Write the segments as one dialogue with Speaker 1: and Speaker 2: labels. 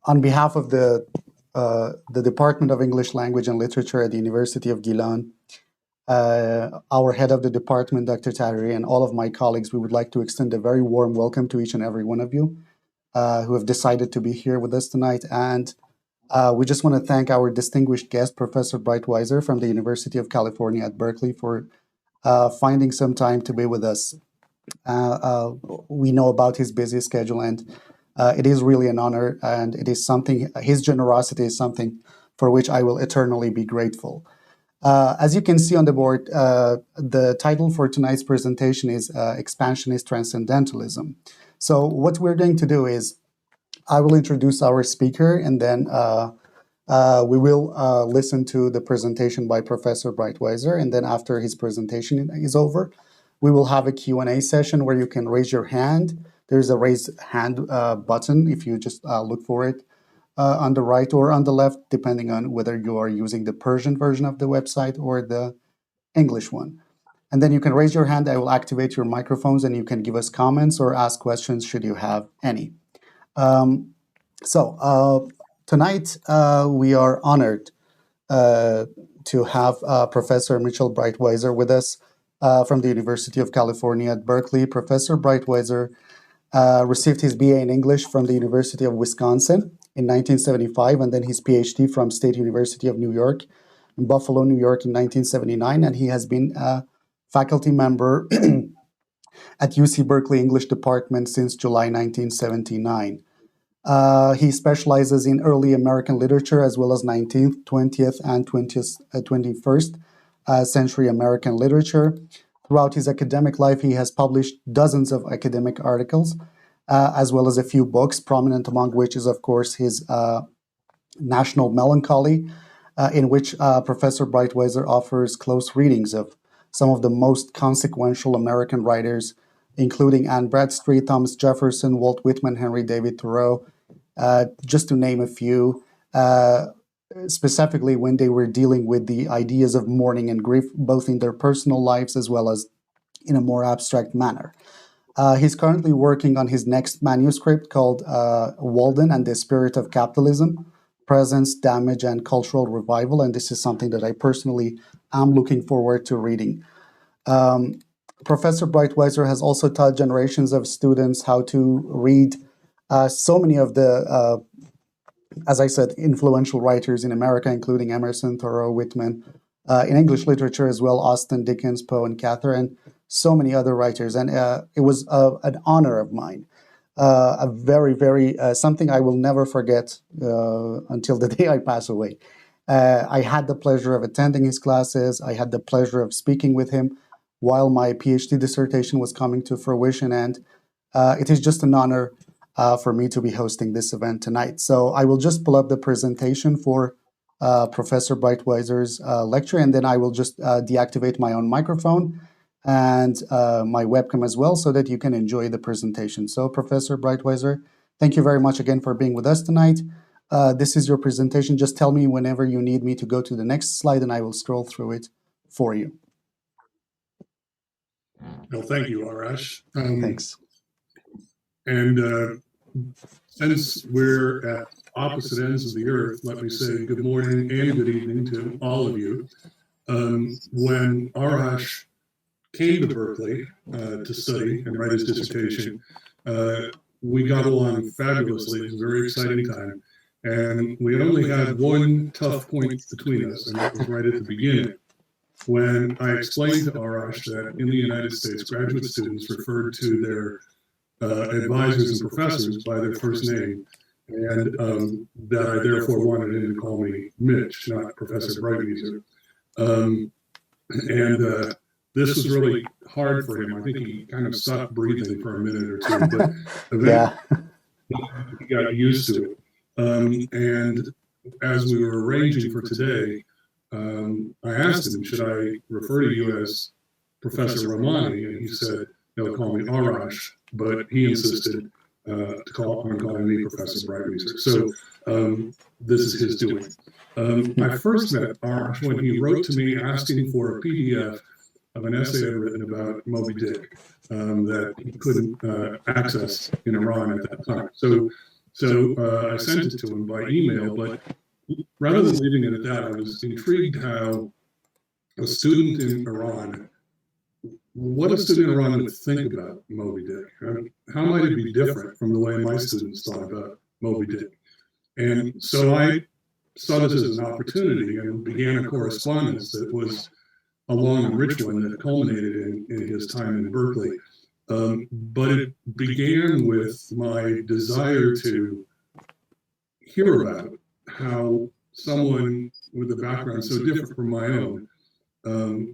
Speaker 1: On behalf of the Department of English Language and Literature at the University of Guyane, our head of the department, Dr. Tahiri, and all of my colleagues, we would like to extend a very warm welcome to each and every one of you who have decided to be here with us tonight. And we just want to thank our distinguished guest, Professor Breitwieser from the University of California at Berkeley, for finding some time to be with us. We know about his busy schedule, and it is really an honor, and it is something, his generosity is something for which I will eternally be grateful. As you can see on the board, the title for tonight's presentation is Expansionist Transcendentalism. So what we're going to do is I will introduce our speaker, and then we will listen to the presentation by Professor Breitwieser, and then after his presentation is over, we will have a Q&A session where you can raise your hand. There's a raise hand button if you just look for it on the right or on the left, depending on whether you are using the Persian version of the website or the English one. And then you can raise your hand. I will activate your microphones, and you can give us comments or ask questions should you have any. Tonight we are honored to have Professor Mitchell Breitwieser with us from the University of California at Berkeley. Professor Breitwieser received his BA in English from the University of Wisconsin in 1975, and then his PhD from State University of New York in Buffalo, New York in 1979, and he has been a faculty member at UC Berkeley English Department since July 1979. He specializes in early American literature as well as 19th, 20th, and 21st century American literature. Throughout his academic life, he has published dozens of academic articles, as well as a few books, prominent among which is, of course, his National Melancholy, in which Professor Breitwieser offers close readings of some of the most consequential American writers, including Anne Bradstreet, Thomas Jefferson, Walt Whitman, Henry David Thoreau, just to name a few, specifically when they were dealing with the ideas of mourning and grief, both in their personal lives as well as in a more abstract manner. He's currently working on his next manuscript called Walden and the Spirit of Capitalism, Presence, Damage, and Cultural Revival, and this is something that I personally am looking forward to reading. Professor Breitwieser has also taught generations of students how to read so many of the, as I said, influential writers in America, including Emerson, Thoreau, Whitman, in English literature as well, Austen, Dickens, Poe, and Catherine, so many other writers. And it was an honor of mine, a very, very, something I will never forget until the day I pass away. I had the pleasure of attending his classes. I had the pleasure of speaking with him while my PhD dissertation was coming to fruition. And it is just an honor for me to be hosting this event tonight. So I will just pull up the presentation for Professor Breitwieser's lecture, and then I will just deactivate my own microphone and my webcam as well so that you can enjoy the presentation. So Professor Breitwieser, thank you very much again for being with us tonight. This is your presentation. Just tell me whenever you need me to go to the next slide, and I will scroll through it for you.
Speaker 2: Well, thank you, Arash.
Speaker 1: Thanks.
Speaker 2: And since we're at opposite ends of the earth, let me say good morning and good evening to all of you. When Arash came to Berkeley to study and write his dissertation, we got along fabulously. It was a very exciting time. And we only had one tough point between us, and that was right at the beginning, when I explained to Arash that in the United States, graduate students referred to their advisors and professors by their first name, and that I therefore wanted him to call me Mitch, not Professor Breitwieser. This was really hard for him. I think he kind of stopped breathing for a minute or two, but eventually he got used to it. And as we were arranging for today, I asked him, should I refer to you as Professor Romani? And he said, no, call me Arash, but he insisted on calling me Professor Breitwieser. So this is his doing. I first met Arash when he wrote to me asking for a PDF of an essay I'd written about Moby Dick that he couldn't access in Iran at that time. So So I sent it to him by email, but rather than leaving it at that, I was intrigued how a student in Iran, what a student in Iran would think about Moby Dick. How might it be different from the way my students thought about Moby Dick? And so I saw this as an opportunity and began a correspondence that was a long and rich one that culminated in his time in Berkeley. But it began with my desire to hear about how someone with a background so different from my own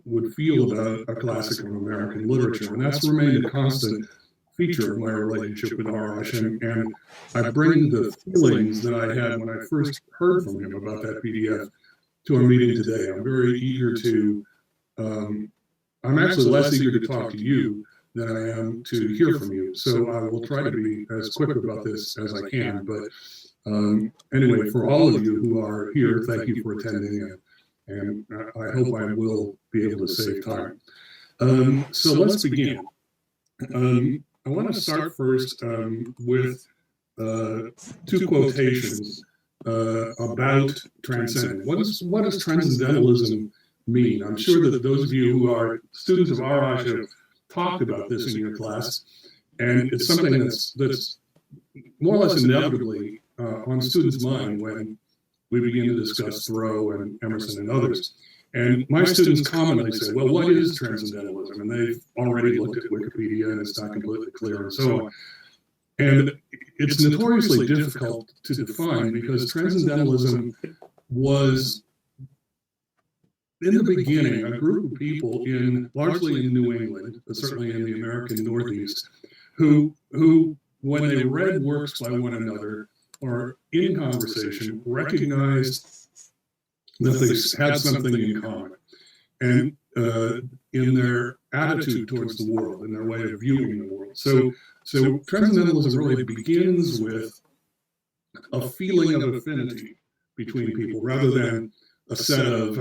Speaker 2: would feel about a classic of American literature. And that's remained a constant feature of my relationship with Arash. And I bring the feelings that I had when I first heard from him about that PDF to our meeting today. I'm very eager to, I'm actually less eager to talk to you than I am to hear from you. So I will try to be as quick about this as I can. But anyway, for all of you who are here, thank you for attending. And I hope I will be able to save time. So let's begin. I want to start first with two quotations about transcendence. What does transcendentalism mean? I'm sure that those of you who are students of Arash have talked about this in your class, and it's something that's more or less inevitably on students' mind when we begin to discuss Thoreau and Emerson and others. And my students commonly say, well, what is transcendentalism? And they've already looked at Wikipedia and it's not completely clear and so on. And it's notoriously difficult to define because transcendentalism was, in the beginning, a group of people largely in New England, but certainly in the American Northeast, who when they read works by one another or in conversation, recognized that they had something in common. And in their attitude towards the world, in their way of viewing the world. So transcendentalism really begins with a feeling of affinity between people rather than a set of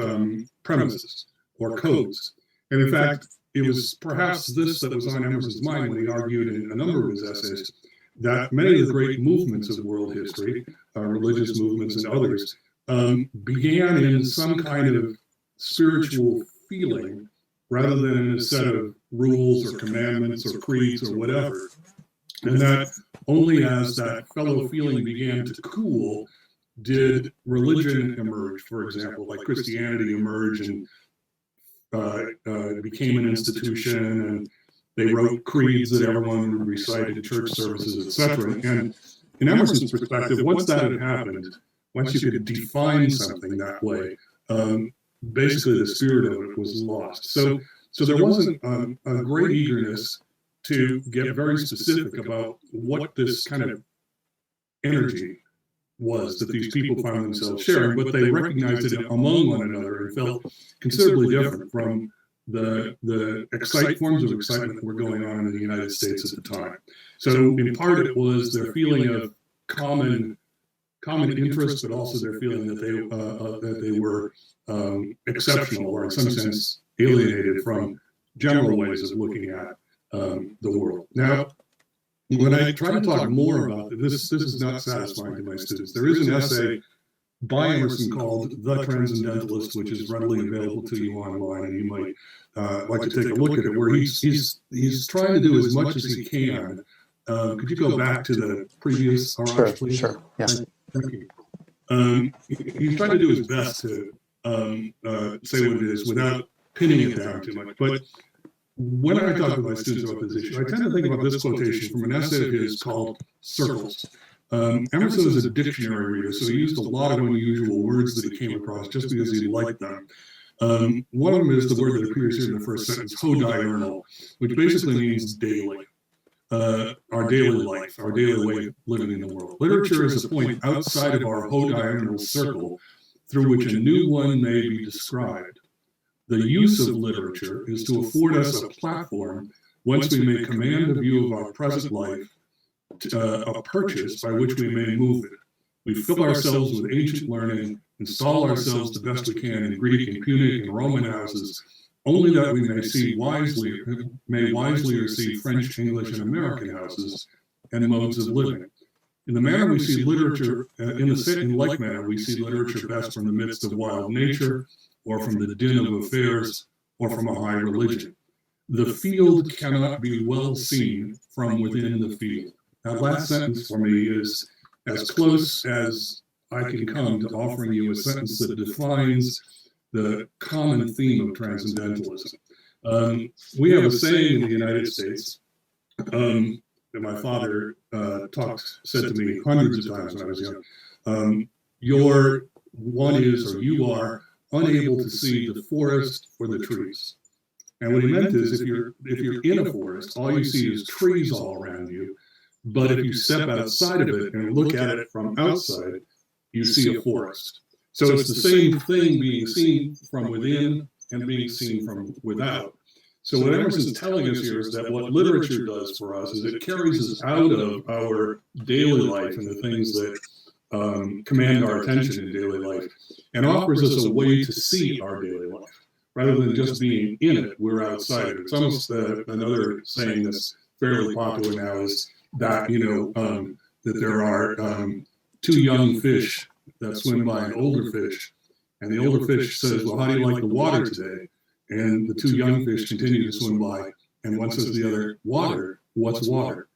Speaker 2: premises or codes. And in fact, it was perhaps this that was on Emerson's mind when he argued in a number of his essays that many of the great movements of world history, religious movements and others, began in some kind of spiritual feeling rather than in a set of rules or commandments or creeds or whatever. And that only as that fellow feeling began to cool did religion emerge, for example, like Christianity emerge and became an institution, and they wrote creeds that everyone would recite in church services, etc. And in Emerson's perspective, once that had happened, once you could define something that way, basically the spirit of it was lost. So there wasn't a great eagerness to get very specific about what this kind of energy was that these people found themselves sharing, but they recognized it among one another and felt considerably different from the forms of excitement that were going on in the United States at the time. So in part it was their feeling of common interest, but also their feeling that they were exceptional or in some sense alienated from general ways of looking at the world. Now, when I try to talk more about this is not satisfying to my students. There is an essay by Emerson called The Transcendentalist, which is readily available to you online, and you might like to take a look at it, where he's trying to do as much as he can. Could you go back to the previous Arash, please? Sure, yeah. Thank you. He's trying to do his best to say what it is without pinning it down too much. But when I talk to my students about this issue, I tend to think about this quotation from an essay of his called Circles. Emerson is a dictionary reader, so he used a lot of unusual words that he came across just because he liked them. One of them is the word that appears here in the first sentence, hodiurnal, which basically means daily. Our daily life, our daily way of living in the world. Literature is a point outside of our hodiurnal circle through which a new one may be described. The use of literature is to afford us a platform whence we may command a view of our present life, a purchase by which we may move it. We fill ourselves with ancient learning, install ourselves the best we can in Greek and Punic and Roman houses, only that we may wisely receive French, English, and American houses and modes of living. In the manner we see literature, in like manner, we see literature best from the midst of wild nature, or from the din of affairs, or from a high religion. The field cannot be well seen from within the field. That last sentence for me is as close as I can come to offering you a sentence that defines the common theme of transcendentalism. We have a saying in the United States that my father said to me hundreds of times when I was young. You are unable to see the forest or the trees. And what he meant is, if you're in a forest, all you see is trees all around you. But if you step outside of it and look at it from outside, you see a forest. So it's the same thing being seen from within and being seen from without. So what Emerson's telling us here is that what literature does for us is it carries us out of our daily life and the things that command our attention in daily life, and offers us a way to see our daily life. Rather than just being in it, we're outside of it. It's almost another saying that's fairly popular now is that, that there are two young fish that swim by an older fish. And the older fish says, well, how do you like the water today? And the two young fish continue to swim by. And one says to the other, water, what's water?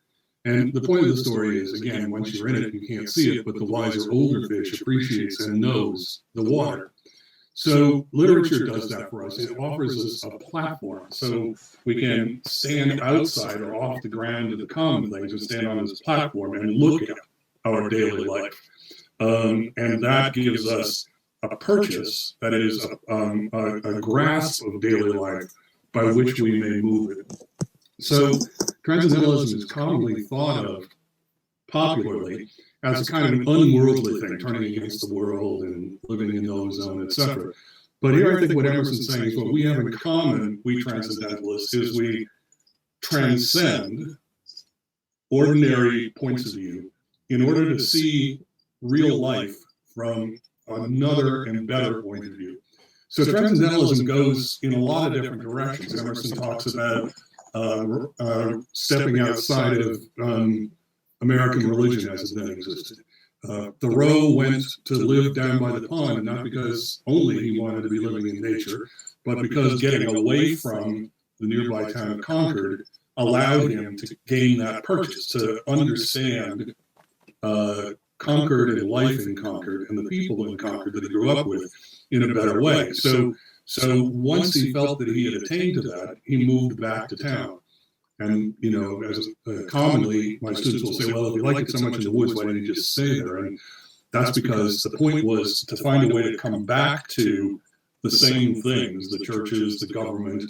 Speaker 2: And the point of the story is, again, once you're in it, you can't see it, but the wiser older fish appreciates and knows the water. So literature does that for us. It offers us a platform so we can stand outside or off the ground of the common things and stand on this platform and look at our daily life. And that gives us a purchase, that is a grasp of daily life by which we may move it. So Transcendentalism is commonly thought of popularly as a kind of an unworldly thing, turning against the world and living in the ozone, etc. But here I think what Emerson's saying is what we have in common, we Transcendentalists, is we transcend ordinary points of view in order to see real life from another and better point of view. So Transcendentalism goes in a lot of different directions. Emerson talks about stepping outside of American religion as it then existed. Thoreau went to live down by the pond, not because only he wanted to be living in nature, but because getting away from the nearby town of Concord allowed him to gain that purchase, to understand Concord and life in Concord and the people in Concord that he grew up with in a better way. So once he felt that he had attained to that, he moved back to town. And, as commonly my students will say, well, if you like it so much in the woods, why didn't you just stay there? And that's because the point was to find a way to come back to the same things, the churches, the government,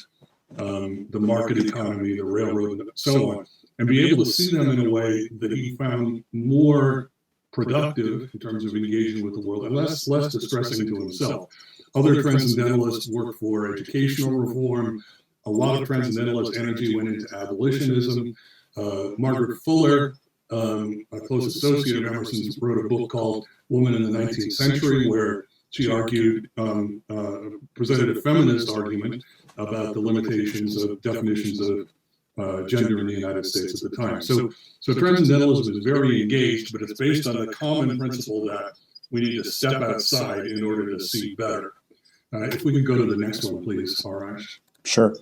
Speaker 2: the market economy, the railroad, and so on, and be able to see them in a way that he found more productive in terms of engaging with the world and less distressing to himself. Other Transcendentalists worked for educational reform. A lot of Transcendentalist energy went into abolitionism. Margaret Fuller, a close associate of Emerson's, wrote a book called Woman in the 19th Century, where she argued, presented a feminist argument about the limitations of definitions of gender in the United States at the time. So Transcendentalism is very engaged, but it's based on the common principle that we need to step outside in order to see better. If we could go to the next one, please, Arash.
Speaker 1: Sure.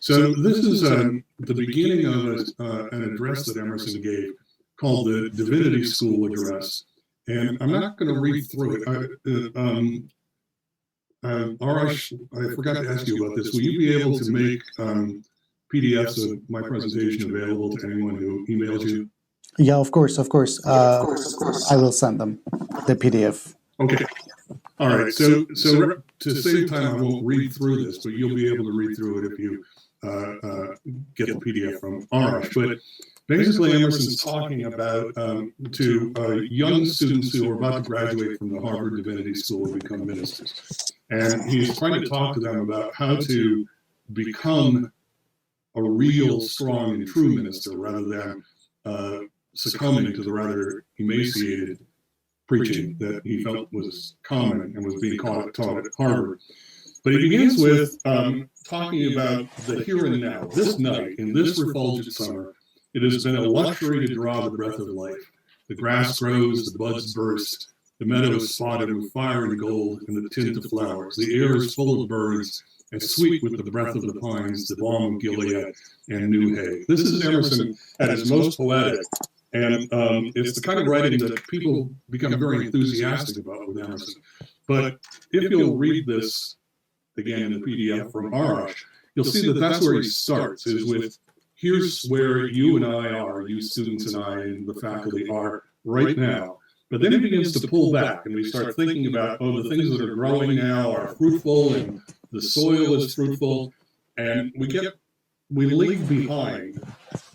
Speaker 2: So this is the beginning of an address that Emerson gave called the Divinity School Address. And I'm not going to read through it. Arash, I forgot to ask you about this. Will you be able to make PDFs of my presentation available to anyone who emails you?
Speaker 1: Yeah, of course. I will send them the PDF.
Speaker 2: Okay. All right. So to save time, I won't read through this, but you'll be able to read through it if you get the PDF from Arash. But basically, Emerson's talking about to young students who are about to graduate from the Harvard Divinity School and become ministers. And he's trying to talk to them about how to become a real, strong, and true minister rather than succumbing to the rather emaciated preaching that he felt was common and was being taught at Harvard. But he begins with talking about the here and now, this night, in this refulgent summer, It has been a luxury to draw the breath of life. The grass grows, the buds burst, the meadow is spotted with fire and gold and the tint of flowers. The air is full of birds and sweet with the breath of the pines, the balm of Gilead and new hay. This is Emerson at his most poetic. And it's the kind of writing that people become very enthusiastic about with Emerson. But if you'll read this, again in the PDF from Arash, you'll see that that's where he starts, is with, here's where you and I are, you students and I and the faculty are right now. But then he begins to pull back, and we start thinking about, oh, the things that are growing now are fruitful, and the soil is fruitful, and we leave behind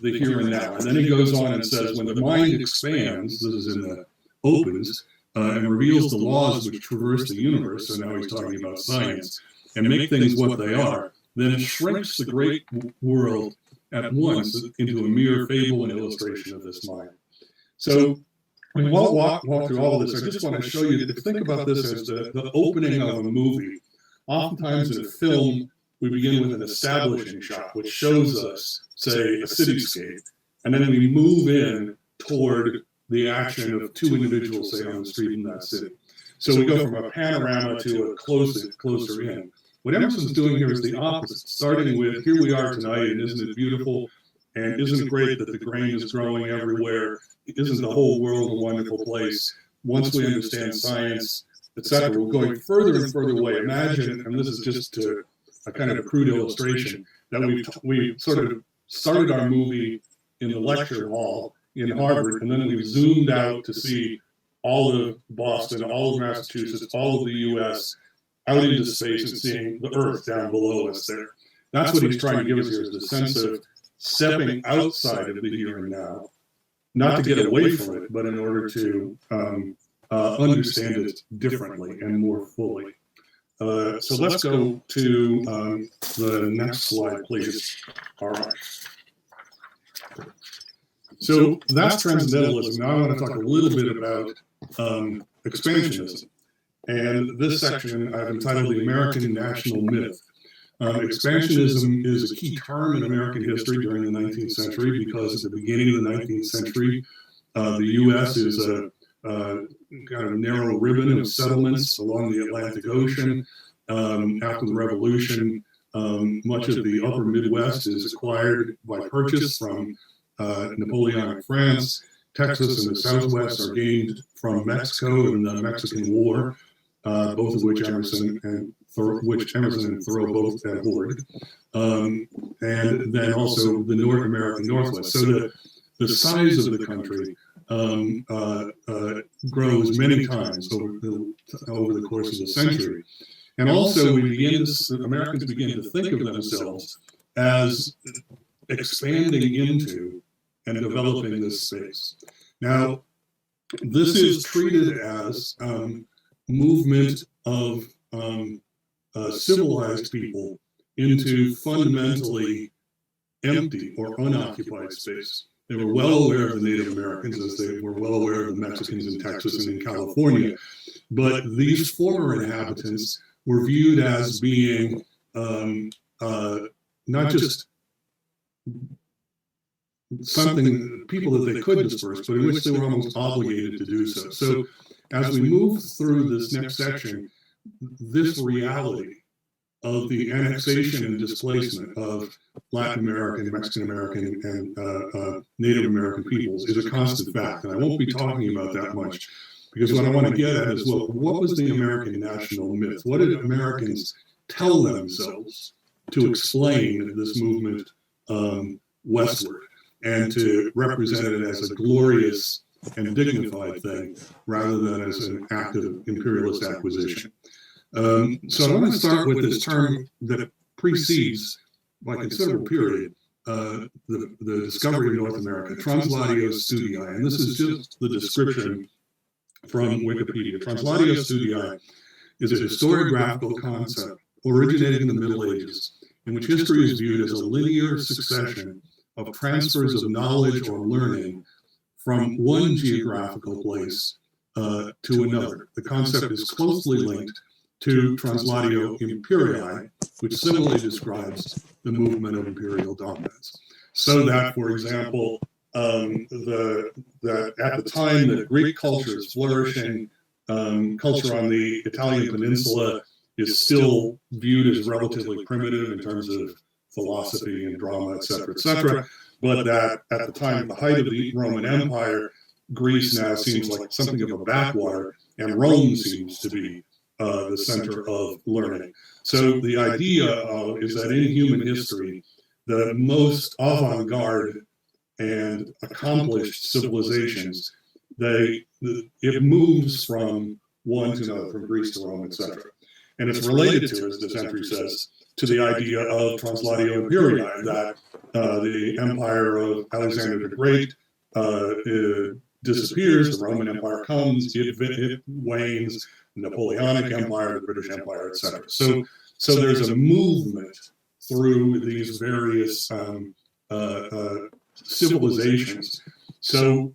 Speaker 2: the here and now. And then he goes on and says, when the mind expands, this is in the opens, and reveals the laws which traverse the universe, so now he's talking about science, and make things what they are, then it shrinks the great world at once into a mere fable and illustration of this mind. So we won't walk through all of this. I just want to show you that, think about this as the opening of a movie. Oftentimes in a film, we begin with an establishing shot, which shows us, say, a cityscape, and then we move in toward the action of two individuals, say, on the street in that city. So we go from a panorama to a closer in. What Emerson's doing here is the opposite, starting with, here we are tonight, and isn't it beautiful? And isn't it great that the grain is growing everywhere? Isn't the whole world a wonderful place? Once we understand science, etc., we're going further and further away. Imagine, and this is just a kind of crude illustration, that we sort of started our movie in the lecture hall in Harvard, and then we zoomed out to see all of Boston, all of Massachusetts, all of the U.S., out into space and seeing the Earth down below us there. That's what he's trying to give us here, is the sense of stepping outside of the here and now, not to get away from it, but in order to understand it differently and more fully. So let's go to the next slide, please. All right. So that's Transcendentalism. Now I want to talk a little bit about Expansionism. And this section I've entitled The American National Myth. Expansionism is a key term in American history during the 19th century because at the beginning of the 19th century, the U.S. is a kind of narrow ribbon of settlements along the Atlantic Ocean. After the Revolution, much of the upper Midwest is acquired by purchase from Napoleonic France. Texas and the Southwest are gained from Mexico in the Mexican War, both of which Emerson and Thoreau both abhorred, and then also the North American Northwest. So the size of the country grows many times over the course of the century. And also Americans begin to think of themselves as expanding into and developing this space. Now, this is treated as movement of civilized people into fundamentally empty or unoccupied space. They were well aware of the Native Americans, as they were well aware of the Mexicans in Texas and in California. But these former inhabitants were viewed as being not just people that they could disperse, but in which they were almost obligated to do so. So as we move through this next section, this reality of the annexation and displacement of Latin American, Mexican American, and Native American peoples is a constant fact. And I won't be talking about that much, because what I want to get at is, well, what was the American national myth? What did Americans tell themselves to explain this movement westward and to represent it as a glorious and dignified thing rather than as an act of imperialist acquisition? So I want to start with this term that precedes, by considerable period, the discovery of North America, Translatio Studii. And this is just the description from Wikipedia. Translatio Studii is a historiographical concept originating in the Middle Ages, in which history is viewed as a linear succession of transfers of knowledge or learning from one geographical place to another. The concept is closely linked to Translatio Imperii, which similarly describes the movement of imperial dominance. So that, for example, that at the time that Greek culture is flourishing, culture on the Italian peninsula is still viewed as relatively primitive in terms of philosophy and drama, et cetera, but that at the time, at the height of the Roman Empire, Greece now seems like something of a backwater, and Rome seems to be the center of learning. So the idea is that in human history, the most avant-garde and accomplished civilizations, it moves from one to another, from Greece to Rome, etc. And it's related to, as this entry says, to the idea of translatio imperii, that the empire of Alexander the Great disappears, the Roman Empire comes, it wanes, Napoleonic Empire, the British Empire, etc. So there's a movement through these various civilizations. So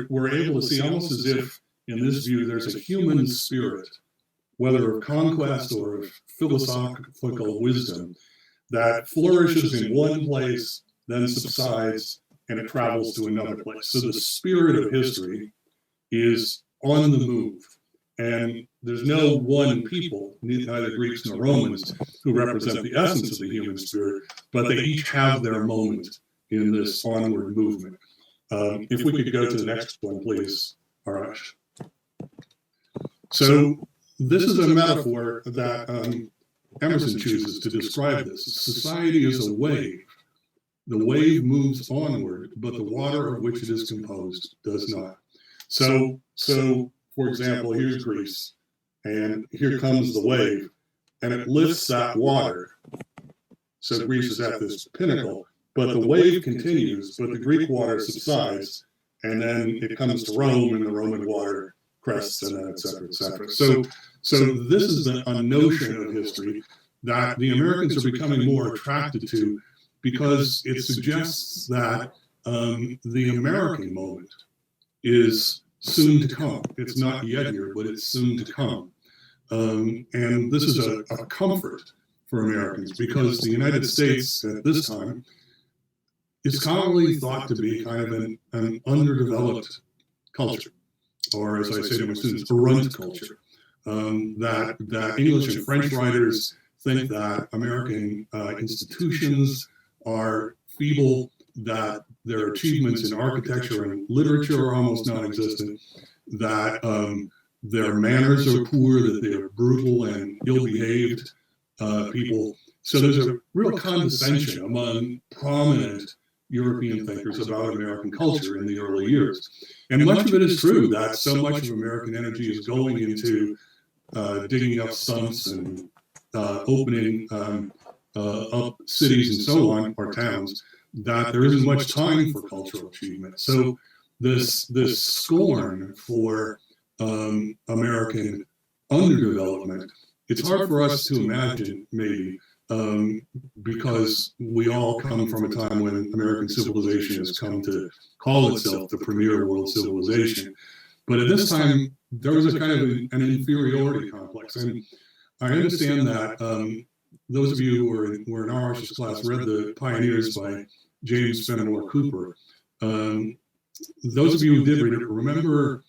Speaker 2: we're able to see, almost as if in this view there's a human spirit, whether of conquest or of philosophical wisdom, that flourishes in one place, then subsides, and it travels to another place. So the spirit of history is on the move. And there's no one people, neither Greeks nor Romans, who represent the essence of the human spirit, but they each have their moment in this onward movement. If we could go to the next one, please, Arash. So this is a metaphor that Emerson chooses to describe this. Society is a wave. The wave moves onward, but the water of which it is composed does not. So for example, here's Greece, and here comes the wave, and it lifts that water. So Greece is at this pinnacle, but the wave continues, but the Greek water subsides, and then it comes to Rome, and the Roman water crests, and then et cetera, et cetera. So this is a notion of history that the Americans are becoming more attracted to, because it suggests that the American moment is soon to come. It's not yet here, but it's soon to come. And this is a comfort for Americans, because the United States at this time is commonly thought to be kind of an underdeveloped culture, or as I say to my students, a runt culture. That English and French writers think that American institutions are feeble, that their achievements in architecture and literature are almost non-existent, that their manners are poor, that they are brutal and ill-behaved people. So there's a real condescension among prominent European thinkers about American culture in the early years. And much of it is true, that so much of American energy is going into digging up stumps and opening up cities and so on, or towns, that there isn't much time for cultural achievement. So this scorn for American underdevelopment, it's hard for us to imagine, maybe, because we all come from a time when American civilization has come to call itself the premier world civilization. But at this time, there was a kind of an inferiority complex. And I understand that those of you who were in our class read The Pioneers by James Fenimore Cooper. Those of you who did read it remember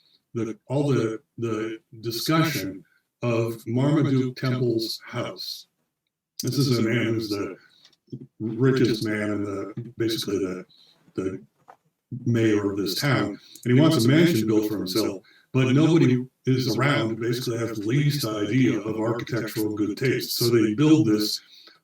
Speaker 2: all the discussion of Marmaduke Temple's house. This is a man who's the richest man and basically the mayor of this town, and he wants a mansion built for himself, but nobody is around who basically has the least idea of architectural good taste. So they build this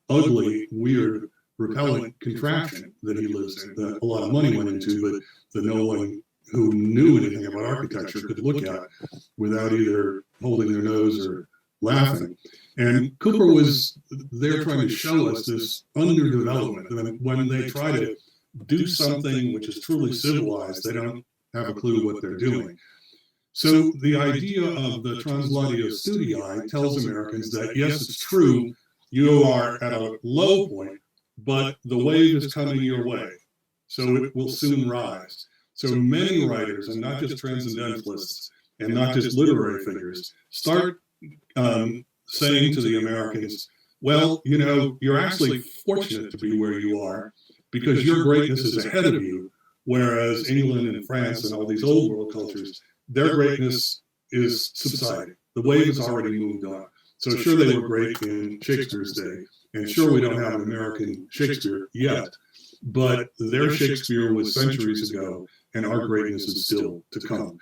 Speaker 2: ugly, weird, repellent contraption that he lives in, that a lot of money went into, but that no one who knew anything about architecture could look at without either holding their nose or laughing. And Cooper was there trying to show us this underdevelopment. And when they try to do something which is truly civilized, they don't have a clue what they're doing. So the idea of the translatio studii tells Americans that, yes, it's true, you are at a low point, but the wave is coming your way, so it will soon rise. So many writers, and not just transcendentalists, and not just literary figures, start saying to the Americans, well, you're actually fortunate to be where you are, because your greatness is ahead of you, whereas England and France and all these old world cultures, their greatness is subsiding. The wave has already moved on. So sure, they were great in Shakespeare's day, and sure, we don't have an American Shakespeare yet, but their Shakespeare was centuries ago, and our greatness is still to come.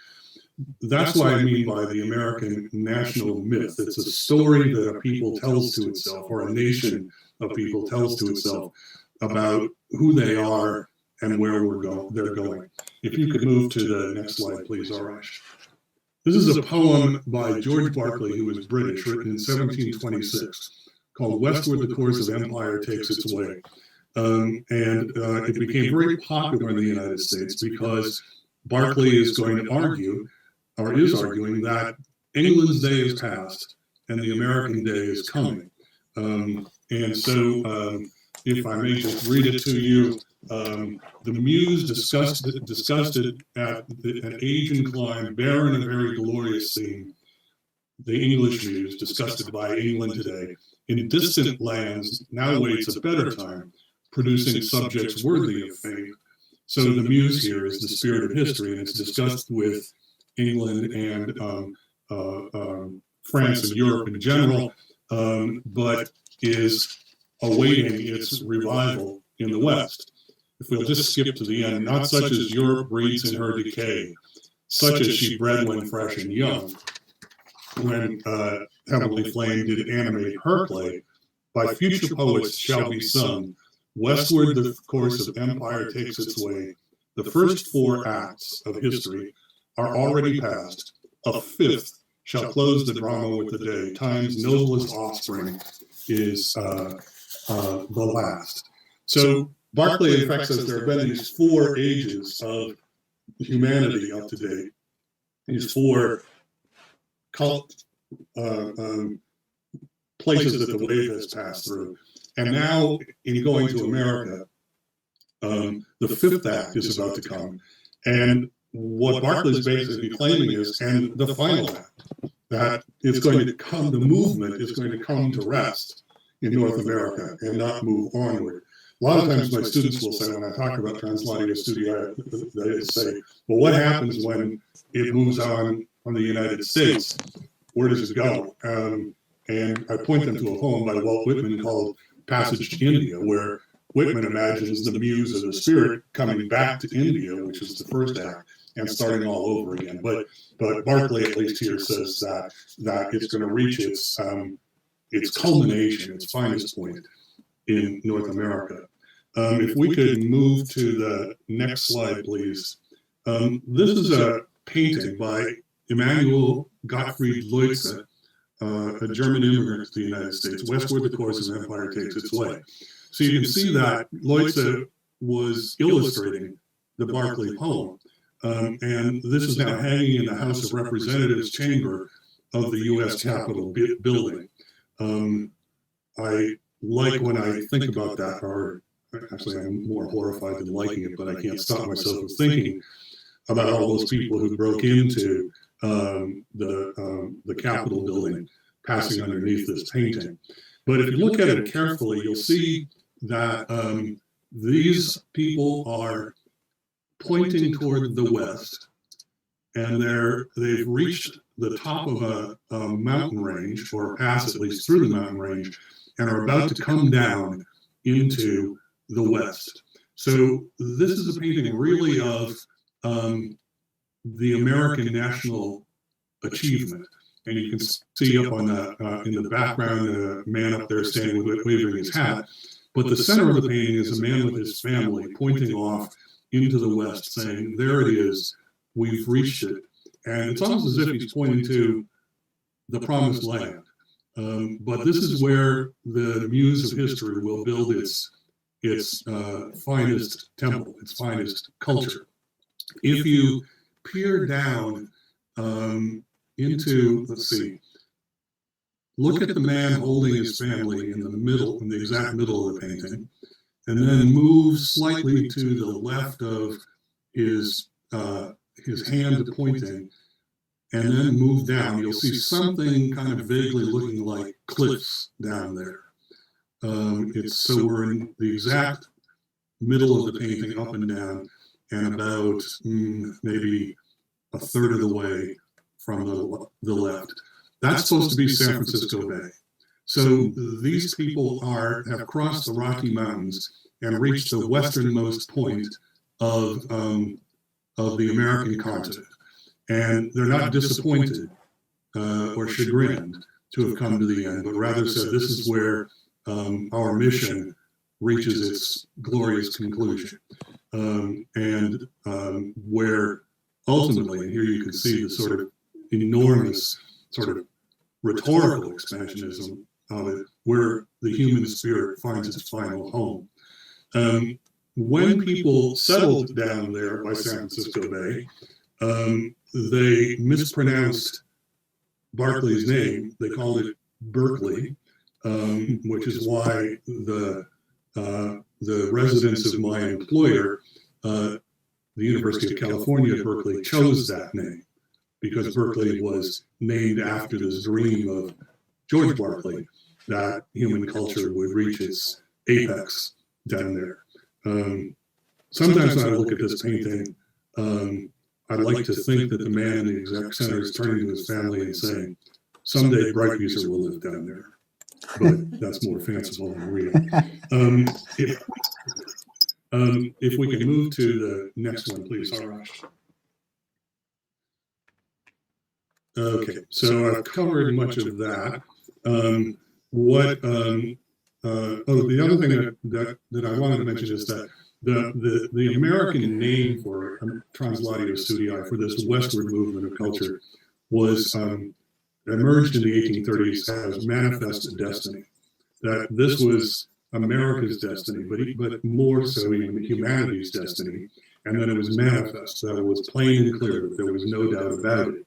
Speaker 2: That's what I mean by the American national myth. It's a story that a people tells to itself, or a nation of people tells to itself about who they are and where they're going. If you could move to the next slide, please, Arash. This is a poem by George Berkeley, who was British, written in 1726, called Westward the Course of Empire Takes Its Way. It became very popular in the United States because Berkeley is going to argue, or is arguing, that England's day is past and the American day is coming. If I may just read it to you, the Muse discussed it at an age and clime, barren and very glorious theme. The English Muse, disgusted by England today, in distant lands now waits a better time, producing subjects worthy of fame. So the Muse here is the spirit of history, and it's discussed with England and France and Europe in general, but is awaiting its revival in the West. If we'll just skip to the end, not such as Europe breeds in her decay, such as she bred when fresh and young, when heavenly flame did animate her clay, by future poets shall be sung, westward the course of empire takes its way. The first 4 acts of history are already past, a 5th shall close the drama with the day. Time's noblest offspring is the last. So Berkeley, in fact, says there have been these 4 ages of humanity up to date, these 4 places that the wave has passed through. And now, in going to America, the 5th act is about to come. And what Berkeley's basically claiming is, and the final act, that it's going to come, the movement is going to come to rest in North America and not move onward. A lot of times my students will say, when I talk about translating a studio, they say, well, what happens when it moves on from the United States? Where does it go? And I point them to a poem by Walt Whitman called Passage to India, where Whitman imagines the muse or the spirit coming back to India, which is the first act, and starting all over again. But Berkeley, at least here, says that it's going to reach its culmination, its finest point in North America. If we could move to the next slide, please. This is a painting by Emanuel Gottfried Leutze, a German immigrant to the United States. Westward the course of empire takes its way. So you can see that Leutze was illustrating the Berkeley poem. And this is now hanging in the House of Representatives chamber of the U.S. Capitol building. I like when I think about that, or actually I'm more horrified than liking it, but I can't stop myself from thinking about all those people who broke into the Capitol building, passing underneath this painting. But if you look at it carefully, you'll see that these people are pointing toward the west, and they've reached the top of a mountain range, or pass at least through the mountain range, and are about to come down into the west. So this is a painting really of the American national achievement. And you can see up on in the background, a man up there standing waving his hat. But the center of the painting is a man with his family pointing off into the west, saying, there it is, we've reached it. And it's almost as if he's pointing to the promised land. But this is where the Muse of history will build its finest temple, its finest culture. If you peer down into, let's see, look at the man holding his family in the middle, in the exact middle of the painting, and then move slightly to the left of his hand pointing, and then move down. You'll see something kind of vaguely looking like cliffs down there. So we're in the exact middle of the painting, up and down, and about maybe a third of the way from the left. That's supposed to be San Francisco Bay. So these people have crossed the Rocky Mountains and reached the westernmost point of the American continent. And they're not disappointed or chagrined to have come to the end, but rather said, this is where our mission reaches its glorious conclusion. And where ultimately, and here you can see the sort of enormous sort of rhetorical expansionism of it, where the human spirit finds its final home. When people settled down there by San Francisco Bay, they mispronounced Berkeley's name. They called it Berkeley, which is why the residents of my employer, the University of California, Berkeley, chose that name because Berkeley was named after this dream of George Berkeley that human culture would reach its apex down there. Sometimes when I look at this painting, I'd like to think that the man in the exec center is turning to his family and saying, someday Breitwieser will live down there. But that's more fanciful than real. If we can move to the next one, please, Arash. Okay, so I've covered much of that. The other thing that I wanted to mention is that the American name for Translatio Studii, for this westward movement of culture, was emerged in the 1830s as manifest destiny. That this was America's destiny, but more so even humanity's destiny, and that it was manifest, that it was plain and clear, that there was no doubt about it.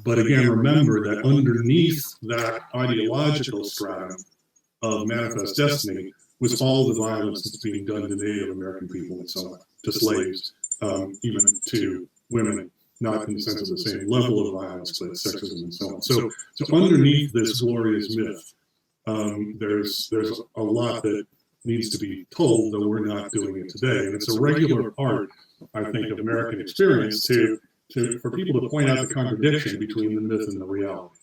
Speaker 2: But again, remember that underneath that ideological stratum of manifest destiny was all the violence that's being done to Native American people and so on, to slaves, even to women, not in the sense of the same level of violence, but sexism and so on. So underneath this glorious myth, there's a lot that needs to be told, though we're not doing it today. And it's a regular part, I think, of American experience for people to point out the contradiction between the myth and the reality.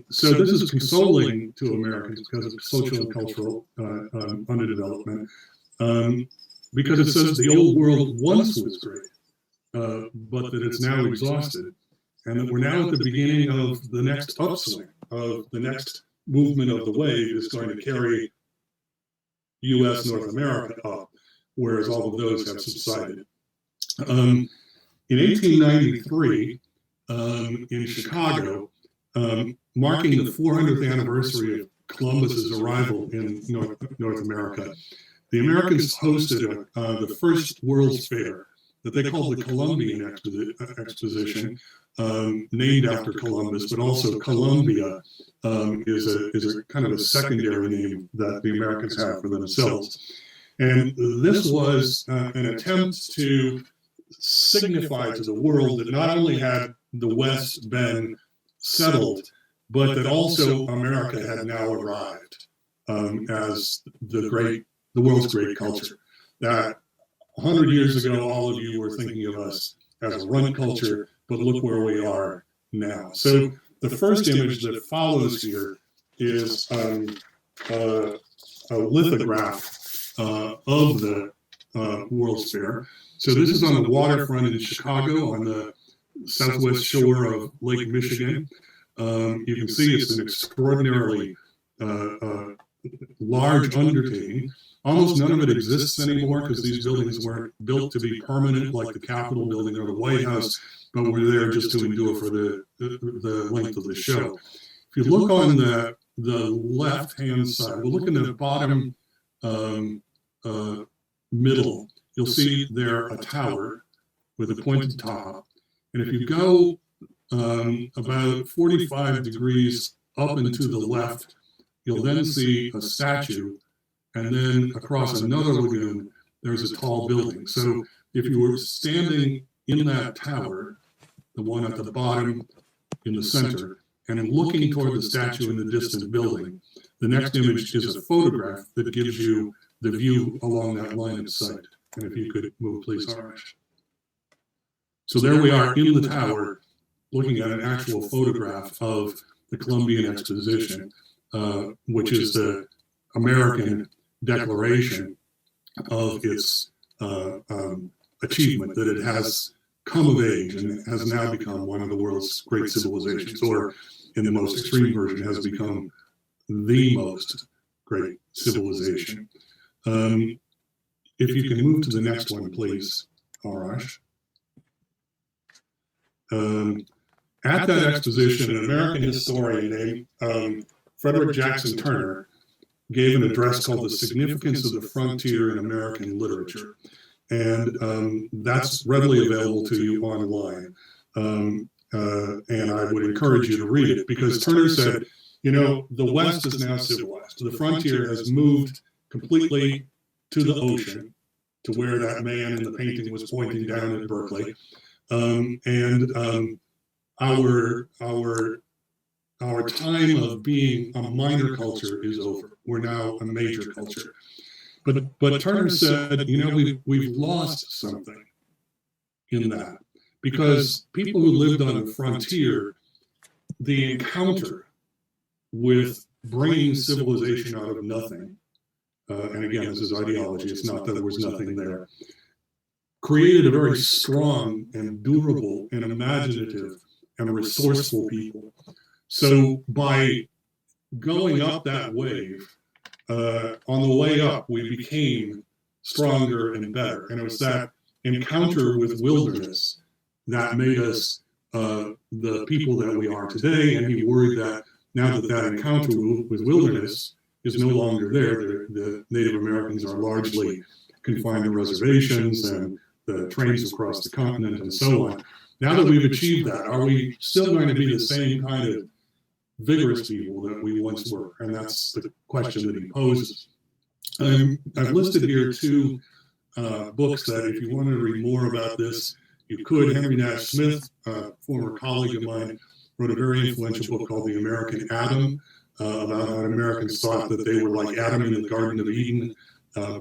Speaker 2: So this is consoling to Americans because of social and cultural underdevelopment, because it says the old world once was great, but that it's now exhausted, and that we're now at the beginning of the next upswing, of the next movement of the wave is going to carry U.S. North America up, whereas all of those have subsided. In 1893, in Chicago, marking the 400th anniversary of Columbus's arrival in North America, the Americans hosted the first World's Fair that they called the Columbian Exposition, named after Columbus, but also Columbia is a kind of a secondary name that the Americans have for themselves. And this was an attempt to signify to the world that not only had the West been settled, but that also America had now arrived as the world's great culture. That 100 years ago, all of you were thinking of us as a runt culture, but look where we are now. So the first image that follows here is a lithograph of the World's Fair. So this is on the waterfront in Chicago on the southwest shore of Lake Michigan. You can see it's an extraordinarily large undertaking. Almost none of it exists anymore because these buildings weren't built to be permanent like the Capitol building or the White House, but were there just to endure for the length of the show. If you look on the left-hand side, we'll look in the bottom middle, you'll see there a tower with a pointed top. And if you go about 45 degrees up and to the left, you'll then see a statue, and then across another lagoon, there's a tall building. So if you were standing in that tower, the one at the bottom in the center, and looking toward the statue in the distant building, the next image is a photograph that gives you the view along that line of sight. And if you could move, please, Arash. So there we are in the tower, looking at an actual photograph of the Columbian Exposition, which is the American declaration of its achievement, that it has come of age and has now become one of the world's great civilizations, or in the most extreme version, has become the most great civilization. If you can move to the next one, please, Arash. At that exposition, an American historian named Frederick Jackson Turner gave an address called The Significance of the Frontier in American Literature. And that's readily available to you online. And I would encourage you to read it, because Turner said, you know, the West is now civilized. The frontier has moved completely to the ocean, to where that man in the painting was pointing down at Berkeley. Our time of being a minor culture is over. We're now a major culture. But Turner said, you know, we've lost something in that, because people who lived on the frontier, the encounter with bringing civilization out of nothing, and again, this is ideology, it's not that there was nothing there, created a very strong and durable and imaginative and resourceful people. So by going up that wave, on the way up, we became stronger and better. And it was that encounter with wilderness that made us the people that we are today. And he worried that now that that encounter with wilderness is no longer there, the Native Americans are largely confined to reservations and the trains across the continent and so on. Now that we've achieved that, are we still going to be the same kind of vigorous people that we once were? And that's the question that he poses. I've listed here two books that, if you want to read more about this, you could. Henry Nash Smith, a former colleague of mine, wrote a very influential book called The American Adam, about how Americans thought that they were like Adam in the Garden of Eden,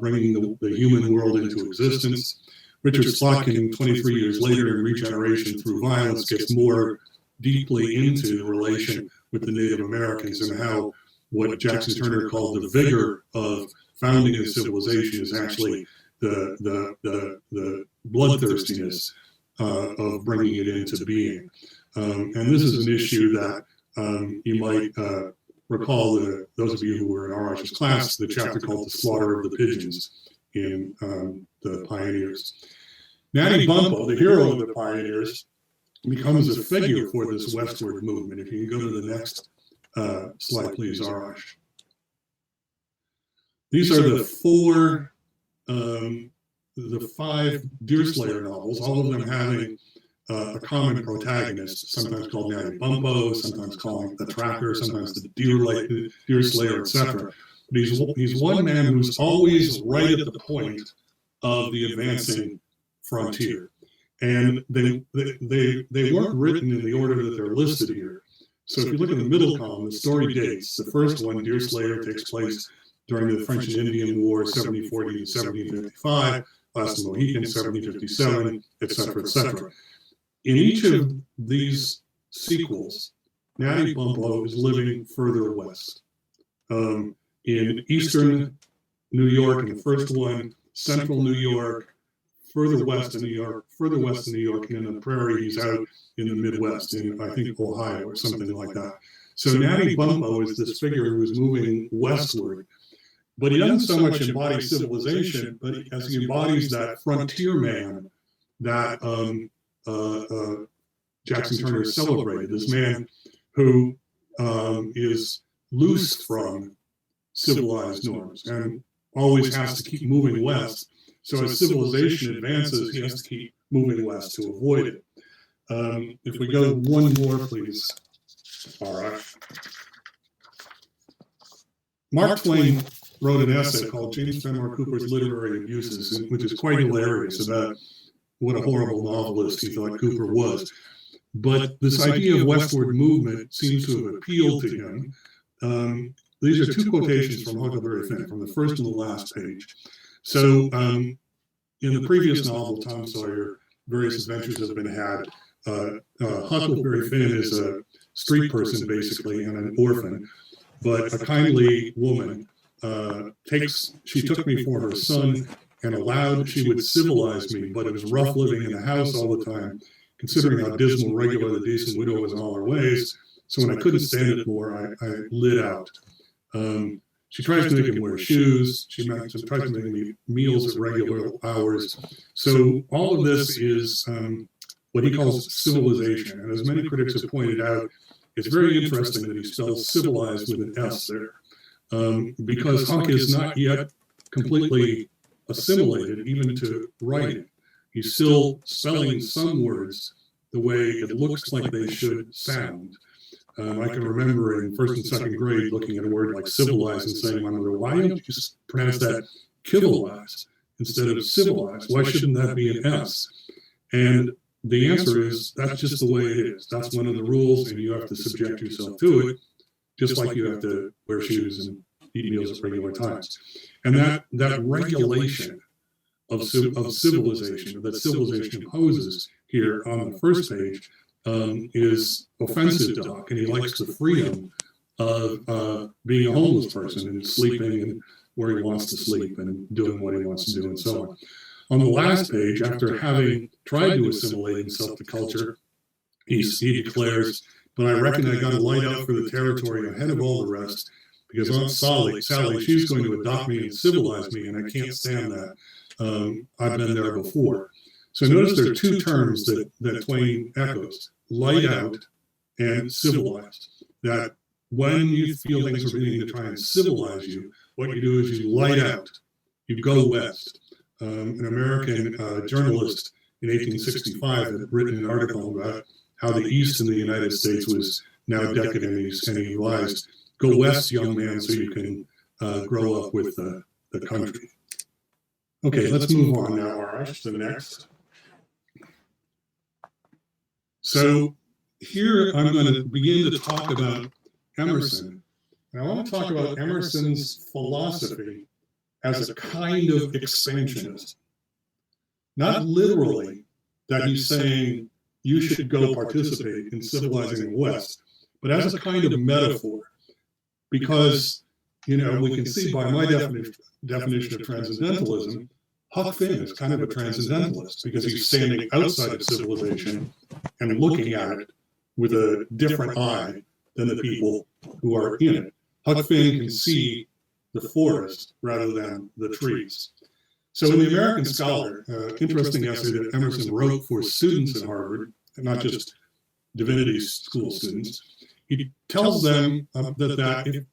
Speaker 2: bringing the human world into existence. Richard Slotkin, 23 years later in Regeneration Through Violence, gets more deeply into the relation with the Native Americans and how what Jackson Turner called the vigor of founding a civilization is actually the bloodthirstiness of bringing it into being. And this is an issue that you might recall, those of you who were in Arash's class, the chapter called The Slaughter of the Pigeons in the Pioneers. Natty Bumppo, the hero of the Pioneers, becomes a figure for this westward movement. If you can go to the next slide, please, Arash. These are the five Deerslayer novels, all of them having a common protagonist, sometimes called Natty Bumppo, sometimes called the Tracker, sometimes the Deerslayer, etc. But he's one man who's always right at the point of the advancing frontier. And they weren't written in the order that they're listed here. So if you look at the middle column, the story dates. The first one, Deerslayer, takes place during the French and Indian War, 1740 to 1755, Last of the Mohicans, 1757, etc., etc. In each of these sequels, Natty Bumppo is living further west. In eastern New York in the first one, central New York, further west in New York, and in the prairie, he's out in the Midwest, in, I think, Ohio or something like that. So Natty Bumppo is this figure who's moving westward, but he doesn't so much embody civilization, but as he embodies that frontier man that Jackson Turner celebrated, this man who is loose from civilized norms and always has to keep moving west. So as civilization advances, he has to keep moving west to avoid it. If we go one more, please. All right. Mark Twain wrote an essay called James Fenimore Cooper's Literary Abuses, which is quite hilarious about what a horrible novelist he thought Cooper was. But this idea of westward movement seems to have appealed to him. These are two quotations from Huckleberry Finn, from the first and the last page. So in the previous novel, Tom Sawyer, various adventures have been had. Huckleberry Finn is a street person, basically, and an orphan. But a kindly woman she took me for her son and allowed she would civilize me, but it was rough living in the house all the time, considering how dismal, regular the decent widow was in all her ways. So when I couldn't stand it more, I lit out. She tries to make him wear shoes. She tries to make me meals at regular hours. So all of this is what he calls civilization. And as many critics have pointed out, it's very interesting that he spells civilized with an S there, because Huck is not yet completely assimilated even to writing. He's still spelling some words the way it looks like they should sound. I can remember in first and second grade looking at a word like civilized and saying to my mother, why don't you just pronounce that civilized instead of civilized? Why shouldn't that be an S? And the answer is, that's just the way it is. That's one of the rules, and you have to subject yourself to it, just like you have to wear shoes and eat meals at regular times. And that regulation of civilization, that civilization imposes here on the first page, is offensive to Huck, and he likes the freedom of being a homeless person and sleeping and where he wants to sleep and doing what he wants to do and so on. On the last page, after having tried to assimilate himself to culture, he declares, but I reckon I got to light out for the territory ahead of all the rest, because Aunt Sally, she's going to adopt me and civilize me, and I can't stand that. I've been there before. So notice there are two terms that Twain echoes, light out and civilized. That when you feel things are beginning to try and civilize you, what you do is you light out, you go west. An American journalist in 1865 had written an article about how the East in the United States was now decadent, and he advised, go west, young man, so you can grow up with the country. Okay, let's move on now, Arash, to the next. So here I'm going to begin to talk about Emerson. And I want to talk about Emerson's philosophy as a kind of expansionist. Not literally that he's saying you should go participate in civilizing the West, but as a kind of metaphor. Because, we can see by my definition of transcendentalism, Huck Finn is kind of a transcendentalist because he's standing outside of civilization and looking at it with a different eye than the people who are in it. Huck Finn can see the forest rather than the trees. So in the American Scholar, interesting essay that Emerson wrote for students at Harvard, and not just Divinity school students, he tells them that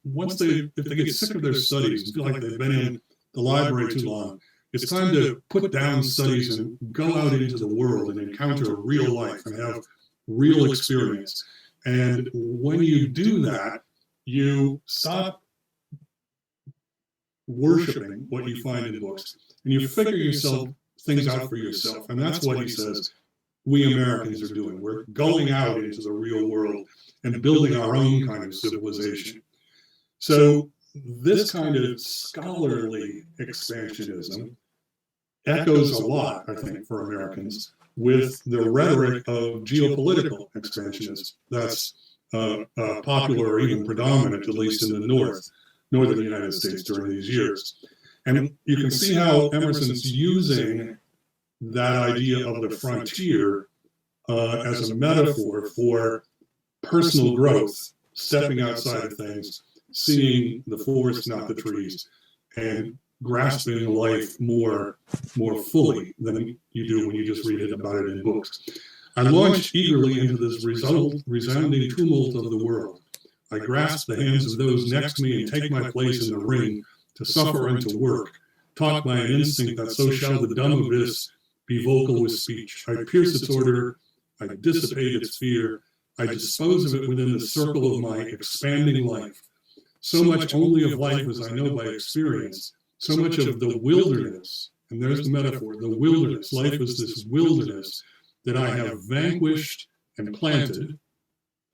Speaker 2: if they get sick of their studies and feel like they've been in the library too long, it's time to put down studies and go out into the world and encounter real life and have real experience. And when you do that, you stop worshiping what you find in books, and you figure things out for yourself. And that's what he says we Americans are doing. We're going out into the real world and building our own kind of civilization. So this kind of scholarly expansionism echoes a lot, I think, for Americans with the rhetoric of geopolitical expansionists. That's popular or even predominant, at least in the northern United States during these years. And you can see how Emerson's using that idea of the frontier as a metaphor for personal growth, stepping outside of things, seeing the forest, not the trees, and grasping life more fully than you do when you just read about it in books. I launched eagerly into this resounding tumult of the world. I grasp the hands of those next to me and take my place in the ring to suffer and to work, taught by an instinct that so shall the dumb abyss be vocal with speech. I pierce its order, I dissipate its fear, I dispose of it within the circle of my expanding life. So much only of life as I know by experience, so much of the wilderness, and there's the metaphor, the wilderness. Life is this wilderness that I have vanquished and planted,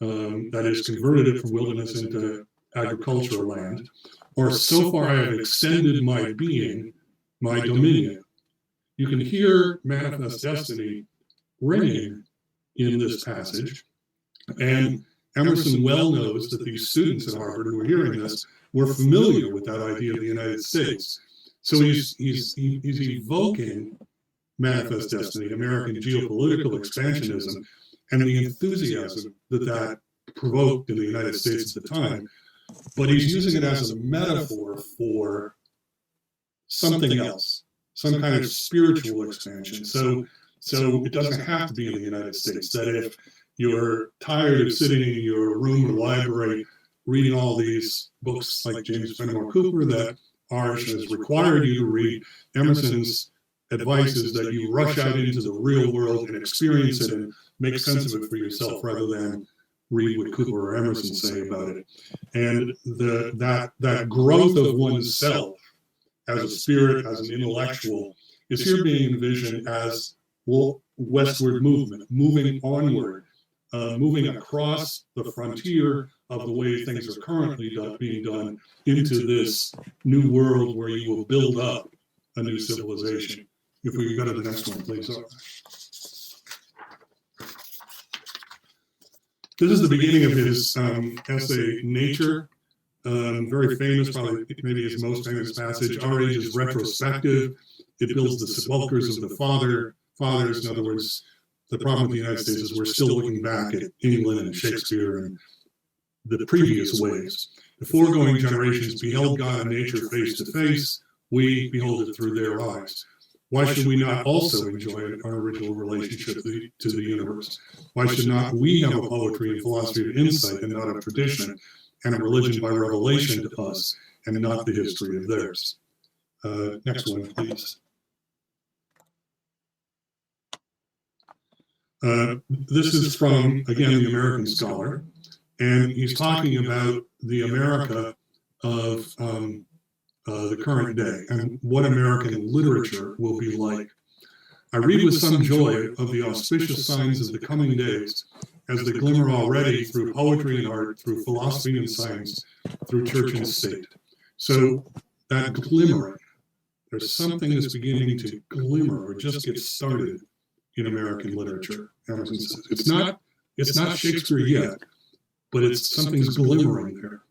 Speaker 2: that is, converted it from wilderness into agricultural land, or so far I have extended my being, my dominion. you can hear manifest destiny ringing in this passage. And Emerson well knows that these students at Harvard who are hearing this were familiar with that idea of the United States. So he's evoking manifest destiny, American geopolitical expansionism, and the enthusiasm that provoked in the United States at the time. But he's using it as a metaphor for something else, some kind of spiritual expansion. So it doesn't have to be in the United States. That if you're tired of sitting in your room or library reading all these books like James Fenimore Cooper that Arsh has required you to read, Emerson's advice is that you rush out into the real world and experience it and make sense of it for yourself rather than read what Cooper or Emerson say about it. And that growth of oneself as a spirit, as an intellectual, is here being envisioned as westward movement, moving onward, moving across the frontier of the way things are currently being done into this new world where you will build up a new civilization. If we go to the next one, please. This is the beginning of his essay, Nature. Very famous, probably maybe his most famous passage. Our age is retrospective. It builds the sepulchres of the fathers. In other words, the problem with the United States is we're still looking back at England and Shakespeare and the previous ways. The foregoing generations beheld God and nature face to face. We behold it through their eyes. Why should we not also enjoy our original relationship to the universe? Why should not we have a poetry and philosophy of insight and not of tradition, and a religion by revelation to us and not the history of theirs? Next one, please. This is from, again, the American Scholar, and he's talking about the America of the current day and what American literature will be like. I read with some joy of the auspicious signs of the coming days as they glimmer already through poetry and art, through philosophy and science, through church and state. So that glimmering, there's something that's beginning to glimmer or just get started in American literature. Emerson says it's not Shakespeare yet, but it's something's glimmering there.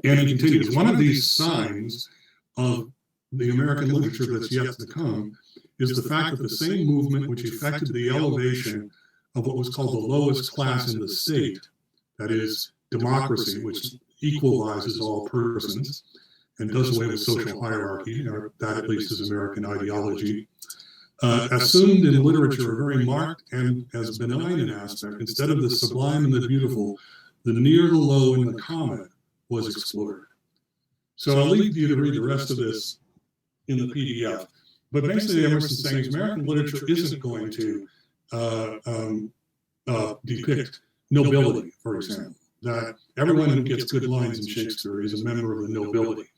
Speaker 2: And he continues, one of these signs of the American literature that's yet to come is the fact that the same movement which effected the elevation of what was called the lowest class in the state, that is, democracy, which equalizes all persons and does away with social hierarchy, or that at least is American ideology, assumed in literature a very marked and as benign an aspect. Instead of the sublime and the beautiful, the near, the low, and the common was explored. So I'll leave you to read the rest of this in the PDF. But basically, Emerson's saying is American literature isn't going to depict nobility, for example, that everyone who gets good lines in Shakespeare is a member of the nobility.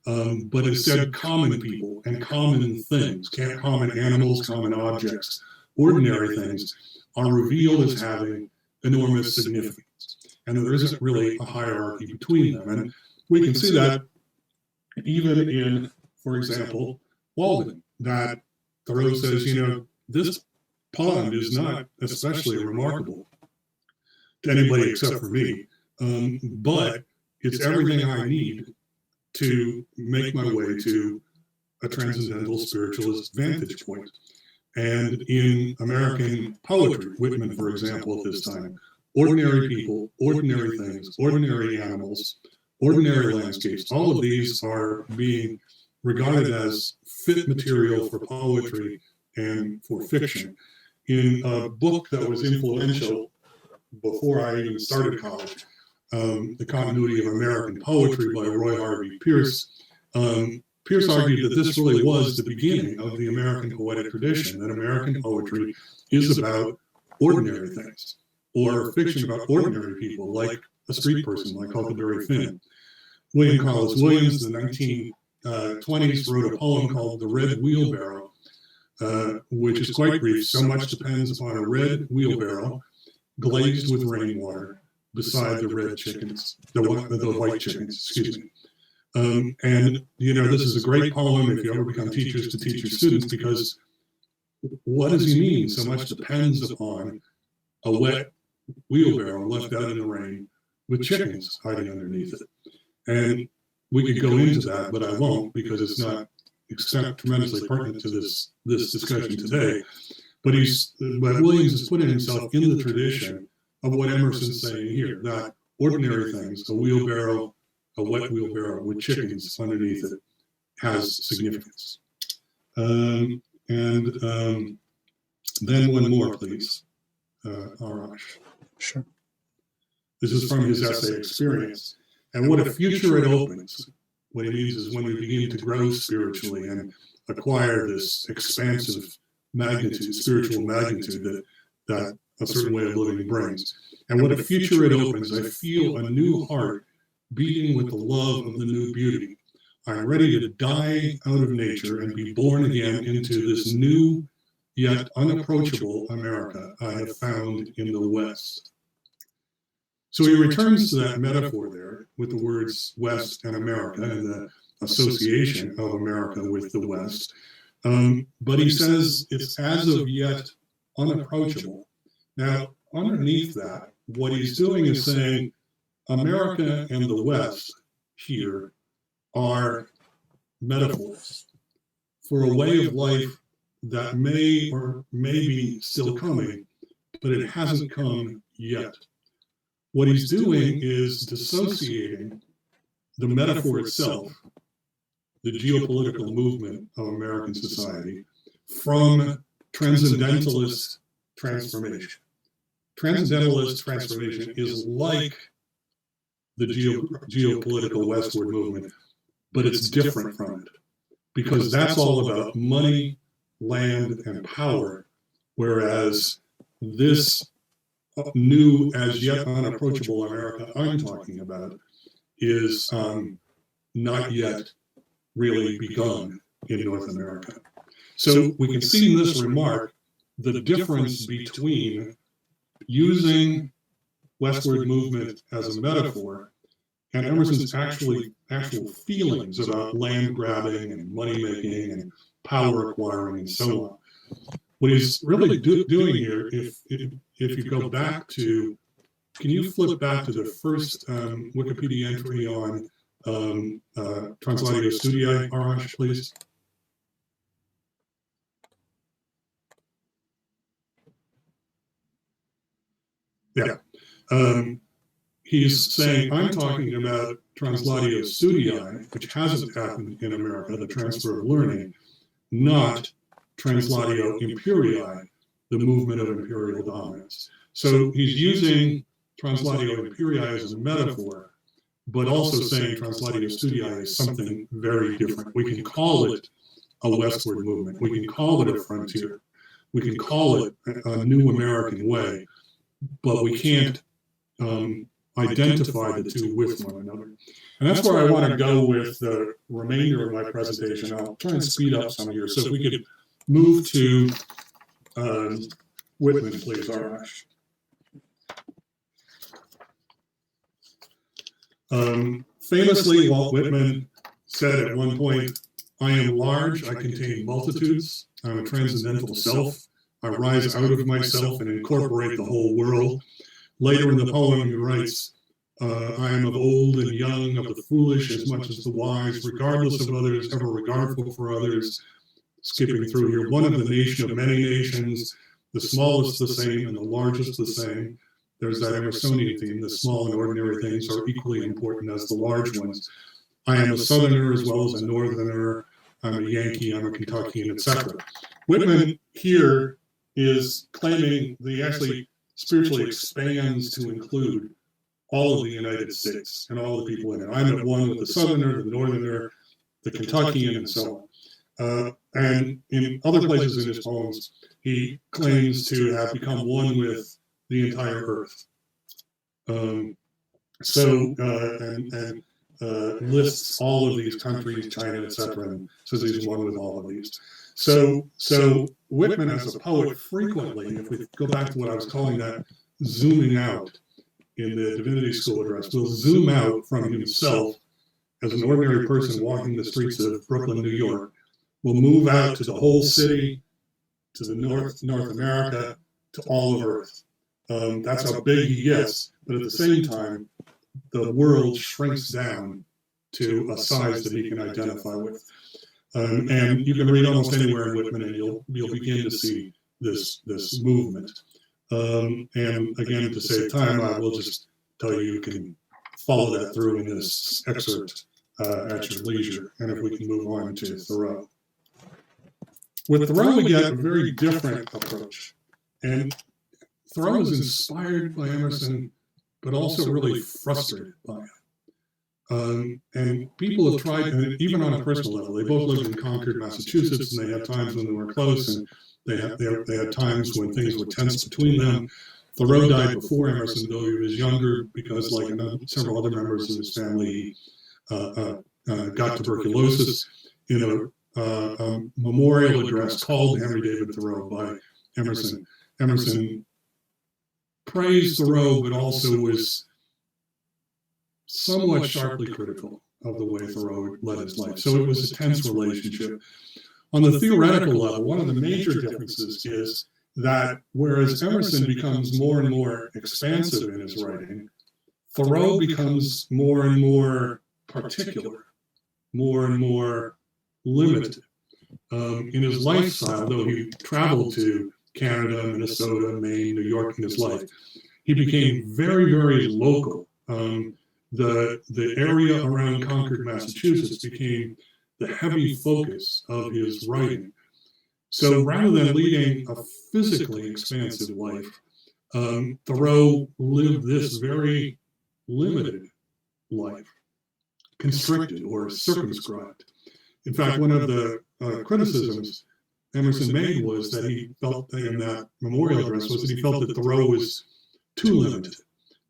Speaker 2: But instead, common people and common things, common animals, common objects, ordinary things are revealed as having enormous significance. And there isn't really a hierarchy between them. And we can see that even in, for example, Walden, that Thoreau says, this pond is not especially remarkable to anybody except for me, but it's everything I need to make my way to a transcendental spiritualist vantage point. And in American poetry, Whitman, for example, at this time, ordinary people, ordinary things, ordinary animals, ordinary landscapes, all of these are being regarded as fit material for poetry and for fiction. In a book that was influential before I even started college, The Continuity of American Poetry by Roy Harvey Pierce, Pierce argued that this really was the beginning of the American poetic tradition, that American poetry is about ordinary things, or fiction about ordinary people, like a street person, like Huckleberry Finn. William Carlos Williams, in the 1920s, wrote a poem called The Red Wheelbarrow, which is quite brief. So much depends upon a red wheelbarrow glazed with rainwater beside the red chickens, the white chickens, excuse me. And, this is a great poem if you ever become teachers to teach your students, because what does he mean? So much depends upon a wet wheelbarrow left out in the rain with chickens hiding underneath it. And we could go into that, but I won't, because it's not tremendously pertinent to this discussion today. But Williams is putting himself in the tradition of what Emerson's saying here, that ordinary things, a wheelbarrow, a wet wheelbarrow with chickens underneath it, has significance. Then one more, please, Arash.
Speaker 1: Sure.
Speaker 2: This is from his essay, Experience. And what a future it opens. What he means is when we begin to grow spiritually and acquire this expansive magnitude, spiritual magnitude that a certain way of living brings. And what a future it opens. I feel a new heart beating with the love of the new beauty. I'm ready to die out of nature and be born again into this new yet unapproachable America I have found in the West. So he returns to that metaphor there with the words West and America and the association of America with the West. But he says it's as of yet unapproachable. Now, underneath that, what he's doing is saying America and the West here are metaphors for a way of life that may or may be still coming, but it hasn't come yet. What he's doing is dissociating the metaphor itself, the geopolitical movement of American society, from transcendentalist transformation. Transcendentalist transformation is like the geopolitical westward movement, but it's different from it, because that's all about money, land, and power, whereas this new, as yet unapproachable America I'm talking about is not yet really begun in North America. So we can see in this remark the difference between using westward movement as a metaphor and Emerson's actual feelings about land grabbing and money making and power acquiring and so on. What he's really doing here, if you go back to, can you flip back to the first Wikipedia entry on Translatio Studii, Arash, please? Yeah. He's saying, I'm talking about Translatio Studii, which hasn't happened in America, the transfer of learning, not Translatio Imperii, the movement of imperial dominance. So he's using Translatio Imperii as a metaphor, but also saying Translatio Studii is something very different. We can call it a westward movement. We can call it a frontier. We can call it a new American way, but we can't identify the two with one another. And that's where I want to go with the remainder of my presentation. I'll try and speed up some here. So if we could move to Whitman, please, Arash. Famously, Walt Whitman said at one point, I am large, I contain multitudes, I'm a transcendental self, I rise out of myself and incorporate the whole world. Later in the poem, he writes, I am of old and young, of the foolish as much as the wise, regardless of others, ever regardful for others. Skipping through here, one of the nation of many nations, the smallest the same and the largest the same. There's that Emersonian theme, the small and ordinary things are equally important as the large ones. I am a Southerner as well as a Northerner, I'm a Yankee, I'm a Kentuckian, etc. Whitman here is claiming that he actually spiritually expands to include all of the United States and all the people in it. I'm at one with the Southerner, the Northerner, the Kentuckian, and so on. And in other places in his poems, he claims to have become one with the entire earth. Lists all of these countries, China, etc., and says he's one with all of these. So Whitman, as a poet, frequently, if we go back to what I was calling that zooming out in the Divinity School address, will zoom out from himself as an ordinary person walking the streets of Brooklyn, New York, will move out to the whole city, to the North America, to all of Earth. That's how big he gets, but at the same time, the world shrinks down to a size that he can identify with. And you can read almost anywhere in Whitman, and you'll begin to see this movement. And again, to save time, I will just tell you can follow that through in this excerpt at your leisure. And if we can move on to Thoreau. With Thoreau, we get a very different approach. And Thoreau was inspired by Emerson, but also really frustrated by him. And people have tried, and even on a personal level, they both lived in Concord, Massachusetts, and they had times when they were close, and they had times when things were tense between them. Thoreau died before Emerson, though he was younger, because like several other members of his family, he got tuberculosis. In a memorial address called Henry David Thoreau by Emerson. Emerson praised Thoreau, but also was somewhat sharply critical of the way Thoreau led his life. So it was a tense relationship. On the theoretical level, one of the major differences is that whereas Emerson becomes more and more expansive in his writing, Thoreau becomes more and more particular, more and more limited. In his lifestyle, though he traveled to Canada, Minnesota, Maine, New York in his life, he became very, very local. The area around Concord, Massachusetts became the heavy focus of his writing. So rather than leading a physically expansive life, Thoreau lived this very limited life, constricted or circumscribed. In fact, one of the criticisms Emerson made was that he felt in that memorial address was that he felt that Thoreau was too limited.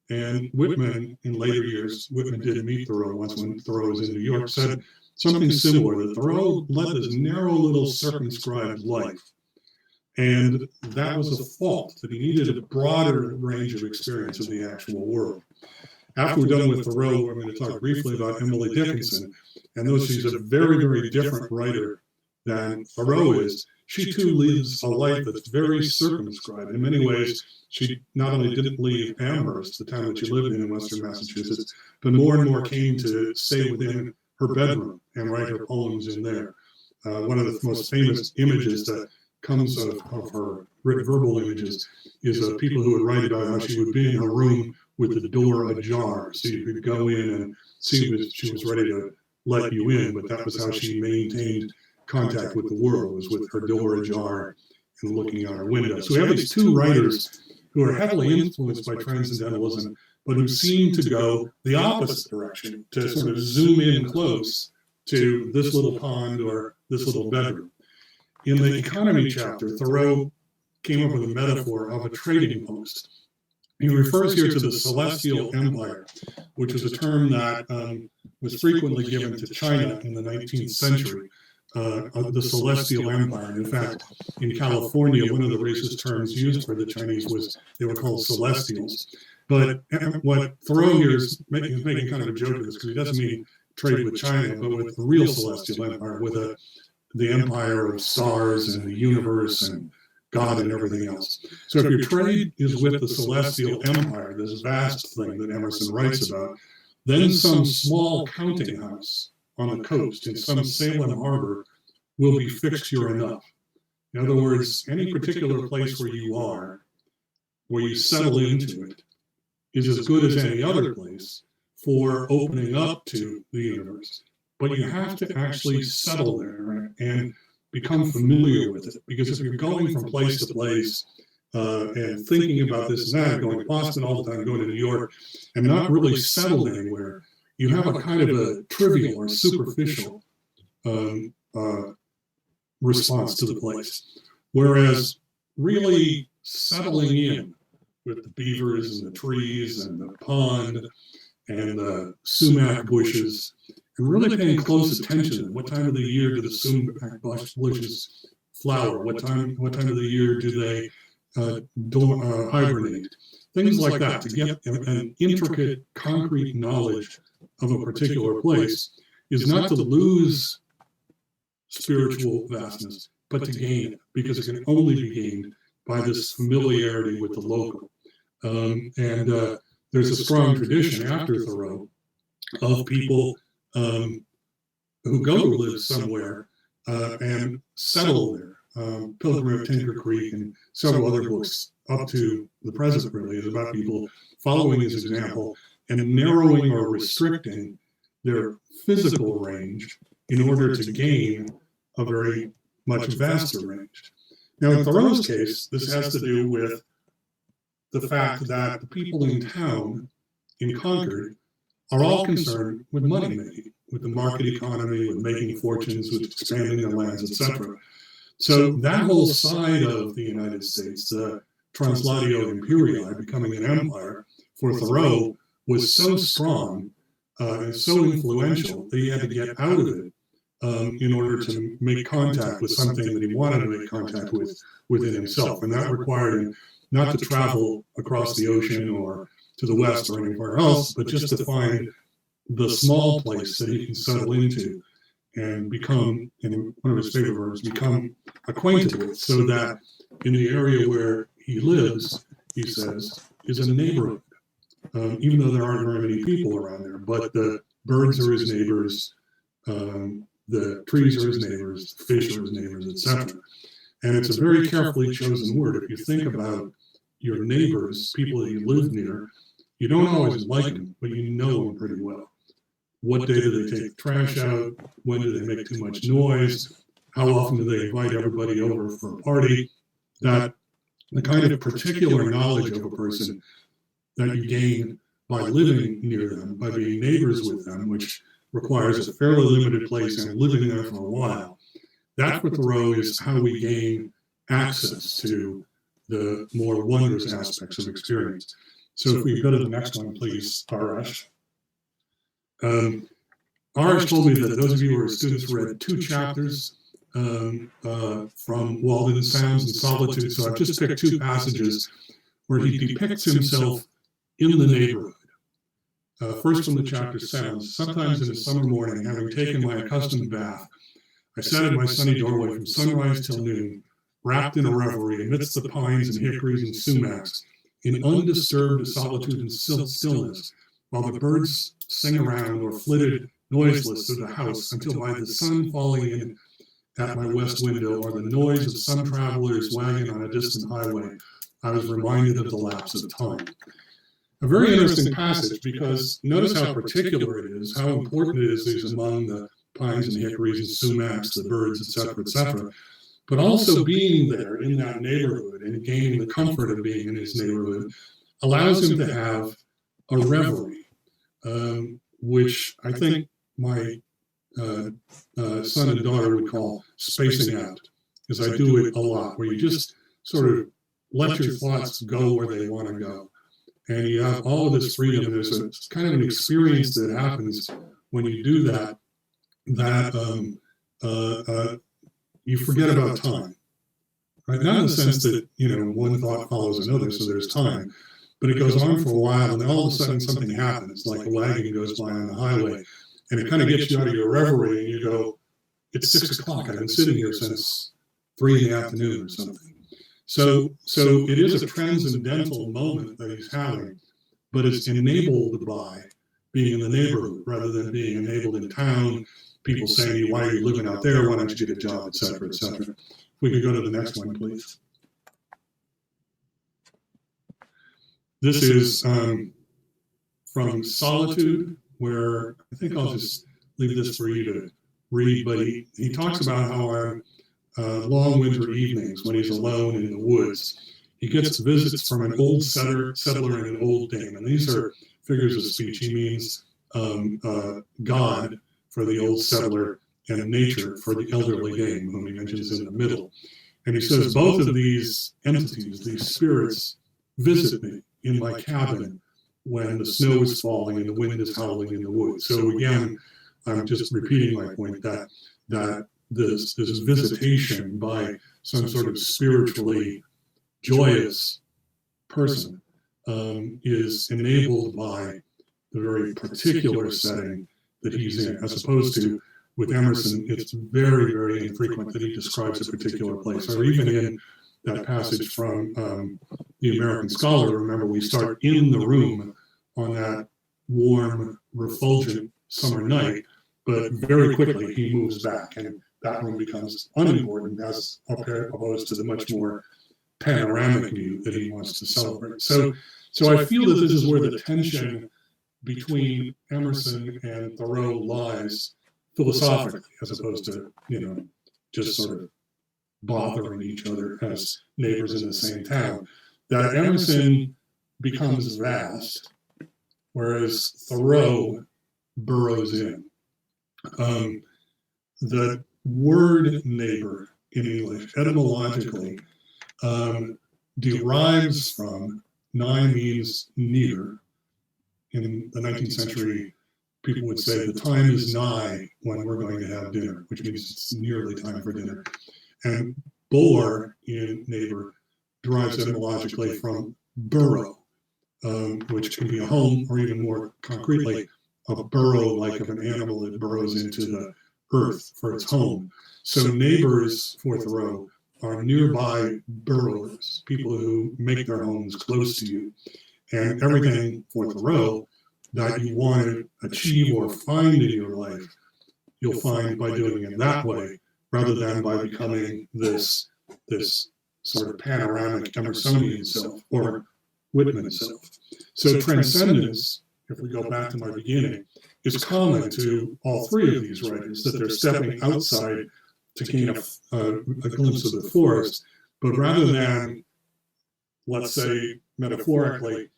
Speaker 2: And Whitman, in later years, Whitman did meet Thoreau once when Thoreau was in New York, said something similar, that Thoreau led this narrow little circumscribed life. And that was a fault, that he needed a broader range of experience of the actual world. After we're done with Thoreau, we're going to talk briefly about Emily Dickinson. And though she's a very, very different writer than Thoreau is, she too lives a life that's very circumscribed. In many ways, she not only didn't leave Amherst, the town that she lived in Western Massachusetts, but more and more came to stay within her bedroom and write her poems in there. One of the most famous images that comes of her written verbal images is of people who would write about how she would be in her room with the door ajar, so you could go in and see if she was ready to let you in, but that was how she maintained contact with the world, was with her door ajar and looking out her window. So we have these two writers who are heavily influenced by Transcendentalism, but who seem to go the opposite direction, to sort of zoom in close to this little pond or this little bedroom. In the economy chapter, Thoreau came up with a metaphor of a trading post. He refers here to the Celestial Empire, which was a term that was frequently given to China in the 19th century, the Celestial Empire. And in fact, in California, one of the racist terms used for the Chinese was they were called Celestials. But what Thoreau here is making kind of a joke of this, because he doesn't mean trade with China, but with the real Celestial Empire, with the empire of stars and the universe and God and everything else. So if your trade is with the Celestial Empire, this vast thing that Emerson writes about, then some small counting house on the coast in some Salem harbor will be fixture enough. In other words, any particular place where you are, where you settle into it, is as good as any other place for opening up to the universe. But you have to actually settle there and become familiar with it. Because if you're going from place to place and thinking about this and that, going to Boston all the time, going to New York, and not really settled anywhere, you have a kind of a trivial or superficial response to the place. Whereas really settling in with the beavers and the trees and the pond and the sumac bushes, and really paying close attention to what time of the year do the sumac bushes flower, what time of the year do they hibernate, things like that, to get an intricate, concrete knowledge of a particular place is not to lose spiritual vastness, but to gain it, because it can only be gained by this familiarity with the local. There's a strong tradition after Thoreau of people who go to live somewhere and settle there. Pilgrim of Tinker Creek and several other books up to the present really is about people following his example and narrowing or restricting their physical range in order to gain a very much vaster range. Now, in Thoreau's case, this has to do with the fact that the people in town, in Concord, are all concerned with money making, with the market economy, with making fortunes, with expanding their lands, etc. So that whole side of the United States, the translatio imperii, becoming an empire, for Thoreau was so strong and so influential that he had to get out of it in order to make contact with something that he wanted to make contact with within himself. And that required him not to travel across the ocean or to the west or anywhere else, but just to find the small place that he can settle into and become, in one of his favorite verbs, become acquainted with, so that in the area where he lives, he says, is a neighborhood. Even though there aren't very many people around there, but the birds are his neighbors, the trees are his neighbors, the fish are his neighbors, etc. And it's a very carefully chosen word. If you think about your neighbors, people that you live near, you don't always like them, but you know them pretty well. What day do they take the trash out? When do they make too much noise? How often do they invite everybody over for a party? That the kind of particular knowledge of a person that you gain by living near them, by being neighbors with them, which requires a fairly limited place and living there for a while. That for Thoreau is how we gain access to the more wondrous aspects of experience. So if we go to the next one, please, Arash. Arash told me that those of you who are students read 2 chapters from Walden Sounds and Solitude. So I've just picked 2 passages where he depicts himself in the neighborhood. First from the chapter Sounds. Sometimes in a summer morning, having taken my accustomed bath, I sat in my sunny doorway from sunrise till noon, wrapped in a reverie amidst the pines and hickories and sumacs, in undisturbed solitude and stillness, while the birds sang around or flitted noiseless through the house until by the sun falling in at my west window or the noise of some traveler's wagon on a distant highway, I was reminded of the lapse of time. A very interesting passage, because notice how particular it is, how important it is among the pines and hickories and sumacs, the birds, etc., but also being there in that neighborhood and gaining the comfort of being in his neighborhood allows him to have a reverie, which I think my son and daughter would call spacing out, because I do it a lot, where you just sort of let your thoughts go where they want to go. And you have all of this freedom, and there's a kind of an experience that happens when you do that, that you forget about time. Right? Not in the sense that, one thought follows another, so there's time, but it goes on for a while, and then all of a sudden something happens, like a wagon goes by on the highway, and it kind of gets you out of your reverie, and you go, it's 6 o'clock, I've been sitting here since 3 in the afternoon or something. So it is a transcendental moment that he's having, but it's enabled by being in the neighborhood rather than being enabled in town, people saying to you, why are you living out there, why don't you get a job, etc., etc. If we could go to the next one, please. This is from Solitude, where I think I'll just leave this for you to read, but he talks about how on long winter evenings when he's alone in the woods, he gets visits from an old settler and an old dame. And these are figures of speech. He means God for the old settler and nature for the elderly dame, whom he mentions in the middle. And he says, both of these entities, these spirits, visit me in my cabin when the snow is falling and the wind is howling in the woods. So again, I'm just repeating my point that this visitation by some sort of spiritually joyous person is enabled by the very particular setting that he's in, as opposed to with Emerson, it's very, very infrequent that he describes a particular place, or even in that passage from The American Scholar. Remember, we start in the room on that warm, refulgent summer night, but very quickly he moves back, and that room becomes unimportant as opposed to the much more panoramic view that he wants to celebrate. So I feel that this is where the tension between Emerson and Thoreau lies philosophically, as opposed to, just sort of bothering each other as neighbors in the same town. That Emerson becomes vast, whereas Thoreau burrows in. The word neighbor in English, etymologically, derives from, nigh means near. In the 19th century, people would say the time is nigh when we're going to have dinner, which means it's nearly time for dinner. And bore in neighbor derives etymologically from burrow, which can be a home, or even more concretely, a burrow like of an animal that burrows into the earth for its home. So neighbors for Thoreau are nearby burrowers, people who make their homes close to you. And everything for Thoreau that you want to achieve or find in your life, you'll find by doing it that way, rather than by becoming this sort of panoramic Emersonian self or Whitman self. So transcendence, if we go back to my beginning, is common to all three of these writers, that they're stepping outside to gain a glimpse of the forest, but rather than, let's say metaphorically,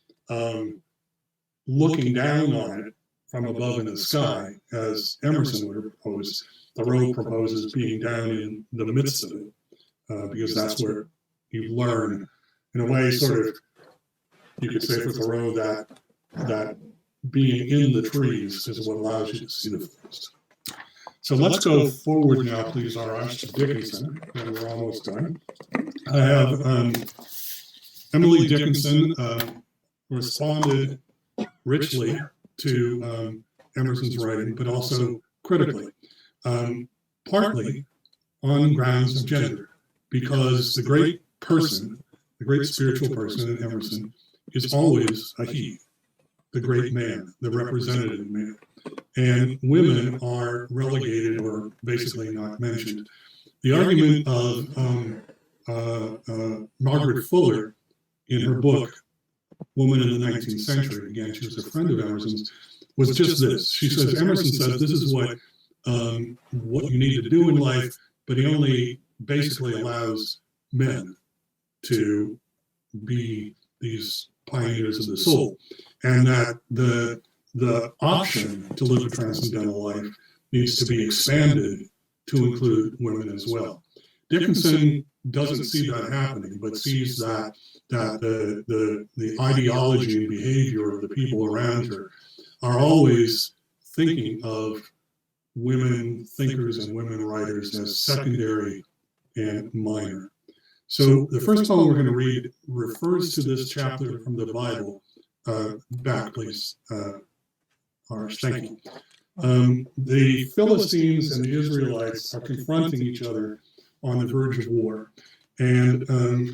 Speaker 2: looking down on it from above in the sky, as Emerson would propose, Thoreau proposes being down in the midst of it, because that's where you learn, in a way, sort of, you could say for Thoreau that being in the trees is what allows you to see the forest. So let's go forward now, please, Arash, to Dickinson, and we're almost done. I have Emily Dickinson responded richly to Emerson's writing, but also critically, partly on grounds of gender, because the great person, the great spiritual person in Emerson is always a he, the great man, the representative man. And women are relegated or basically not mentioned. The argument of Margaret Fuller in her book, Woman in the 19th Century, again, she was a friend of Emerson's, was just this. She says, Emerson says this is what you need to do in life, but he only basically allows men to be these pioneers of the soul, and that the option to live a transcendental life needs to be expanded to include women as well. Dickinson doesn't see that happening, but sees that the ideology and behavior of the people around her are always thinking of women thinkers and women writers as secondary and minor. So the first poem we're going to read refers to this chapter from the Bible. Back, please, Arash, thank you. The Philistines and the Israelites are confronting each other on the verge of war. And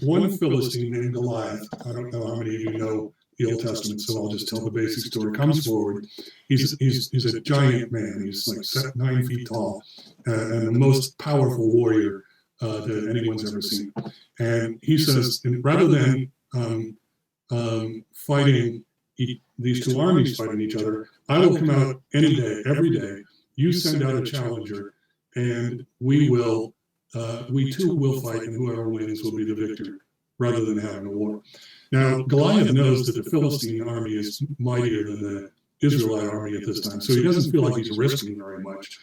Speaker 2: one Philistine named Goliath, I don't know how many of you know the Old Testament, so I'll just tell the basic story, comes forward. He's a giant man. He's like 9 feet tall, and the most powerful warrior that anyone's ever seen. And he says, rather than fighting these two armies fighting each other, I will come out any day, every day. You send out a challenger, and we too will fight, and whoever wins will be the victor, rather than having a war. Now, Goliath knows that the Philistine army is mightier than the Israelite army at this time, so he doesn't feel like he's risking very much.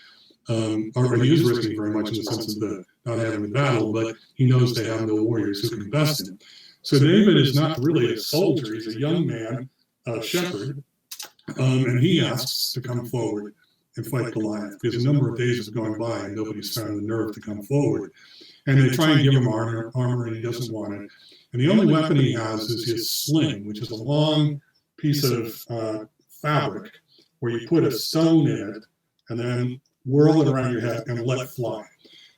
Speaker 2: Or he is risking very much in the sense of not having the battle, but he knows they have no warriors who can best him. So David is not really a soldier, he's a young man, a shepherd, and he asks to come forward and fight Goliath, because a number of days have gone by and nobody's found the nerve to come forward. And they try and give him armor, and he doesn't want it. And the only weapon he has is his sling, which is a long piece of fabric where you put a stone in it, and then whirl it around your head, and let fly.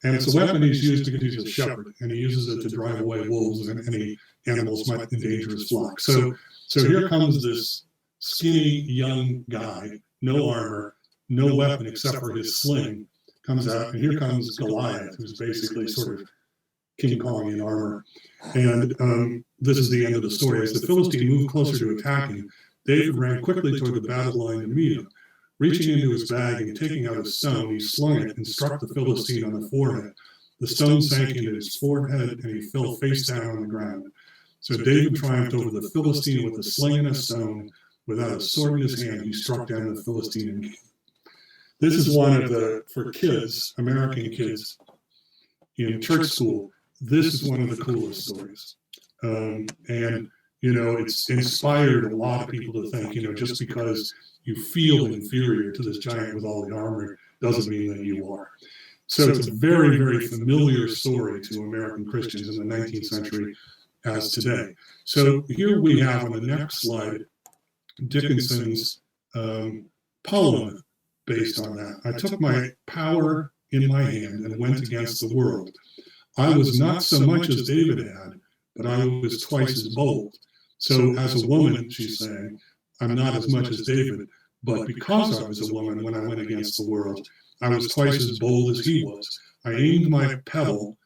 Speaker 2: And it's a weapon he's used because he's a shepherd, and he uses it to drive away wolves and any animals might endanger his flock. So here comes this skinny young guy, no armor, no weapon except for his sling, comes out, and here comes Goliath, who's basically sort of King Kong in armor. And this is the end of the story. As the Philistine moved closer to attack him, David ran quickly toward the battle line to meet him. Reaching into his bag and taking out a stone, he slung it and struck the Philistine on the forehead. The stone sank into his forehead, and he fell face down on the ground. So David triumphed over the Philistine with a sling and a stone. Without a sword in his hand, he struck down the Philistine and king. This is one of the, for kids, American kids in church school, this is one of the coolest stories. And, you know, it's inspired a lot of people to think, you know, just because you feel inferior to this giant with all the armor doesn't mean that you are. So it's a very, very familiar story to American Christians in the 19th century as today. So here we have on the next slide, Dickinson's poem based on that. I took my power in my hand and went against the world. I was not so much as David had, but I was twice as bold. So as a woman, she's saying, I'm not as much as David, but because I was a woman when I went against the world, I was twice as bold as he was. I aimed my pebble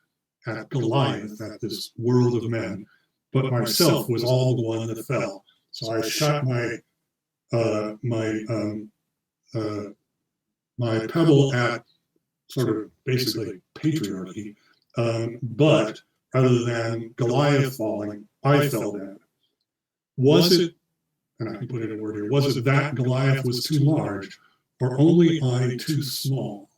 Speaker 2: at Goliath, at this world of men, but myself was all the one that fell. So I shot my pebble at sort of basically patriarchy, but rather than Goliath falling, I fell down. Was it, and I can put it in a word here, was it that Goliath was too large, or only I too small?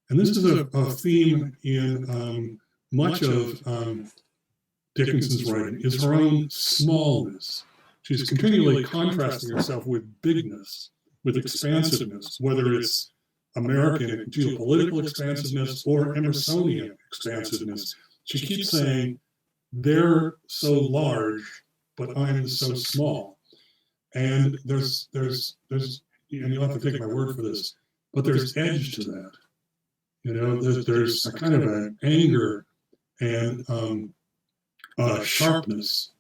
Speaker 2: And this is a theme in much of Dickinson's writing, is her own smallness. She's continually contrasting herself with bigness, with expansiveness, whether it's American geopolitical expansiveness or Emersonian expansiveness. She keeps saying, they're so large, but I'm so small. And there's, and you'll have to take my word for this, but there's edge to that. You know, there's a kind of an anger and sharpness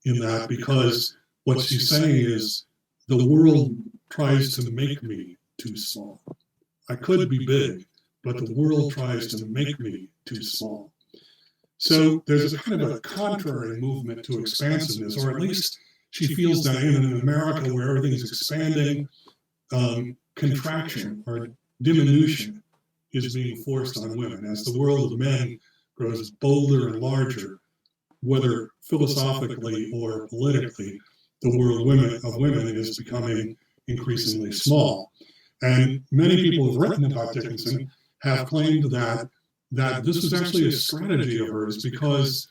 Speaker 2: in that, because what she's saying is the world tries to make me too small. I could be big, but the world tries to make me too small. So there's a kind of a contrary movement to expansiveness, or at least she feels that in America, where everything's expanding, contraction or diminution is being forced on women. As the world of men grows bolder and larger, whether philosophically or politically, the world of women is becoming increasingly small. And many people who have written about Dickinson have claimed that this was actually a strategy of hers, because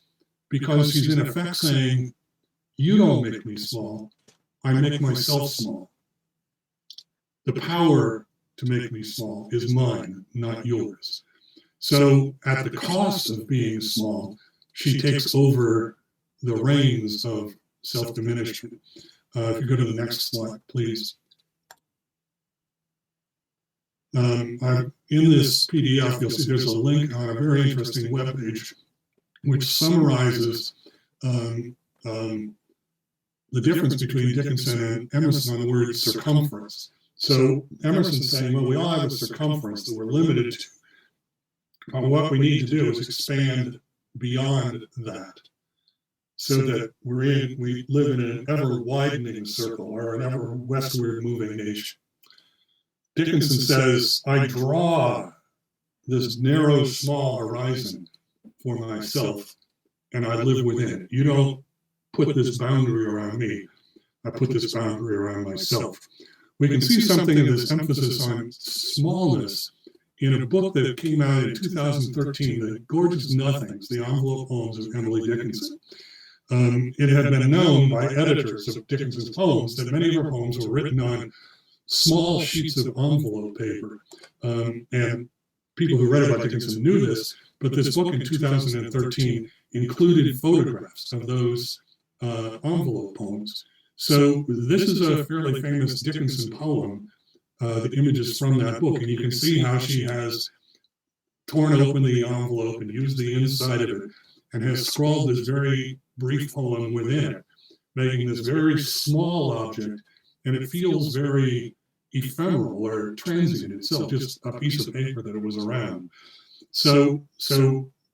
Speaker 2: she's in effect saying, you don't make me small, I make myself small. The power to make me small is mine, not yours. So at the cost of being small, she takes over the reins of self-diminishment. If you go to the next slide, please. In this PDF, you'll see there's a link on a very interesting webpage which summarizes the difference between Dickinson and Emerson on the word circumference. So Emerson's saying, well, we all have a circumference that we're limited to. What we need to do is expand beyond that, so that we live in an ever-widening circle, or an ever-westward moving nation. Dickinson says, I draw this narrow, small horizon for myself, and I live within it. You don't put this boundary around me. I put this boundary around myself. We can see something of this emphasis on smallness in a book that came out in 2013, The Gorgeous Nothings, the envelope poems of Emily Dickinson. It had been known by editors of Dickinson's poems that many of her poems were written on small sheets of envelope paper. And people who read about Dickinson knew this, but this book in 2013 included photographs of those envelope poems. So this is a fairly famous Dickinson poem the images from that book, and you can see how she has torn open the envelope and used the inside of it, and has scrawled this very brief poem within it, making this very small object, and it feels very ephemeral or transient itself, just a piece of paper that it was around. So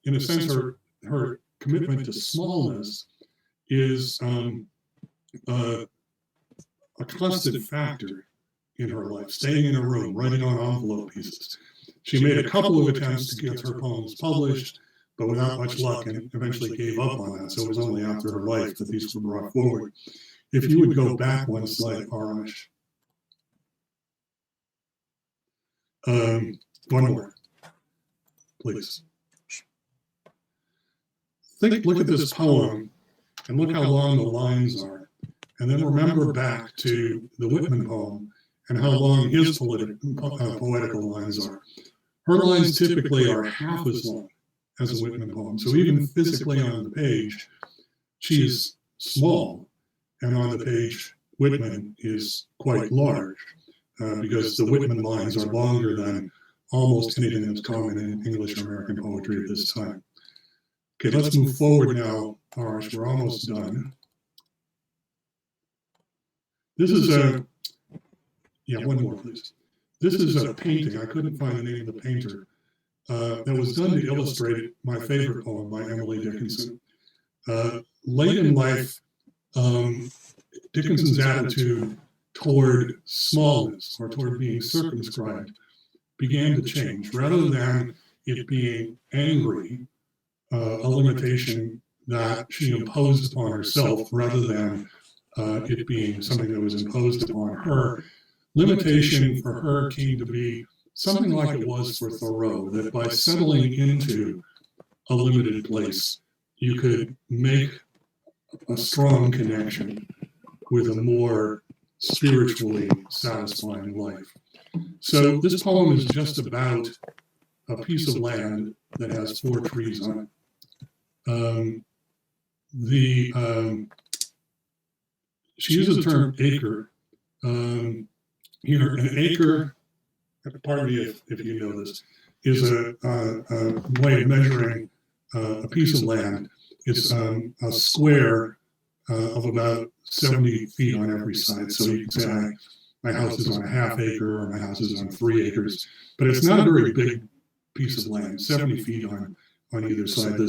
Speaker 2: in a sense, her commitment to smallness is a constant factor in her life, staying in her room, writing on envelope pieces. She made a couple of attempts to get her poems published, but without much luck, and eventually gave up on that. So it was only after her life that these were brought forward. If you would go back one slide, Arash. One more, please. Look at this poem and look how long the lines are. And then remember back to the Whitman poem and how long his poetical lines are. Her lines typically are half as long as a Whitman poem. So even physically on the page, she is small. And on the page, Whitman is quite large because the Whitman lines are longer than almost anything that's common in English or American poetry at this time. Okay, let's move forward now, Arash. We're almost done. This is one more, please. This is a painting. I couldn't find the name of the painter. That was done to illustrate my favorite poem by Emily Dickinson. Late in life, Dickinson's attitude toward smallness or toward being circumscribed began to change. Rather than it being angry, a limitation that she imposed upon herself, rather than it being something that was imposed upon her, limitation for her came to be something like it was for Thoreau, that by settling into a limited place, you could make a strong connection with a more spiritually satisfying life. So this poem is just about a piece of land that has 4 trees on it. She uses the term acre. Here, an acre, pardon me if you know this, is a way of measuring a piece of land. It's a square of about 70 feet on every side. So you can say my house is on a half acre or my house is on 3 acres, but it's not a very big piece of land, 70 feet on either side. The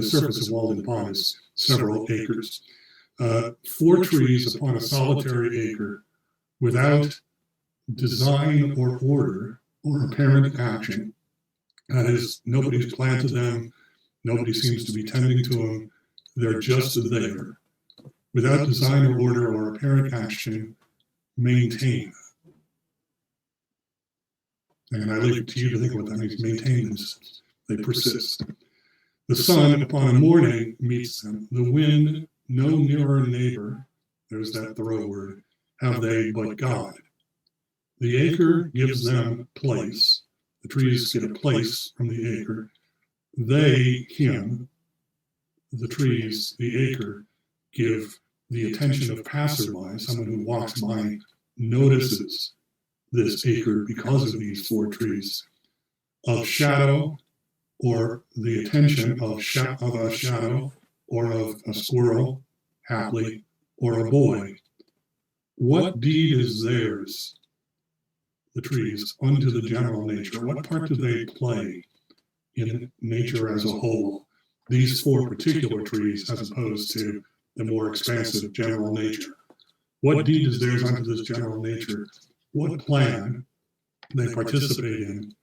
Speaker 2: surface of Walden Pond is several acres. 4 trees upon a solitary acre without design or order or apparent action. That is, nobody's planted them, nobody seems to be tending to them, they're just there. Without design or order or apparent action, maintain. And I leave it to you to think what that means. Maintain themselves. They persist. The sun upon a morning meets them. The wind, no nearer neighbor, there's that Thoreau word, have they but God. The acre gives them place. The trees get a place from the acre. They, him, the trees, the acre, give the attention of passerby, someone who walks by, notices this acre because of these 4 trees, of shadow, or the attention of a shadow, or of a squirrel, haply, or a boy. What deed is theirs, the trees, unto the general nature? What part do they play in nature as a whole? These 4 particular trees, as opposed to the more expansive general nature. What deed is theirs unto this general nature? What plan they participate in?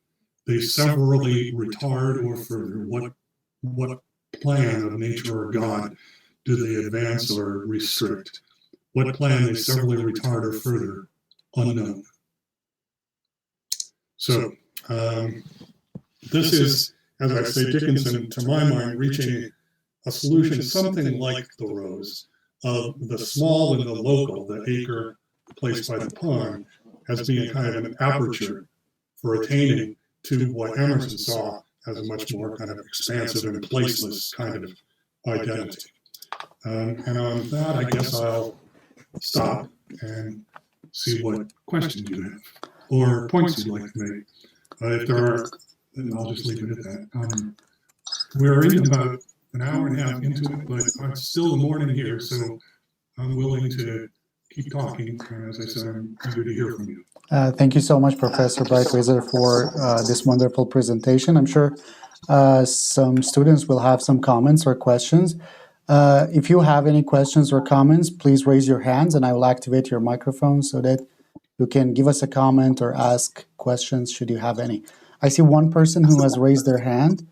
Speaker 2: They severally retard or further. What plan of nature or God do they advance or restrict? What plan they severally retard or further? Unknown. So this is, as I say, Dickinson, to my mind, reaching a solution something like Thoreau's of the small and the local, the acre placed by the pond, as being kind of an aperture for attaining to what Emerson saw as a much more kind of expansive and placeless kind of identity. And on that, I guess I'll stop and see what questions you have or points you'd like to make. If there are, then I'll just leave it at that. We're in about an hour and a half into it, but it's still the morning here, so I'm willing to keep talking. As I said, I'm eager to hear from you.
Speaker 1: Thank you so much, Professor Breitwieser, for this wonderful presentation. I'm sure some students will have some comments or questions. If you have any questions or comments, please raise your hands and I will activate your microphone so that you can give us a comment or ask questions should you have any. I see one person who has raised their hand.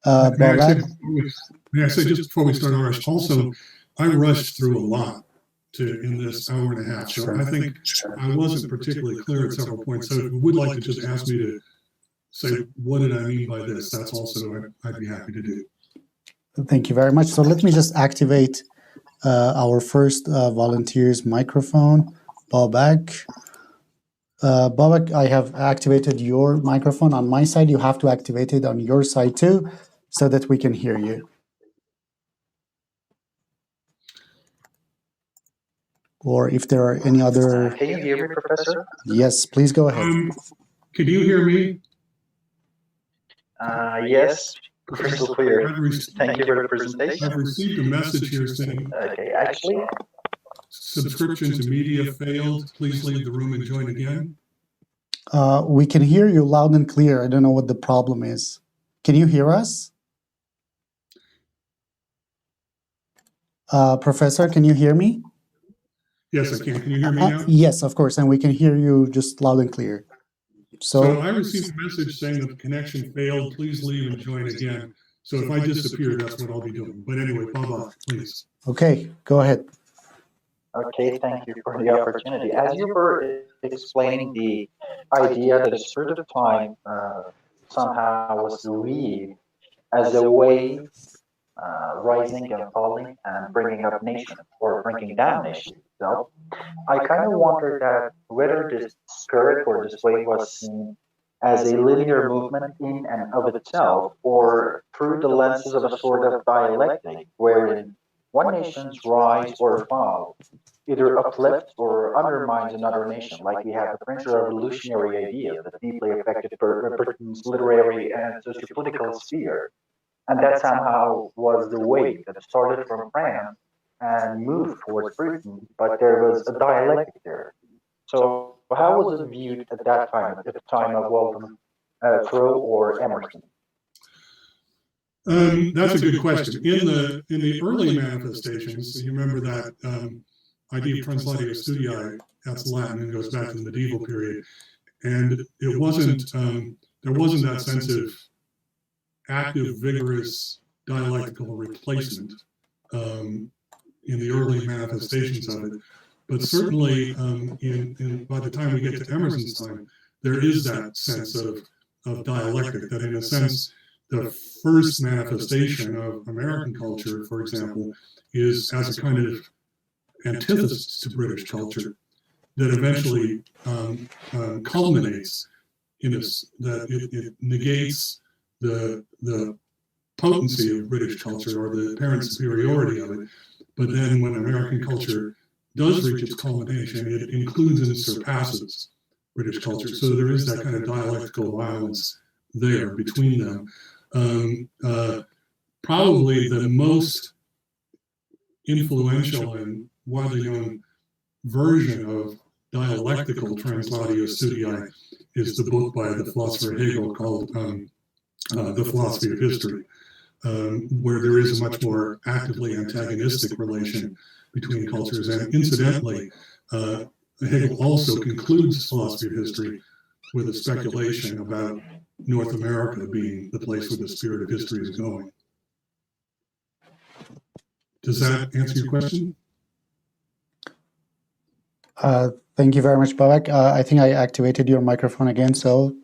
Speaker 2: May I say just before we start, also, I rushed through a lot in this hour and a half. So I think I wasn't particularly clear at several points. So if you would like to just ask me to say, what did I mean by this? That's also, I'd be happy to do.
Speaker 1: Thank you very much. So let me just activate our first volunteer's microphone, Babak. Babak, I have activated your microphone on my side. You have to activate it on your side too, so that we can hear you. Or if there are any other...
Speaker 3: Can you hear me, Professor?
Speaker 1: Yes, please go ahead.
Speaker 2: Can you hear me?
Speaker 3: Yes, crystal clear. Thank you for the presentation.
Speaker 2: I've received a message here saying,
Speaker 3: okay, actually,
Speaker 2: subscription to media failed. Please leave the room and join again.
Speaker 1: We can hear you loud and clear. I don't know what the problem is. Can you hear us? Professor, can you hear me?
Speaker 2: Yes, I can. Can you hear me now?
Speaker 1: Yes, of course, and we can hear you just loud and clear.
Speaker 2: So I received a message saying that the connection failed. Please leave and join again. So if I disappear, that's what I'll be doing. But anyway, Baba, please.
Speaker 1: Okay, go ahead.
Speaker 3: Okay, thank you for the opportunity. As you were explaining the idea that a spirit of time somehow was believed as a wave rising and falling and bringing up nations or bringing down nations itself, I kind of wondered that whether this spirit or this wave was seen as a linear movement in and of itself, or through the lenses of a sort of dialectic, wherein one nation's rise or fall either uplifts or undermines another nation, like we have the French Revolutionary idea that deeply affected Britain's literary and sociopolitical sphere. And that somehow was the wave that started from France and moved towards Britain, but there was a dialectic there. So how was it viewed at that time, at the time of Walt Thoreau or Emerson?
Speaker 2: That's a good question. In the early manifestations, you remember that idea of translatio studii, that's Latin and goes back to the medieval period, and it wasn't there wasn't that sense of active, vigorous dialectical replacement in the early manifestations of it. But certainly, by the time we get to Emerson's time, there is that sense of dialectic, that in a sense, the first manifestation of American culture, for example, is as a kind of antithesis to British culture that eventually culminates in this, that it negates the potency of British culture or the apparent superiority of it. But then when American culture does reach its culmination, it includes and surpasses British culture. So there is that kind of dialectical violence there between them. Probably the most influential and widely known version of dialectical translatio studii is the book by the philosopher Hegel called The Philosophy of History, where there is a much more actively antagonistic relation between cultures. And incidentally, Hegel also concludes philosophy of history with a speculation about North America being the place where the spirit of history is going. Does that answer your question?
Speaker 1: Thank you very much, Babak. I think I activated your microphone again, so...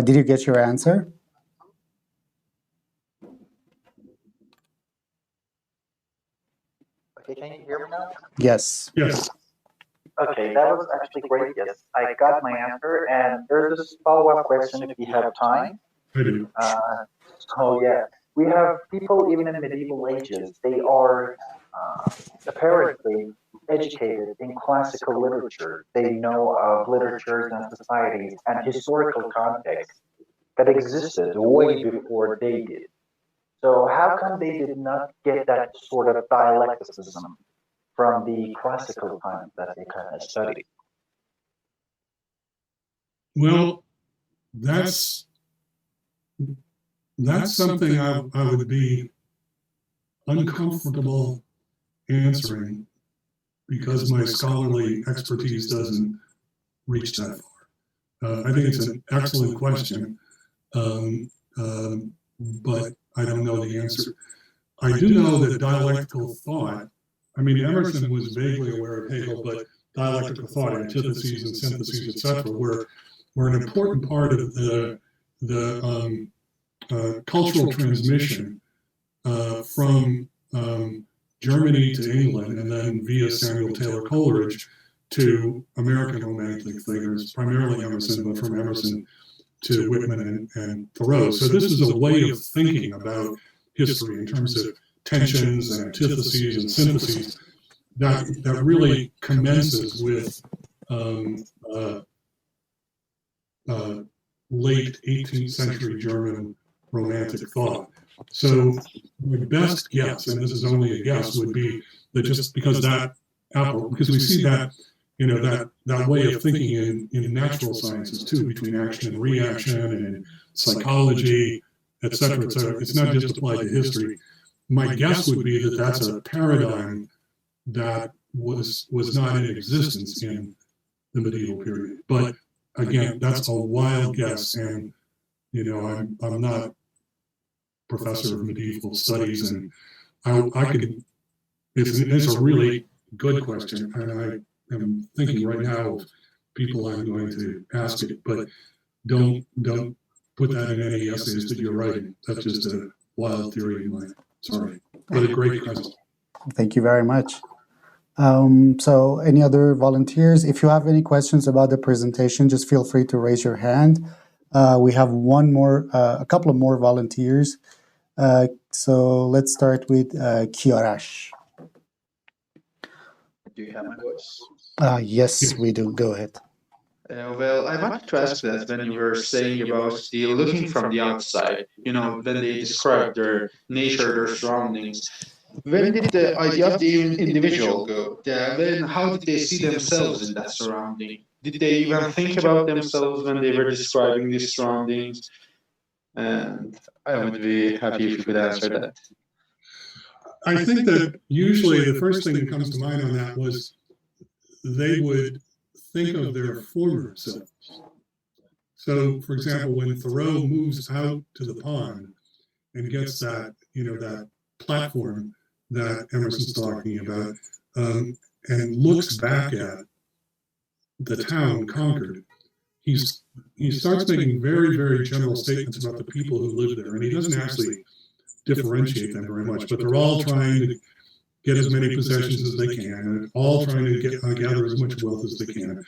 Speaker 1: did you get your answer?
Speaker 3: Okay, can you hear me now?
Speaker 1: Yes.
Speaker 2: Yes.
Speaker 3: Okay, that was actually great. Yes, I got my answer, and there's this follow-up question if you have time.
Speaker 2: I do.
Speaker 3: So yeah, we have people even in medieval ages. They are apparently educated in classical literature. They know of literatures and societies and historical context that existed way before they did. So how come they did not get that sort of dialecticism from the classical times that they kind of studied?
Speaker 2: Well, that's something I would be uncomfortable answering because my scholarly expertise doesn't reach that far. I think it's an excellent question, but I don't know the answer. I do know that dialectical thought, I mean, Emerson was vaguely aware of Hegel, but dialectical thought, antitheses and syntheses, etc., were an important part of the cultural transmission from Germany to England, and then via Samuel Taylor Coleridge to American Romantic thinkers, primarily Emerson, but from Emerson to Whitman and Thoreau. So this is a way of thinking about history in terms of tensions and antitheses and syntheses that really commences with late 18th century German Romantic thought. So my best guess, and this is only a guess, would be that just because we see that, you know, that way of thinking in natural sciences too, between action and reaction and in psychology, et cetera, et cetera. It's not just applied to history. My guess would be that that's a paradigm that was not in existence in the medieval period. But again, that's a wild guess, and you know, I'm not professor of medieval studies, and I could. It's a really good question, and I am thinking right now of people I'm going to ask it, but don't put that in any essays that you're writing. That's just a wild theory of mine. Sorry, but a great question.
Speaker 1: Thank you very much. So any other volunteers? If you have any questions about the presentation, just feel free to raise your hand. We have a couple of more volunteers. So let's start with Kiarash.
Speaker 4: Do you have my voice?
Speaker 1: Yes, we do. Go ahead.
Speaker 4: Well, I wanted to ask that when you were saying about the looking from the outside, you know, when they describe their nature, their surroundings, when did the idea of the individual go? When, how did they see themselves in that surrounding? Did they even think about themselves when they were describing these surroundings? And I would be happy if you could answer that.
Speaker 2: I think that usually the first thing that comes to mind on that was they would think of their former selves. So, for example, when Thoreau moves out to the pond and gets that, you know, that platform that Emerson's talking about, and looks back at the town Concord, he starts making very, very general statements about the people who live there, and he doesn't actually differentiate them very much, but they're all trying to get as many possessions as they can, and all trying to gather as much wealth as they can.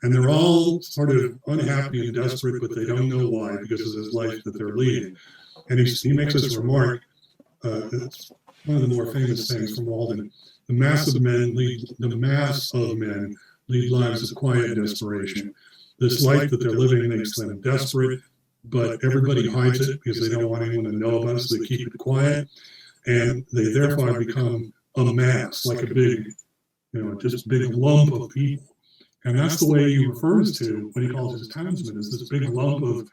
Speaker 2: And they're all sort of unhappy and desperate, but they don't know why, because of this life that they're leading. And he makes this remark, it's one of the more famous things from Walden: the mass of men lead lives of quiet desperation. This life that they're living makes them desperate, but everybody hides it because they don't want anyone to know about it, so they keep it quiet. And they therefore become a mass, like a big, you know, just big lump of people. And that's the way he refers to what he calls his townsmen, is this big lump of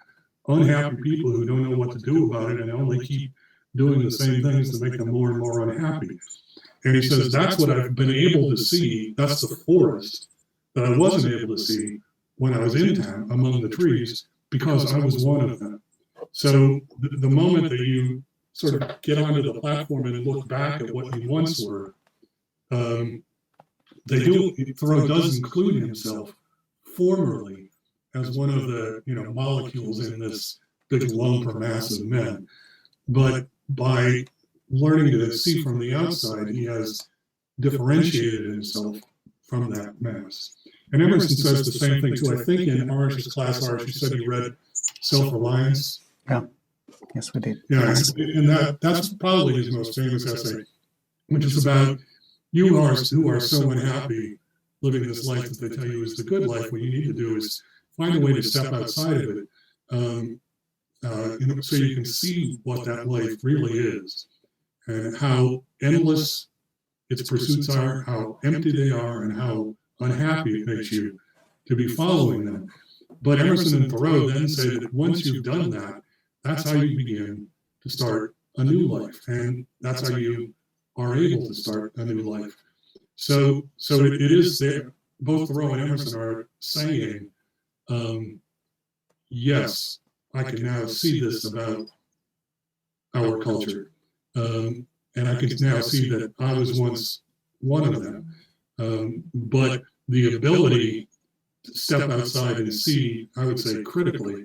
Speaker 2: unhappy people who don't know what to do about it and only keep doing the same things to make them more and more unhappy. And he says, that's what I've been able to see. That's the forest that I wasn't able to see when I was in town among the trees, because I was one of them. So the moment that you sort of get onto the platform and look back at what you once were, Thoreau does include himself formerly as one of the, you know, molecules in this big lump or mass of men. But by learning to see from the outside, he has differentiated himself from that mass. And Emerson says the same thing too. I think in Arsh's class, Arsh, he said he read Self-Reliance.
Speaker 1: Yeah. Yes, we did.
Speaker 2: Yeah, and that's probably his most famous essay, which is about you who are so unhappy living this life that they tell you is the good life, what you need to do is find a way to step outside of it, so you can see what that life really is, and how endless its pursuits are, how empty they are, and how unhappy it makes you to be following them. But Emerson and Thoreau then say that once you've done that, that's how you begin to start a new life, and that's how you are able to start a new life. So it is there. Both Thoreau and Emerson are saying, yes, I can now see this about our culture, and I can now see that I was once one of them. But the ability to step outside and see, I would say critically,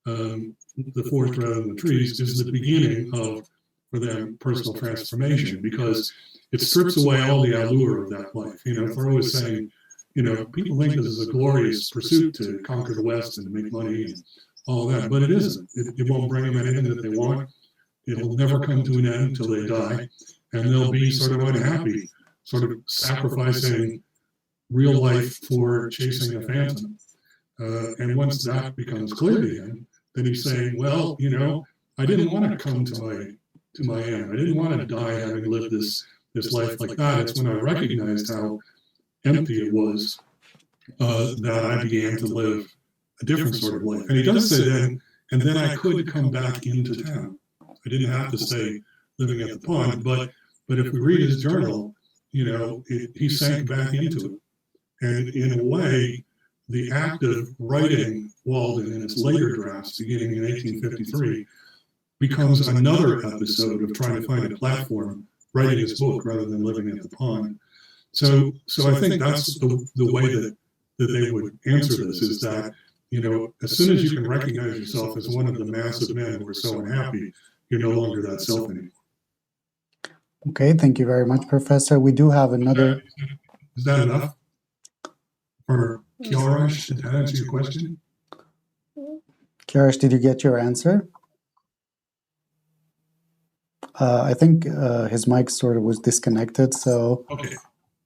Speaker 2: the forest rather than the trees is the beginning of, for them, personal transformation, because it strips away all the allure of that life. Thoreau is saying, people think this is a glorious pursuit to conquer the West and make money and all that, but it isn't. It won't bring them anything that they want. It'll never come to an end until they die, and they'll be sort of unhappy, sort of sacrificing real life for chasing a phantom. And once that becomes clear to him, then he's saying, well, I didn't want to come to my end. I didn't want to die having lived this life like that. It's when I recognized how empty it was that I began to live a different sort of life. And he does say then, and then I could come back into town. I didn't have to stay living at the pond, but if we read his journal, he sank back into it. And in a way, the act of writing Walden in its later drafts, beginning in 1853, becomes another episode of trying to find a platform, writing his book rather than living at the pond. So I think that's the way that they would answer this, is that, as soon as you can recognize yourself as one of the massive men who are so unhappy, you're no longer that self anymore.
Speaker 1: Okay, thank you very much, Professor. We do have another.
Speaker 2: Is that enough? Or Kiarash, did that answer your question?
Speaker 1: Kiarash, did you get your answer? I think his mic sort of was disconnected, so...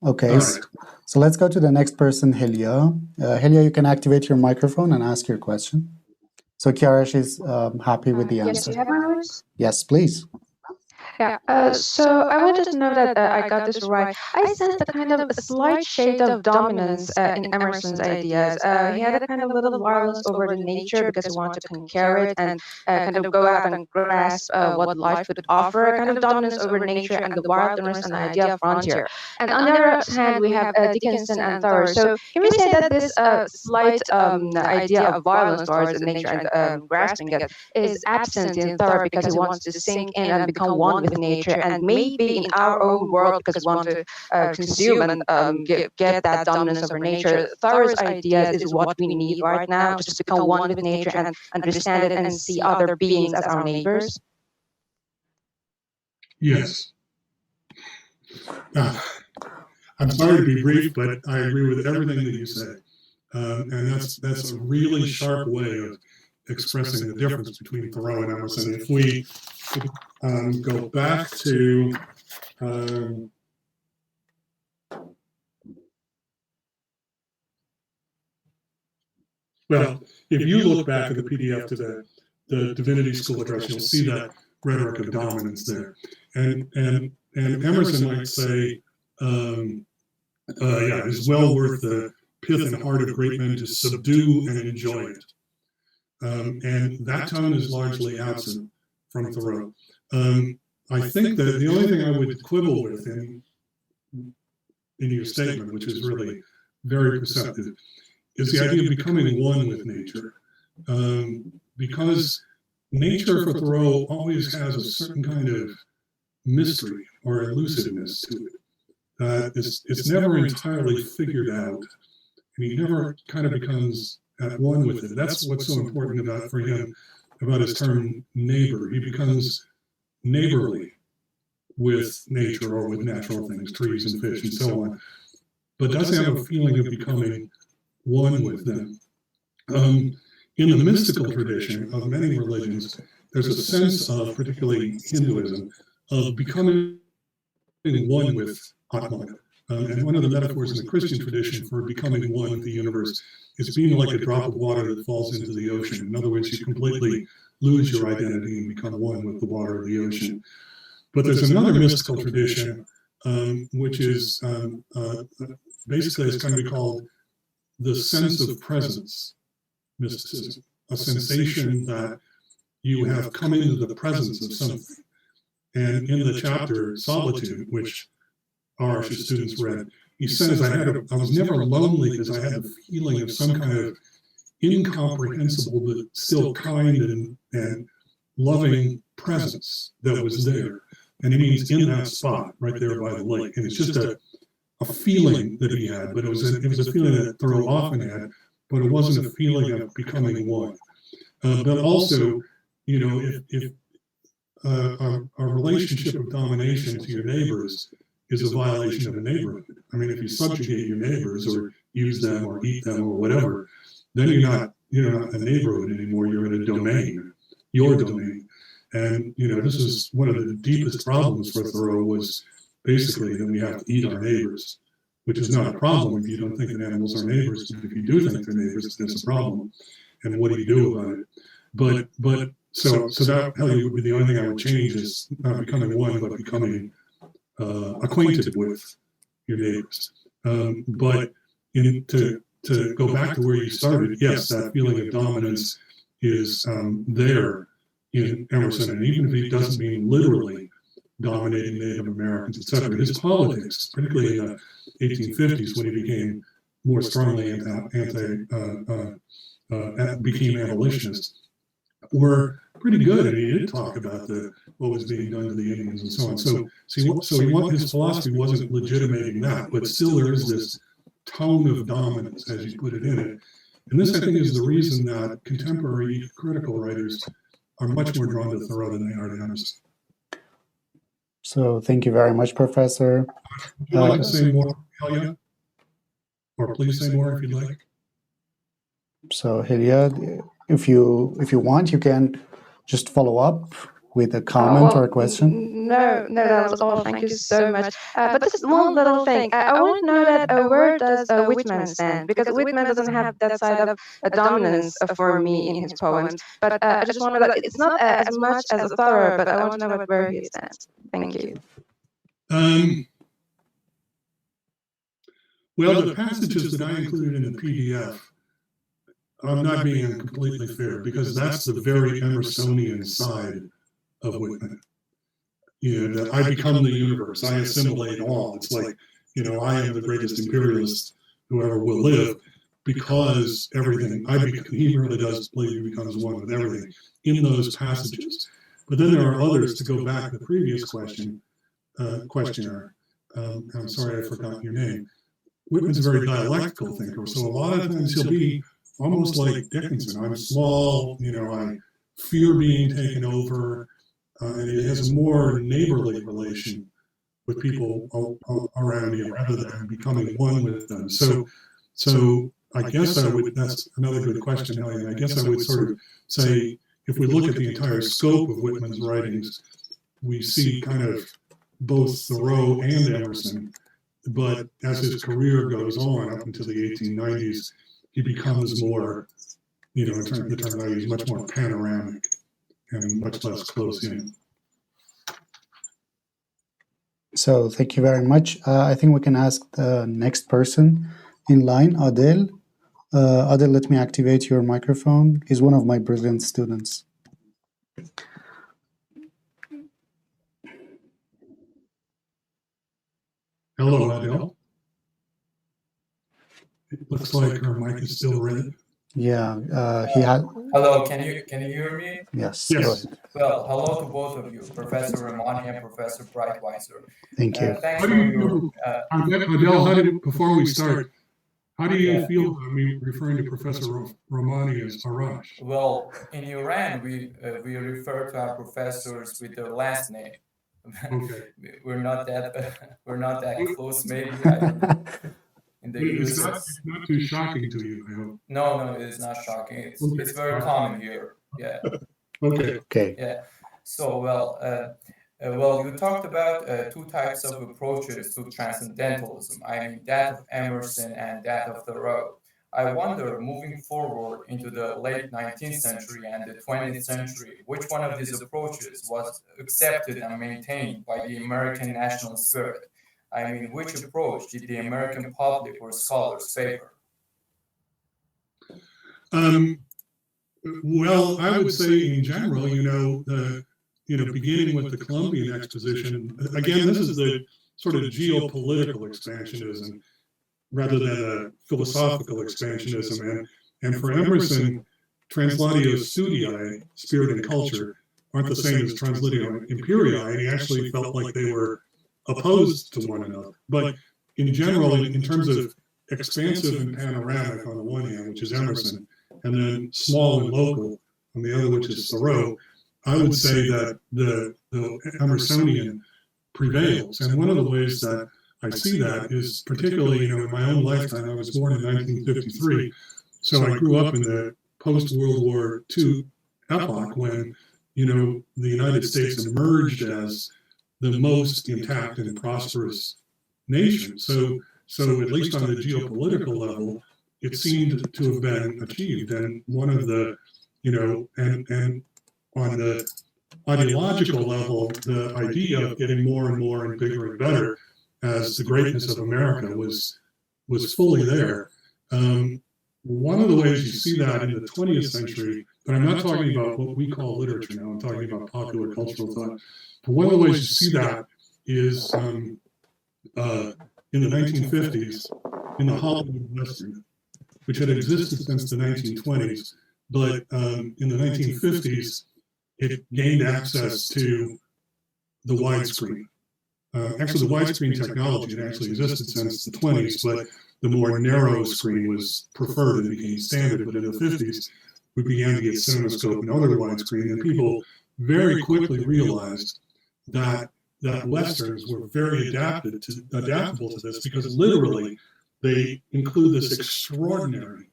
Speaker 1: Okay, right. So let's go to the next person, Helia. Helia, you can activate your microphone and ask your question. So Kiarash is happy with the answer.
Speaker 5: Yes, do you have my voice?
Speaker 1: Yes, please.
Speaker 5: Yeah, so I wanted to know that I got this right. I sensed a kind of a slight shade of dominance in Emerson's ideas. He had a kind of little violence over the nature because he wanted to conquer it and kind of go out and grasp what life could offer, a kind of dominance over nature and the wilderness and the idea of frontier. And on the other hand, we have Dickinson and Thoreau. So can we say that this slight idea of violence towards nature and grasping it is absent in Thoreau because he wants to sink in and become one with nature, and maybe in our own world because we want to consume and get that dominance over nature. Thoreau's ideas is what we need right now, just to become one with nature and understand it and see other beings as our neighbors.
Speaker 2: Yes. I'm sorry to be brief, but I agree with everything that you say. And that's a really sharp way of expressing the difference between Thoreau and Emerson. If we go back to well, if you look back at the PDF to the Divinity School address, you'll see that rhetoric of dominance there. And Emerson might say, it's well worth the pith and heart of great men to subdue and enjoy it. And that tone is largely absent from Thoreau. I think that the only thing I would quibble with in your statement, which is really very perceptive, is the idea of becoming one with nature. Because nature for Thoreau always has a certain kind of mystery or elusiveness to it. It's never entirely figured out, and he never kind of becomes at one with it. That's what's so important for him about his term neighbor. He becomes neighborly with nature or with natural things, trees and fish and so on, but doesn't have a feeling of becoming one with them. In the mystical tradition of many religions, there's a sense of, particularly Hinduism, of becoming one with Atman. And one of the metaphors in the Christian tradition for becoming one with the universe is being like a drop of water that falls into the ocean. In other words, you completely lose your identity and become one with the water of the ocean. But there's another mystical tradition, which is basically it's going to be called the sense of presence mysticism, a sensation that you have come into the presence of something. And in the chapter Solitude, which our students read, he says, I was never lonely because I had the feeling of some kind of incomprehensible but still kind and loving presence that was there. And he means in that spot right there by the lake. And it's just a feeling that he had, but it was a feeling that Thoreau often had, but it wasn't a feeling of becoming one. But also, you know, if a relationship of domination to your neighbors is a violation of a neighborhood. I mean, if you subjugate your neighbors or use them or eat them or whatever, then you're not a neighborhood anymore. You're in a domain, your domain. And, you know, this is one of the deepest problems for Thoreau was basically that we have to eat our neighbors, which is not a problem if you don't think that animals are neighbors. But if you do think they're neighbors, that's a problem. And what do you do about it? But so that probably would be the only thing I would change is not becoming one, but becoming acquainted with your neighbors. But to go back to where you started, yes, that feeling of dominance is there in Emerson, and even if he doesn't mean literally dominating Native Americans, etc., his politics, particularly in the 1850s when he became more strongly became abolitionist, were pretty good, and he did talk about what was being done to the Indians and so on. So his philosophy wasn't legitimating that, but still there is this tone of dominance, as you put it in it. And this, I think, is the reason that contemporary critical writers are much more drawn to Thoreau than they are to Emerson.
Speaker 1: So thank you very much, Professor.
Speaker 2: Would you like to say more, Helia? Or please say more if you'd like.
Speaker 1: So Helia, if you want, you can just follow up with a comment or a question.
Speaker 5: No, that was all. Thank you so much. But just one little thing. I want to know that where does Whitman stand? Because Whitman doesn't have that side of a dominance for me in his poems. But I just want to know that it's not as much as Thoreau, but I want to know about where he stands. Thank you.
Speaker 2: Well, the passages that I included in the PDF, I'm not being completely fair, because that's the very Emersonian side of Whitman. You know, that I become the universe, I assimilate all. It's like, you know, I am the greatest imperialist who ever will live, because everything, he really does believe he becomes one with everything in those passages. But then there are others, to go back to the previous questioner, I'm sorry I forgot your name. Whitman's a very dialectical thinker, so a lot of times he'll be almost like Dickinson. I'm small, you know, I fear being taken over, and it has a more neighborly relation with people around me rather than becoming one with them. So I guess that's another good question, Ellie. I guess I would sort of say, if we look at the entire scope of Whitman's writings, we see kind of both Thoreau and Emerson, but as his career goes on up until the 1890s, he becomes more, you know, in terms of the terminology, he's much more panoramic and much less close in.
Speaker 1: So thank you very much. I think we can ask the next person in line, Adel. Adel, let me activate your microphone. He's one of my brilliant students.
Speaker 2: Hello, Adele. It looks like her mic is still red.
Speaker 1: Yeah, he had.
Speaker 6: Hello, can you hear me?
Speaker 1: Yes.
Speaker 2: Yes.
Speaker 6: Well, hello to both of you, Professor Ramani and Professor Breitwieser.
Speaker 1: Thank you.
Speaker 6: Thanks
Speaker 2: How
Speaker 6: for
Speaker 2: do you
Speaker 6: your.
Speaker 2: feel, Adele, before we start, how do you feel about me referring to Professor Ramani as Arash?
Speaker 6: Well, in Iran, we refer to our professors with their last name.
Speaker 2: Okay.
Speaker 6: we're not that close, maybe. I don't know. In the
Speaker 2: It's
Speaker 6: US.
Speaker 2: not too shocking to you, I hope.
Speaker 6: No, it's not shocking. It's very common here. Yeah.
Speaker 2: Okay.
Speaker 1: Okay.
Speaker 6: Yeah. So, well, Well, you talked about two types of approaches to transcendentalism. I mean, that of Emerson and that of Thoreau. I wonder, moving forward into the late 19th century and the 20th century, which one of these approaches was accepted and maintained by the American national spirit? I mean, which approach did the American public or scholars favor?
Speaker 2: Well, I would say in general, beginning with the Columbian Exposition, again, this is the sort of geopolitical expansionism rather than a philosophical expansionism. And for Emerson, translatio studii, spirit and culture, aren't the same as translatio imperii, and he actually felt like they were opposed to one another. But in general, in terms of expansive and panoramic on the one hand, which is Emerson, and then small and local on the other, which is Thoreau, I would say that the Emersonian prevails. And one of the ways that I see that is particularly, in my own lifetime. I was born in 1953, so I grew up in the post-World War II epoch when, the United States emerged as the most intact and prosperous nation. So at least on the geopolitical level, it seemed to have been achieved. And one of the, and on the ideological level, the idea of getting more and more and bigger and better as the greatness of America was fully there. One of the ways you see that in the 20th century, but I'm not talking about what we call literature now, I'm talking about popular cultural thought. But one of the ways you see that is in the 1950s, in the Hollywood Western, which had existed since the 1920s, but in the 1950s, it gained access to the widescreen. Actually, the widescreen technology had actually existed since the 20s, but the more narrow screen was preferred and became standard. But in the 50s, we began to get CinemaScope and other widescreen, and people very quickly realized that Westerns were very adaptable to this, because literally they include this extraordinary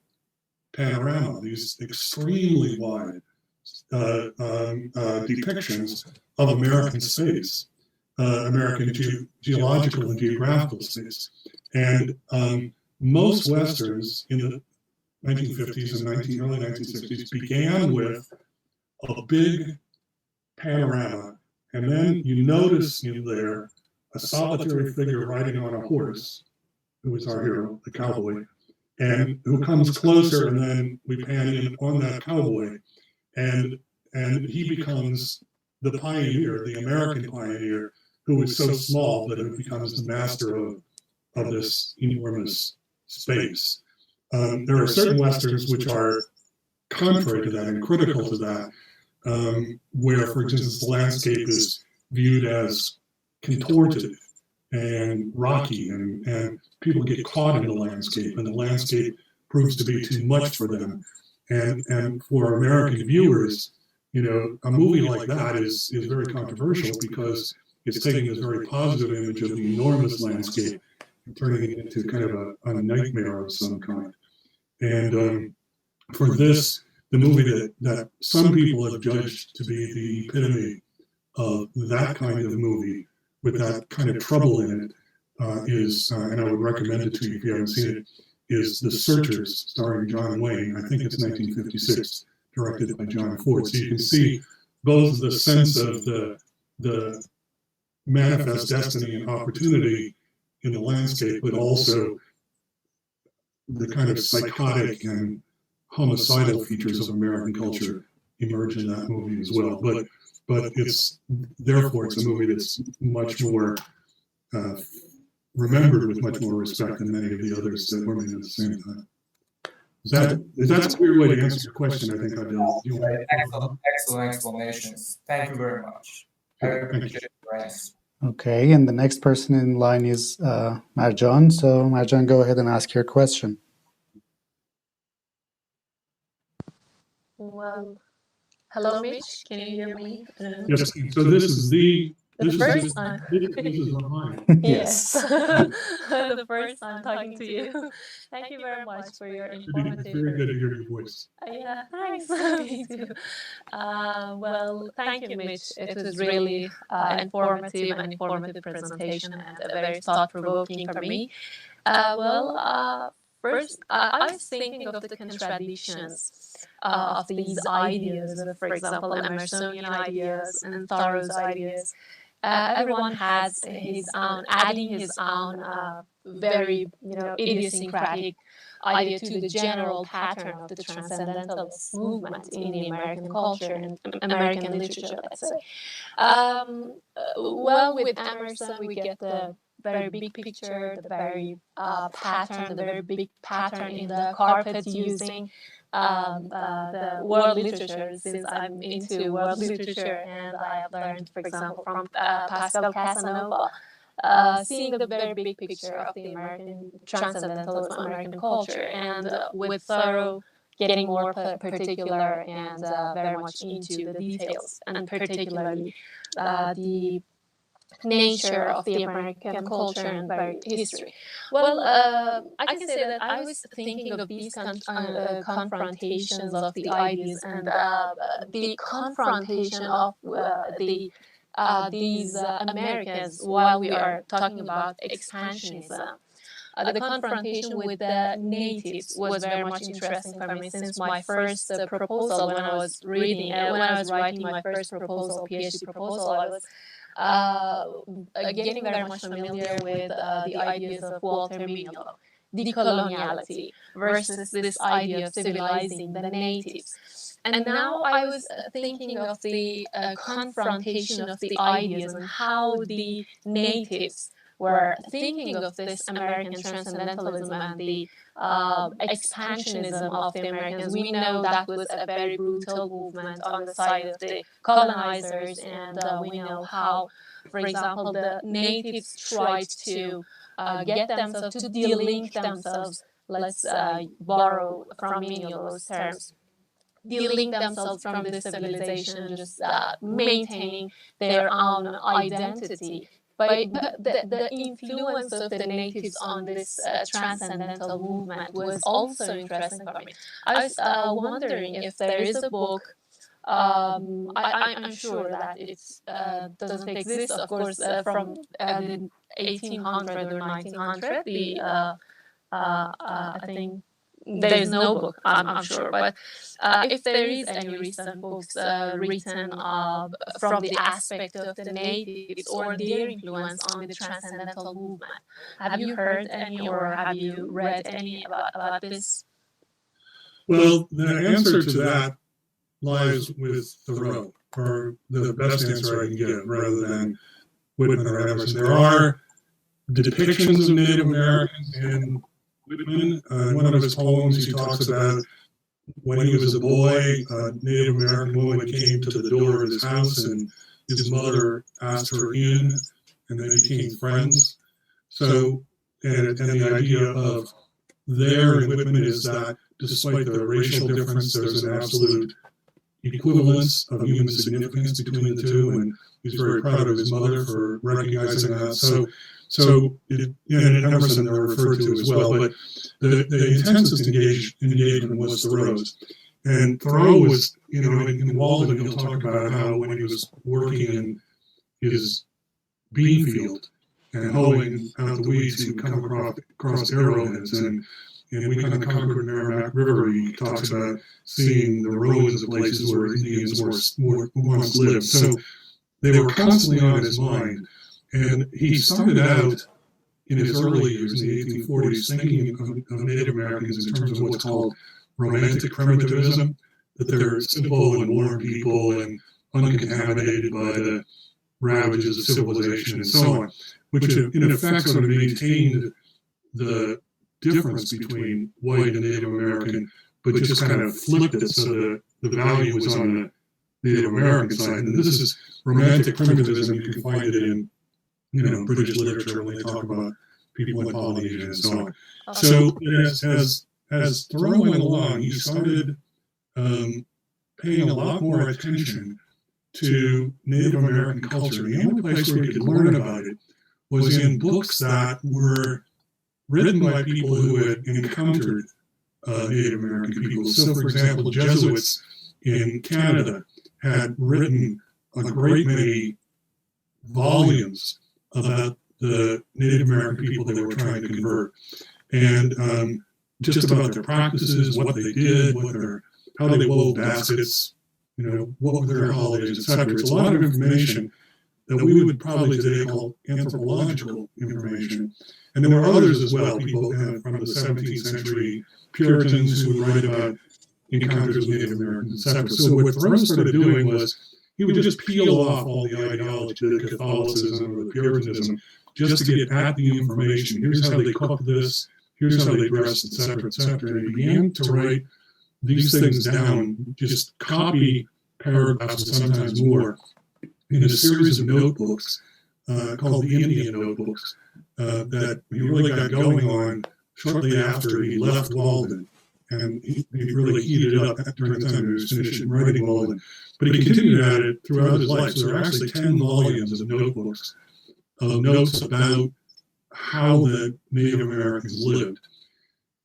Speaker 2: panorama, these extremely wide depictions of American space, American geological and geographical space. And most Westerns in the 1950s and early 1960s began with a big panorama, and then you notice in there a solitary figure riding on a horse, who is our hero, the cowboy, and who comes closer, and then we pan in on that cowboy, and he becomes the pioneer, the American pioneer, who is so small that he becomes the master of this enormous space. There are certain Westerns which are contrary to that and critical to that, where, for instance, the landscape is viewed as contorted and rocky, and people get caught in the landscape, and the landscape proves to be too much for them. And for American viewers, a movie like that is very controversial, because it's taking this very positive image of the enormous landscape and turning it into kind of a nightmare of some kind. And for this, the movie that some people have judged to be the epitome of that kind of movie, with that kind of trouble in it, is, and I would recommend it to you if you haven't seen it, is The Searchers, starring John Wayne. I think it's 1956, directed by John Ford. So you can see both the sense of the manifest destiny and opportunity in the landscape, but also the kind of psychotic and homicidal features of American culture emerge in that movie as well. But therefore it's a movie that's much more remembered with much more respect than many of the others that were made at the same time. That's a weird way to answer your question. I think
Speaker 6: Excellent explanations. Thank you very much. I appreciate your answer.
Speaker 1: Okay, and the next person in line is Marjan. So Marjan, go ahead and ask your question.
Speaker 7: Well, hello, Mitch. Can you hear me?
Speaker 2: Yes. So this is the This is
Speaker 7: first
Speaker 2: this
Speaker 7: time.
Speaker 2: is mine.
Speaker 7: Yes.
Speaker 1: Yes.
Speaker 7: The first time talking to you. Thank you very much for your
Speaker 2: It's
Speaker 7: informative.
Speaker 2: very good to hear your voice.
Speaker 7: Yeah, thanks. Me too. Well, thank you, Mitch. It was really informative presentation and very thought-provoking for me. First, I was thinking of the contradictions of these ideas, for example, Emersonian ideas and Thoreau's ideas. Everyone has his own, adding his own very, idiosyncratic idea to the general pattern of the Transcendentalist movement in the American culture and American literature, let's say. With Emerson, we get the very big picture, the very pattern, the very big pattern in the carpet using the world literature, since I'm into world literature, and I have learned, for example, from Pascal Casanova, seeing the very big picture of the American Transcendentalism, American culture, and with Thoreau getting more particular and very much into the details, and particularly the nature of the American culture and history. I can say that I was thinking of these confrontations of the ideas and the confrontation of these Americans while we are talking about expansionism. The confrontation with the natives was very much interesting for me, since my first proposal, when I was writing my first proposal, PhD proposal, I was getting very much familiar with the ideas of Walter Mignolo, decoloniality versus this idea of civilizing the natives. And now I was thinking of the confrontation of the ideas and how the natives were thinking of this American Transcendentalism and the expansionism of the Americans. We know that was a very brutal movement on the side of the colonizers, and we know how, for example, the natives tried to get themselves to de-link themselves. Let's borrow from Mignolo's terms. De-link themselves from this civilization, just maintaining their own identity. But the influence of the natives on this transcendental movement was also interesting for me. I was wondering if there is a book. I'm sure that it doesn't exist, of course, from the 1800 or 1900. I think there's no book, I'm sure, but if there is any recent books written from the aspect of the natives or their influence on the transcendental movement, have you heard any or have you read any about this?
Speaker 2: Well, the answer to that lies with Thoreau, or the best answer I can give, rather than Whitman or Emerson. There are depictions of Native Americans in Whitman. In one of his poems, he talks about when he was a boy, a Native American woman came to the door of his house, and his mother asked her in, and they became friends. So, and the idea of there in Whitman is that despite the racial difference, there's an absolute equivalence of human significance between the two, and he's very proud of his mother for recognizing that. So and Emerson are referred to as well, but the intensest engagement was Thoreau's. And Thoreau was, in Walden, he'll talk about how when he was working in his bean field and hoeing out the weeds, he would come across arrowheads, and we kind of conquered Merrimack River. He talks about seeing the ruins of places where Indians once lived. So they were constantly on his mind. And he started out in his early years, in the 1840s, thinking of Native Americans in terms of what's called romantic primitivism, that they're simple and warm people and uncontaminated by the ravages of civilization and so on, which in effect sort of maintained the difference between white and Native American, but just kind of flipped it so the value was on the Native American side. And this is romantic primitivism. You can find it in British literature when they talk about people in Polynesia and so on. So as Thoreau went along, he started paying a lot more attention to Native American culture. The only place where you could learn about it was in books that were written by people who had encountered Native American people. So, for example, Jesuits in Canada had written a great many volumes about the Native American people they were trying to convert, and just about their practices, what they did, how they wove baskets, what were their holidays, etc. It's a lot of information that we would probably today call anthropological information. And there were others as well, people from the 17th century, Puritans who would write about encounters with Native Americans, etc. So what Thoreau started doing was he would just peel off all the ideology, the Catholicism or the Puritanism, just to get at the information. Here's how they cooked this, here's how they dressed, etc., etc. And he began to write these things down, just copy paragraphs and sometimes more, in a series of notebooks called the Indian Notebooks that he really got going on shortly after he left Walden. And he really heated up during the time he was finishing writing Walden. But he continued at it throughout his life. So there are actually 10 volumes of notebooks, of notes about how the Native Americans lived.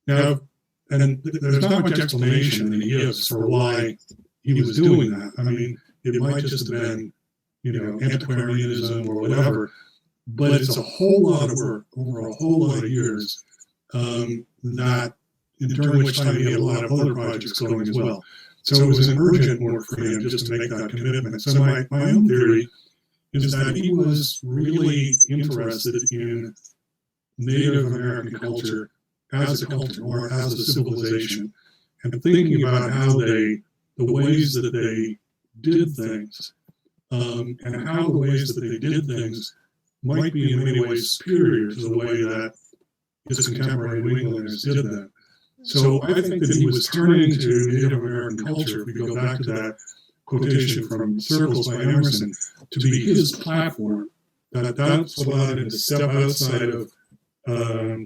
Speaker 2: Now, and there's not much explanation that he gives for why he was doing that. I mean, it might just have been, antiquarianism or whatever, but it's a whole lot of work over a whole lot of years that during which time he had a lot of other projects going as well. So it was an urgent work for him just to make that commitment. So my own theory is that he was really interested in Native American culture as a culture or as a civilization, and thinking about how the ways that they did things, and how the ways that they did things might be in many ways superior to the way that his contemporary New Englanders did them. So I think that he was turning to Native American culture, if we go back to that quotation from Circles by Emerson, to be his platform, that's what allowed him to step outside of the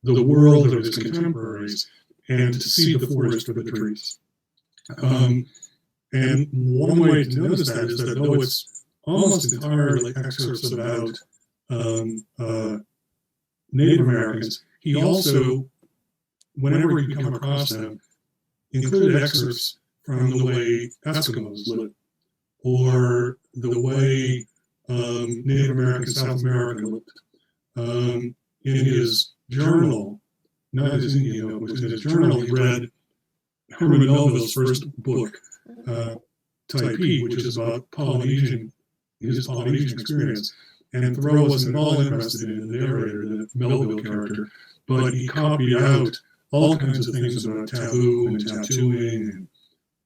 Speaker 2: world of his contemporaries and to see the forest for the trees. And one way to notice that is that though it's almost entirely excerpts about Native Americans, he also, whenever you come across them, included excerpts from the way Eskimos lived, or the way Native American South America lived. In his journal, not his Indian notebooks, in his journal, he read Herman Melville's first book, Typee, which is about his Polynesian experience. And Thoreau wasn't at all interested in the narrator, the Melville character, but he copied out all kinds of things about taboo and tattooing and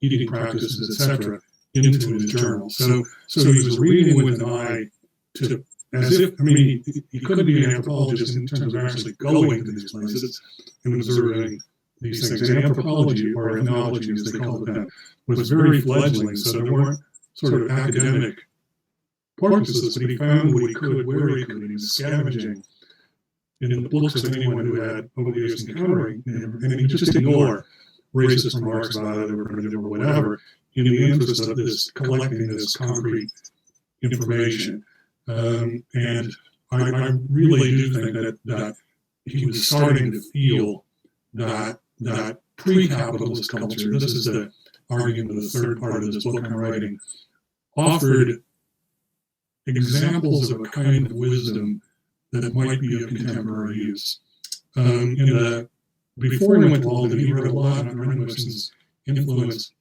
Speaker 2: eating practices, etc., into his journal. So he was reading with an eye to, as if, he couldn't be an anthropologist in terms of actually going to these places and observing these things. And anthropology, or ethnology as they called it then, was very fledgling, so there weren't sort of academic purposes, but he found what he could where he could, and he was scavenging in the books of anyone who had over the years encountering him, and he just ignored racist remarks about it or primitive or whatever in the interest of this collecting this concrete information. And I really do think that he was starting to feel that pre-capitalist culture, this is the argument of the third part of this book I'm writing, offered examples of a kind of wisdom that might be of contemporary use. Before he went to Walden, he read a lot on Emerson's influence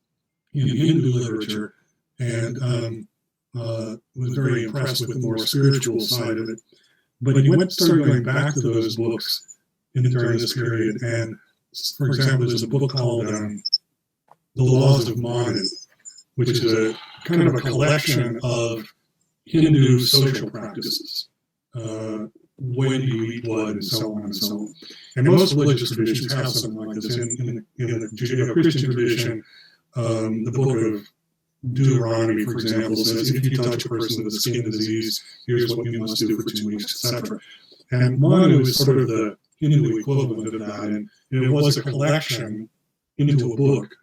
Speaker 2: in Hindu literature and was very impressed with the more spiritual side of it. But he started going back to those books during this period. And for example, there's a book called The Laws of Manu, which is a kind of a collection of Hindu social practices. When do you eat blood, and so on and so on. And most religious traditions have something like this. In the Judeo-Christian tradition, the book of Deuteronomy, for example, says if you touch a person with a skin disease, here's what you must do for 2 weeks, etc. And Manu is sort of the Hindu equivalent of that, and it was a collection into a book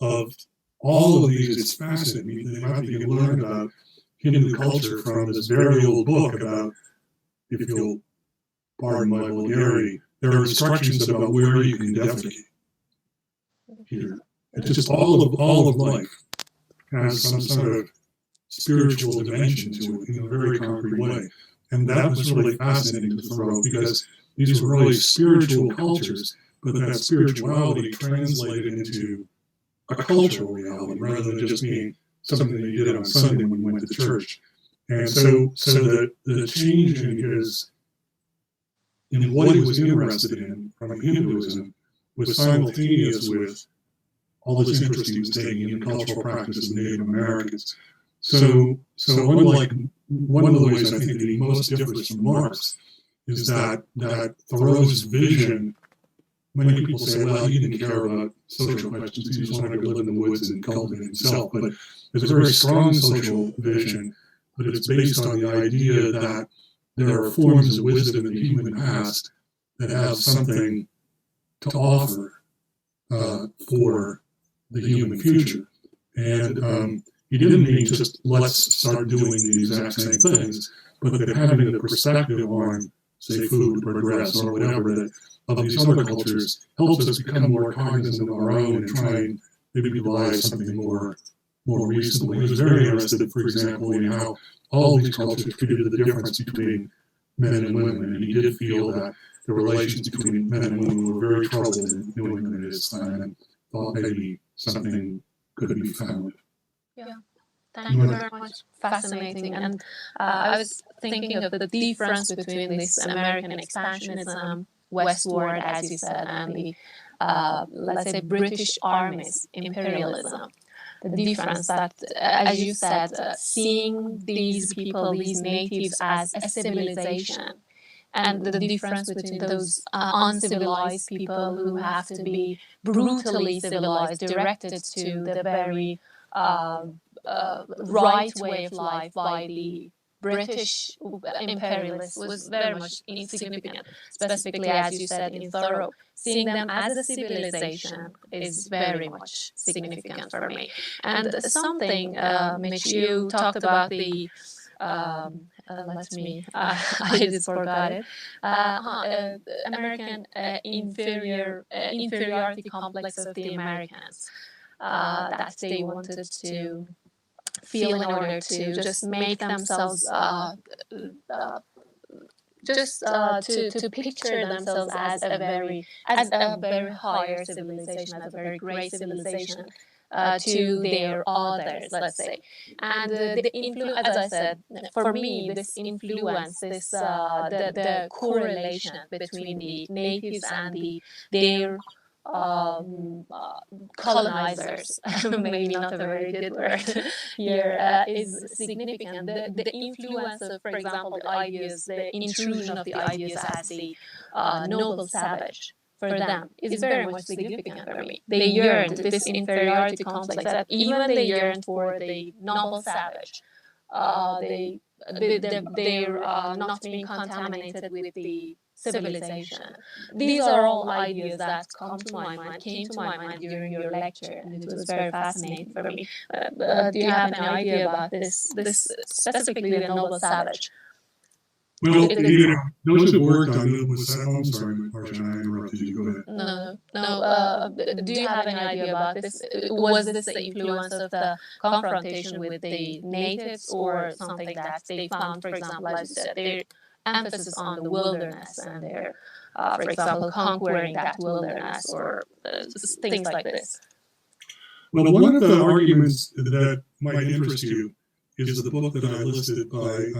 Speaker 2: of all of these, it's fascinating. The amount that you can learn about Hindu culture from this very old book about, if you'll pardon my vulgarity, there are instructions about where you can defecate here. It's just all of life has some sort of spiritual dimension to it in a very concrete way. And that was really fascinating to Thoreau, because these were really spiritual cultures, but that spirituality translated into a cultural reality rather than just being something that you did on Sunday when you went to church. And so the change in what he was interested in from Hinduism was simultaneous with all this interest he was taking in cultural practices of Native Americans. So unlike one of the ways I think that he most differs from Marx is that Thoreau's vision, many people say, well, he didn't care about social questions, he just wanted to live in the woods and cultivate himself. But there's a very strong social vision, but it's based on the idea that there are forms of wisdom in the human past that have something to offer for the human future. And he didn't mean just let's start doing the exact same things, but that having the perspective on, say, food or dress or whatever that of these other cultures helps us become more cognizant of our own and try and maybe devise something more reasonable. He was very interested, for example, in how all these cultures treated the difference between men and women, and he did feel that the relations between men and women were very troubled in New England at his time, and thought maybe something could be found.
Speaker 7: Yeah, thank you very much. Fascinating. And I was thinking of the difference between this American expansionism, westward, as you said, and the, let's say, British Army's imperialism. The difference that, as you said, seeing these people, these natives, as a civilization, and the difference between those uncivilized people who have to be brutally civilized, directed to the very right way of life by the British imperialists, was very much insignificant. Specifically, as you said in Thoreau, seeing them as a civilization is very much significant for me. And something, Mitch, you talked about the I just forgot it. American inferiority complex of the Americans that they wanted to feel in order to just make themselves to picture themselves as a very higher civilization, as a very great civilization to their others, let's say. And the influence, as I said, for me, this influence, the correlation between the natives and their colonizers, maybe not a very good word here, is significant. The influence of, for example, the ideas, the intrusion of the ideas as the noble savage, for them, is very much significant for me. They yearned this inferiority complex, that even they yearned for the noble savage, they're not being contaminated with the civilization. These are all ideas that came to my mind during your lecture, and it was very fascinating for me. Do you have any idea about this specifically the noble savage?
Speaker 2: Well, those who worked on it was, I'm sorry, Marcia, I interrupted you, go ahead.
Speaker 7: No. Do you have any idea about this? Was this the influence of the confrontation with the natives, or something that they found, for example, as you said, their emphasis on the wilderness and their, for example, conquering that wilderness, or things like this?
Speaker 2: Well, one of the arguments that might interest you is the book that I listed by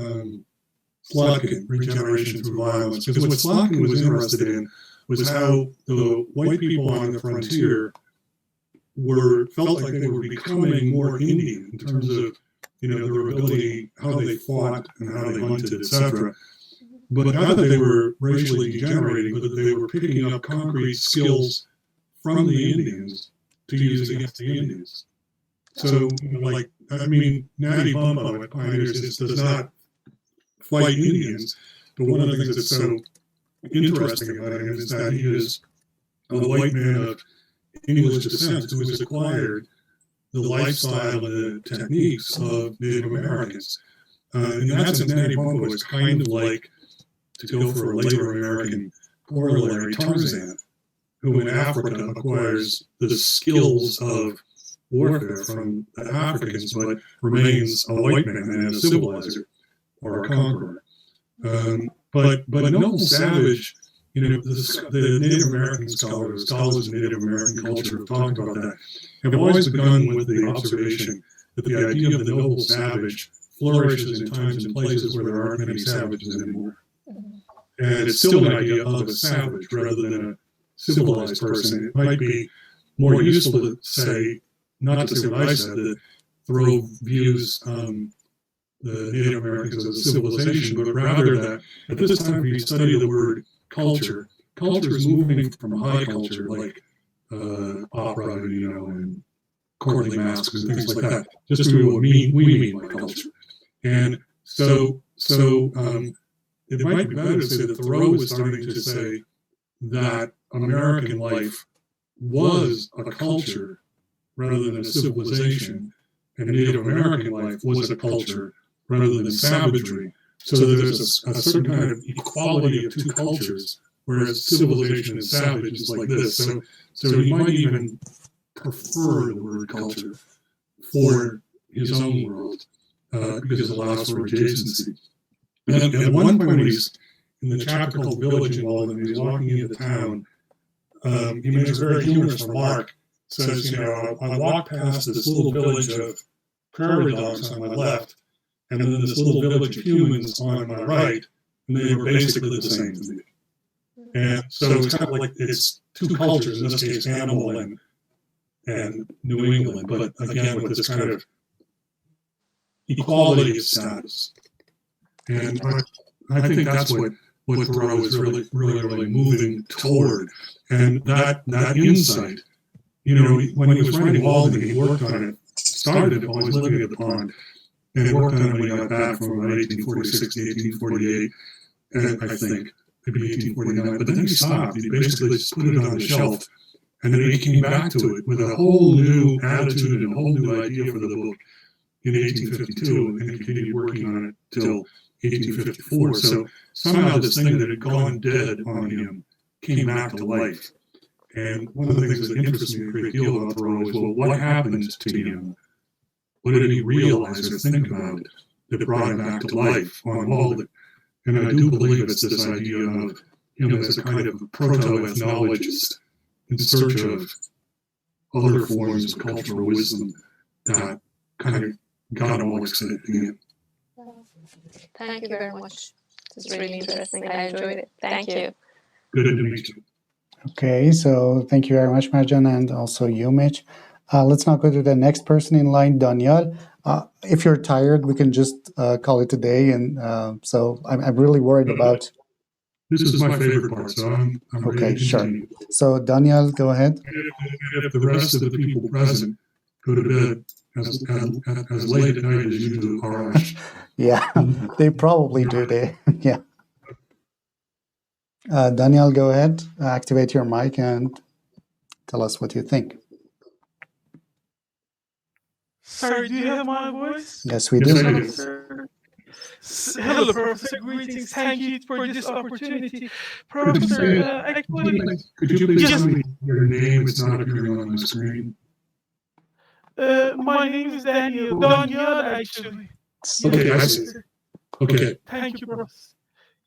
Speaker 2: Slotkin, Regeneration Through Violence, because what Slotkin was interested in was how the white people on the frontier felt like they were becoming more Indian in terms of, their ability, how they fought and how they hunted, etc. But not that they were racially degenerating, but that they were picking up concrete skills from the Indians to use against the Indians. So, Natty Bumppo at Pioneers does not fight Indians, but one of the things that's so interesting about him is that he is a white man of English descent who has acquired the lifestyle and the techniques of Native Americans. In that sense, Natty Bumppo is kind of like, to go for a later American corollary, Tarzan, who in Africa acquires the skills of warfare from the Africans, but remains a white man and a civilizer or a conqueror. But Noble Savage, the Native American scholars of Native American culture have talked about that, have always begun with the observation that the idea of the noble savage flourishes in times and places where there aren't many savages anymore. And it's still an idea of a savage rather than a civilized person. It might be more useful to say, not to say what I said, that Thoreau views the Native Americans as a civilization, but rather that at this time, when you study the word culture, culture is moving from high culture, like opera, and courtly masks and things like that, just to what we mean by culture. And so it might be better to say that Thoreau was starting to say that American life was a culture rather than a civilization, and Native American life was a culture rather than savagery, so that there's a certain kind of equality of two cultures, whereas civilization and savage is like this. So he might even prefer the word culture for his own world, because it allows for adjacency. And at one point, when he's in the chapter called Village in Walden, and he's walking into town, he makes a very humorous remark. Says, I walked past this little village of prairie dogs on my left, and then this little village of humans on my right, and they were basically the same to me. And so it's kind of like it's two cultures, in this case, animal and New England, but again with this kind of equality of status. And I think that's what Thoreau is really moving toward. And that insight, when he was writing Walden, he worked on it, started it while he was living at the pond, and worked on it when he got back from 1846 to 1848, and I think, maybe 1849, but then he stopped. He basically just put it on the shelf, and then he came back to it with a whole new attitude and a whole new idea for the book in 1852, and continued working on it till 1854. So somehow this thing that had gone dead on him came back to life. And one of the things that interests me a great deal about Thoreau is, well, what happened to him? What did he realize or think about that brought him back to life on Walden? And I do believe it's this idea of him as a kind of proto-ethnologist in search of other forms of cultural wisdom that kind of got all excited again.
Speaker 7: Thank you very much. This is really interesting. I enjoyed it. Thank you.
Speaker 2: Good to meet you.
Speaker 1: Okay, so thank you very much, Marjan, and also you, Mitch. Let's now go to the next person in line, Daniel. If you're tired, we can just call it a day. And so I'm really worried about...
Speaker 2: This is my favorite part, so I'm
Speaker 1: okay, sure. So Daniel, go ahead.
Speaker 2: If the rest of the people present go to bed as late at night as you do, are
Speaker 1: yeah, they probably do. Yeah. Daniel, go ahead. Activate your mic and tell us what you think.
Speaker 8: Sorry, do you have my voice?
Speaker 1: Yes, we do.
Speaker 8: Hello, Professor. Greetings. Thank you for this opportunity. Professor, actually...
Speaker 2: Could you please tell me your name? It's not appearing on the screen.
Speaker 8: My name is Daniel, actually.
Speaker 2: Okay, I see. Okay.
Speaker 8: Thank you, Professor.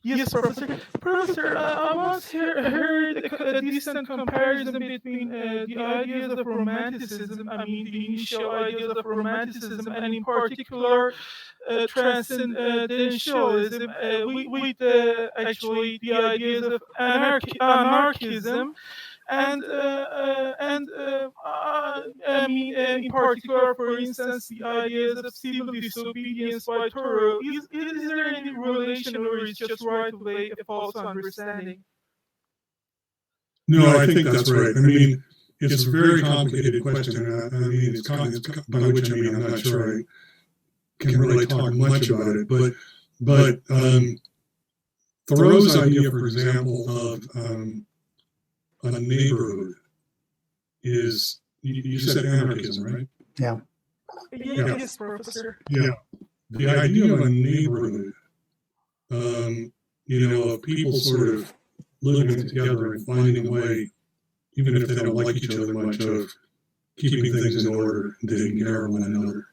Speaker 8: Yes, Professor. Professor, I once heard a decent comparison between the ideas of Romanticism, the initial ideas of Romanticism, and in particular, Transcendentalism, with actually the ideas of anarchism, and in particular, for instance, the ideas of civil disobedience by Thoreau. Is there any relation, or is just right away a false understanding?
Speaker 2: No, I think that's right. It's a very complicated question. It's by which I'm not sure I can really talk much about it. But Thoreau's idea, for example, of a neighborhood is, you said anarchism, right?
Speaker 1: Yeah.
Speaker 8: Yes, Professor.
Speaker 2: Yeah. The idea of a neighborhood, of people sort of living together and finding a way, even if they don't like each other much, of keeping things in order and taking care of one another,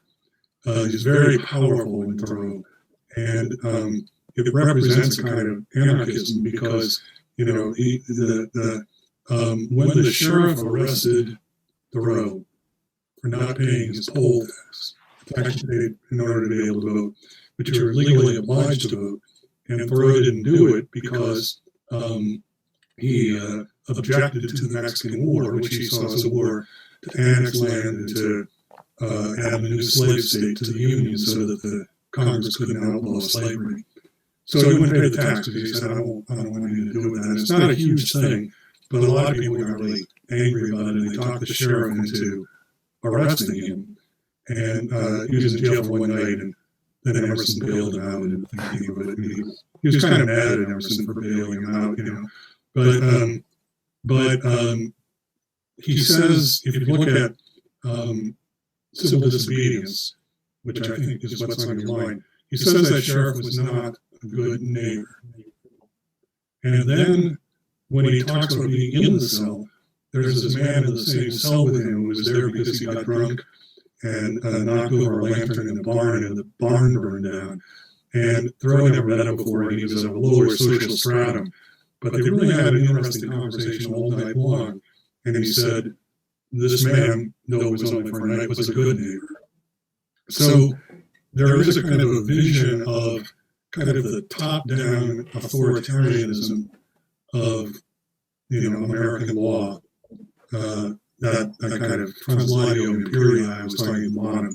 Speaker 2: is very powerful in Thoreau. And it represents a kind of anarchism because, when the sheriff arrested Thoreau for not paying his poll tax, actually paid in order to be able to vote, but you were legally obliged to vote. And Thoreau didn't do it because he objected to the Mexican War, which he saw as a war to annex land and to add a new slave state to the Union so that the Congress couldn't outlaw slavery. So he wouldn't pay the taxes. He said, I don't want anything to do with that. And it's not a huge thing, but a lot of people got really angry about it, and they talked the sheriff into arresting him. And he was in jail for one night, and then Emerson bailed him out. And he was kind of mad at Emerson for bailing him out, But he says, if you look at civil disobedience, which I think is what's on your mind, he says that sheriff was not a good neighbor. And then when he talks about being in the cell, there's this man in the same cell with him who was there because he got drunk and knocked over a lantern in the barn, and the barn burned down. And Thoreau never met him before, and he was of a lower social stratum. But they really had an interesting conversation all night long. And he said, this man, though it was only for a night, was a good neighbor. So there is a kind of a vision of kind of the top-down authoritarianism of, American law, that kind of translatio imperii I was talking about,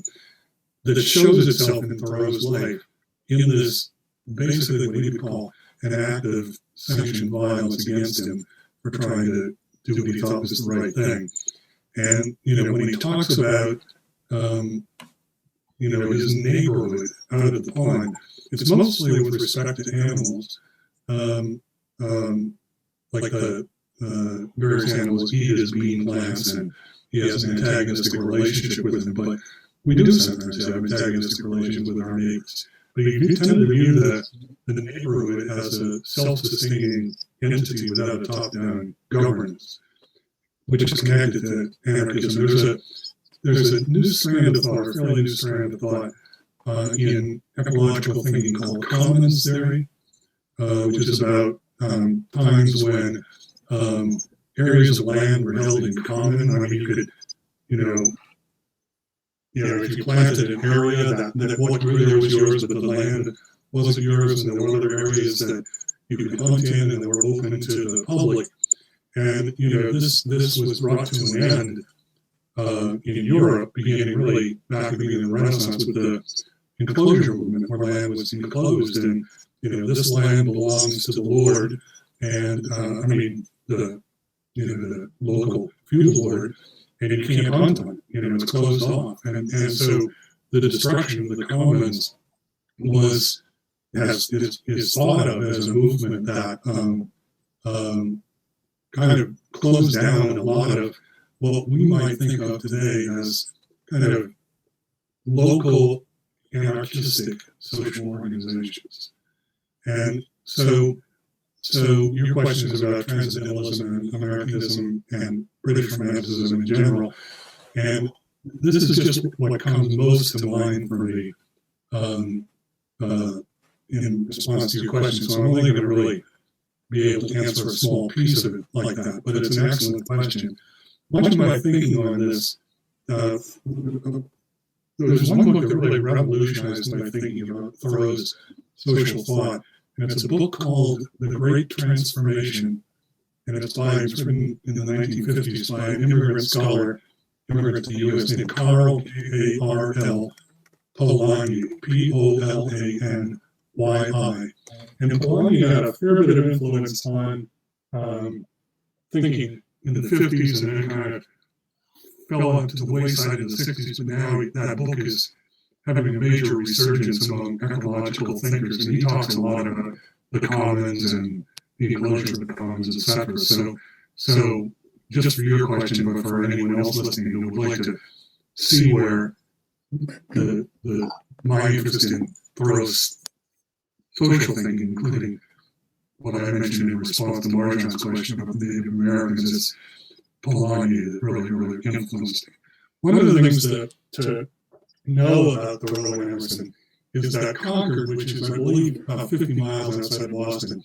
Speaker 2: that shows itself in Thoreau's life in this, basically what he would call an act of sanctioned violence against him for trying to do what he thought was the right thing. And, when he talks about, his neighborhood out of the pond, it's mostly with respect to animals, like the various animals eat his bean plants, and he has an antagonistic relationship with them. But we do sometimes have antagonistic relations with our neighbors. But you do tend to view the neighborhood as a self-sustaining entity without a top-down governance, which is connected to anarchism. There's a new strand of thought, a fairly new strand of thought in ecological thinking called commons theory, which is about times when areas of land were held in common. I mean, you could, if you planted an area that what grew there was yours, but the land wasn't yours, and there were other areas that you could hunt in and they were open to the public. And this was brought to an end in Europe, beginning really back at the beginning of the Renaissance with the enclosure movement, where land was enclosed, and this land belongs to the Lord, and the local feudal lord, and you can't hunt on it. It's closed off, and so the destruction of the commons is thought of as a movement that kind of closed down a lot of what we might think of today as kind of local anarchistic social organizations. And so your question is about Transcendentalism and Americanism and British Romanticism in general. And this is just what comes most to mind for me in response to your question. So I'm only going to really be able to answer a small piece of it like that, but it's an excellent question. Much of my thinking on this, there's one book that really revolutionized my thinking about Thoreau's social thought, and it's a book called The Great Transformation, and it's written in the 1950s by an immigrant scholar, immigrant to the U.S. named Karl, K-A-R-L, Polanyi, P-O-L-A-N-Y-I. And Polanyi had a fair bit of influence on thinking in the 50s, and then kind of fell onto the wayside in the 60s, but now that book is having a major resurgence among ecological thinkers, and he talks a lot about the commons and the enclosure of the commons, etc. So just for your question, but for anyone else listening who would like to see where my interest in Thoreau's social thinking, including what I mentioned in response to Marjan's question about Native Americans, is Polanyi that really influenced me. One of the things that to know about Thoreau and Emerson is that Concord, which is, I believe, about 50 miles outside Boston,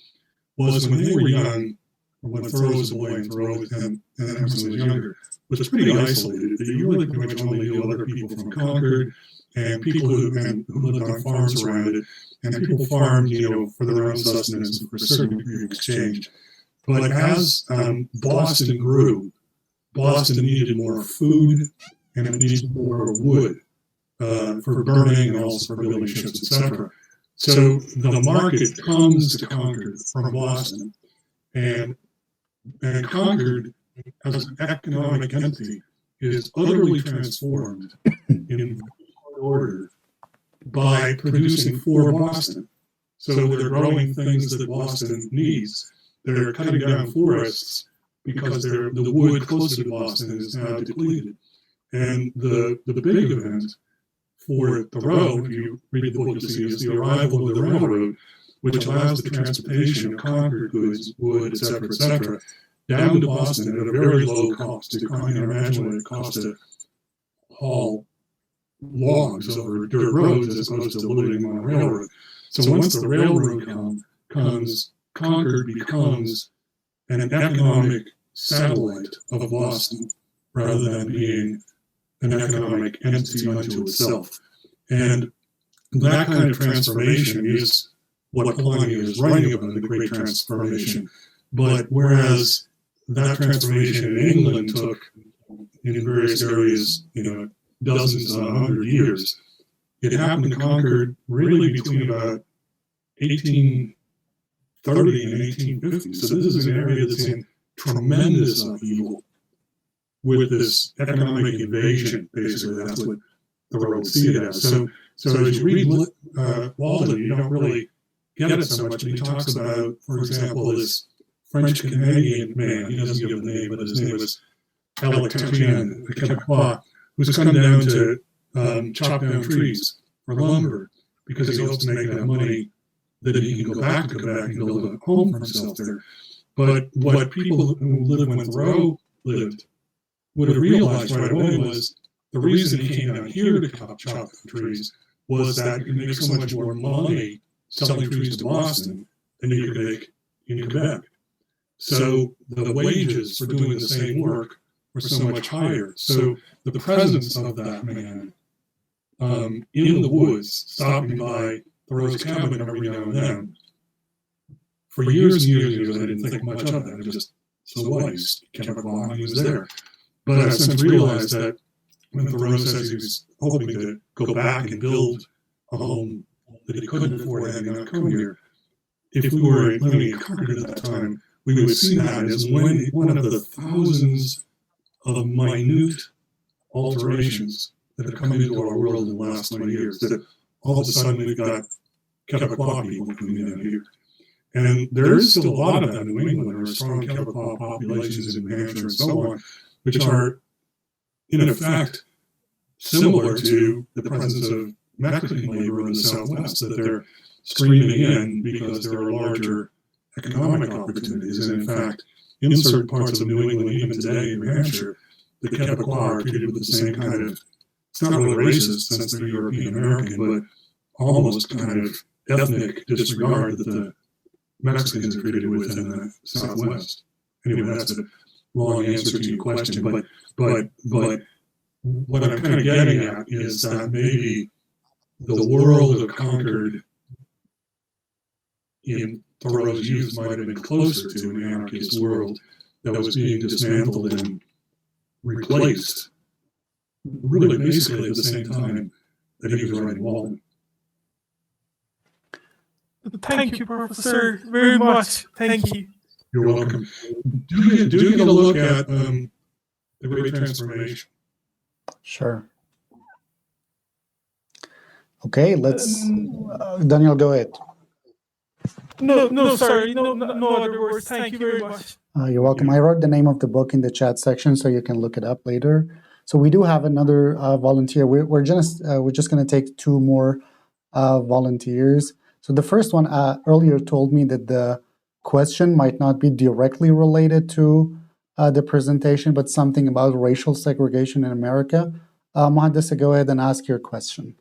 Speaker 2: was when they were young, or when Thoreau was a boy and Emerson was younger, was pretty isolated. You really pretty much only knew other people from Concord and people who lived on farms around it, and people farmed, for their own sustenance and for a certain degree of exchange. But as Boston grew, Boston needed more food and it needed more wood for burning and also for building ships, etc. So the market comes to Concord from Boston, and Concord, as an economic entity, is utterly transformed in order by producing for Boston. So they're growing things that Boston needs. They're cutting down forests because the wood closer to Boston is now depleted. And the big event for Thoreau, if you read the book, you'll see, is the arrival of the railroad, which allows the transportation of Concord goods, wood, etc., down to Boston at a very low cost. You can imagine what it costs to haul logs over dirt roads as opposed to loading them on a railroad. So once the railroad comes, Concord becomes an economic satellite of Boston rather than being an economic entity unto itself. And that kind of transformation is what Polanyi is writing about, the Great Transformation. But whereas that transformation in England took, in various areas, dozens to 100 years, it happened in Concord really between about 1830 and 1850. So this is an area that's in tremendous upheaval with this economic invasion, basically. That's what Thoreau would see it as. So as you read Walden, you don't really get it so much, but he talks about, for example, this French-Canadian man, he doesn't give a name, but his name was Alec Tachien, a Quebecois, who's come down to chop down trees for lumber because he hopes to make enough money that he can go back to Quebec and build a home for himself there. But what people who lived when Thoreau lived would have realized right away was the reason he came down here to chop down trees was that you could make so much more money selling trees to Boston than you could make in Quebec. So the wages for doing the same work were so much higher. So the presence of that man in the woods, stopping by Thoreau's cabin every now and then, for years and years and years, I didn't think much of that. I just, so what? He's Quebecois, he was there. But I've since realized that when Thoreau says he was hoping to go back and build a home that he couldn't afford having not come here, if we were living in Concord at that time, we would see that as one of the thousands of minute alterations that have come into our world in the last 20 years, that all of a sudden we've got Quebecois people coming in here. And there is still a lot of that in New England. There are strong Quebecois populations in New Hampshire and so on, which are, in effect, similar to the presence of Mexican labor in the Southwest, that they're streaming in because there are larger economic opportunities. And in fact, in certain parts of New England, even today in New Hampshire, the Quebecois are treated with the same kind of, it's not really racist since they're European American, but almost kind of ethnic disregard that the Mexicans are treated with in the Southwest. Anyway, that's a long answer to your question, but what I'm kind of getting at is that maybe the world of Concord in Thoreau's youth might have been closer to an anarchist world that was being dismantled and replaced, really basically at the same time that he was writing Walden.
Speaker 8: Thank you, Professor, very much. Thank you.
Speaker 2: You're welcome. Do get a look at the Great Transformation.
Speaker 1: Sure. Okay, let's. Daniel, go ahead.
Speaker 8: No, sorry, no other words. Thank you very much.
Speaker 1: You're welcome. I wrote the name of the book in the chat section so you can look it up later. So we do have another volunteer. We're just going to take two more volunteers. So the first one earlier told me that the question might not be directly related to the presentation, but something about racial segregation in America. Muhaddisa, go ahead and ask your question.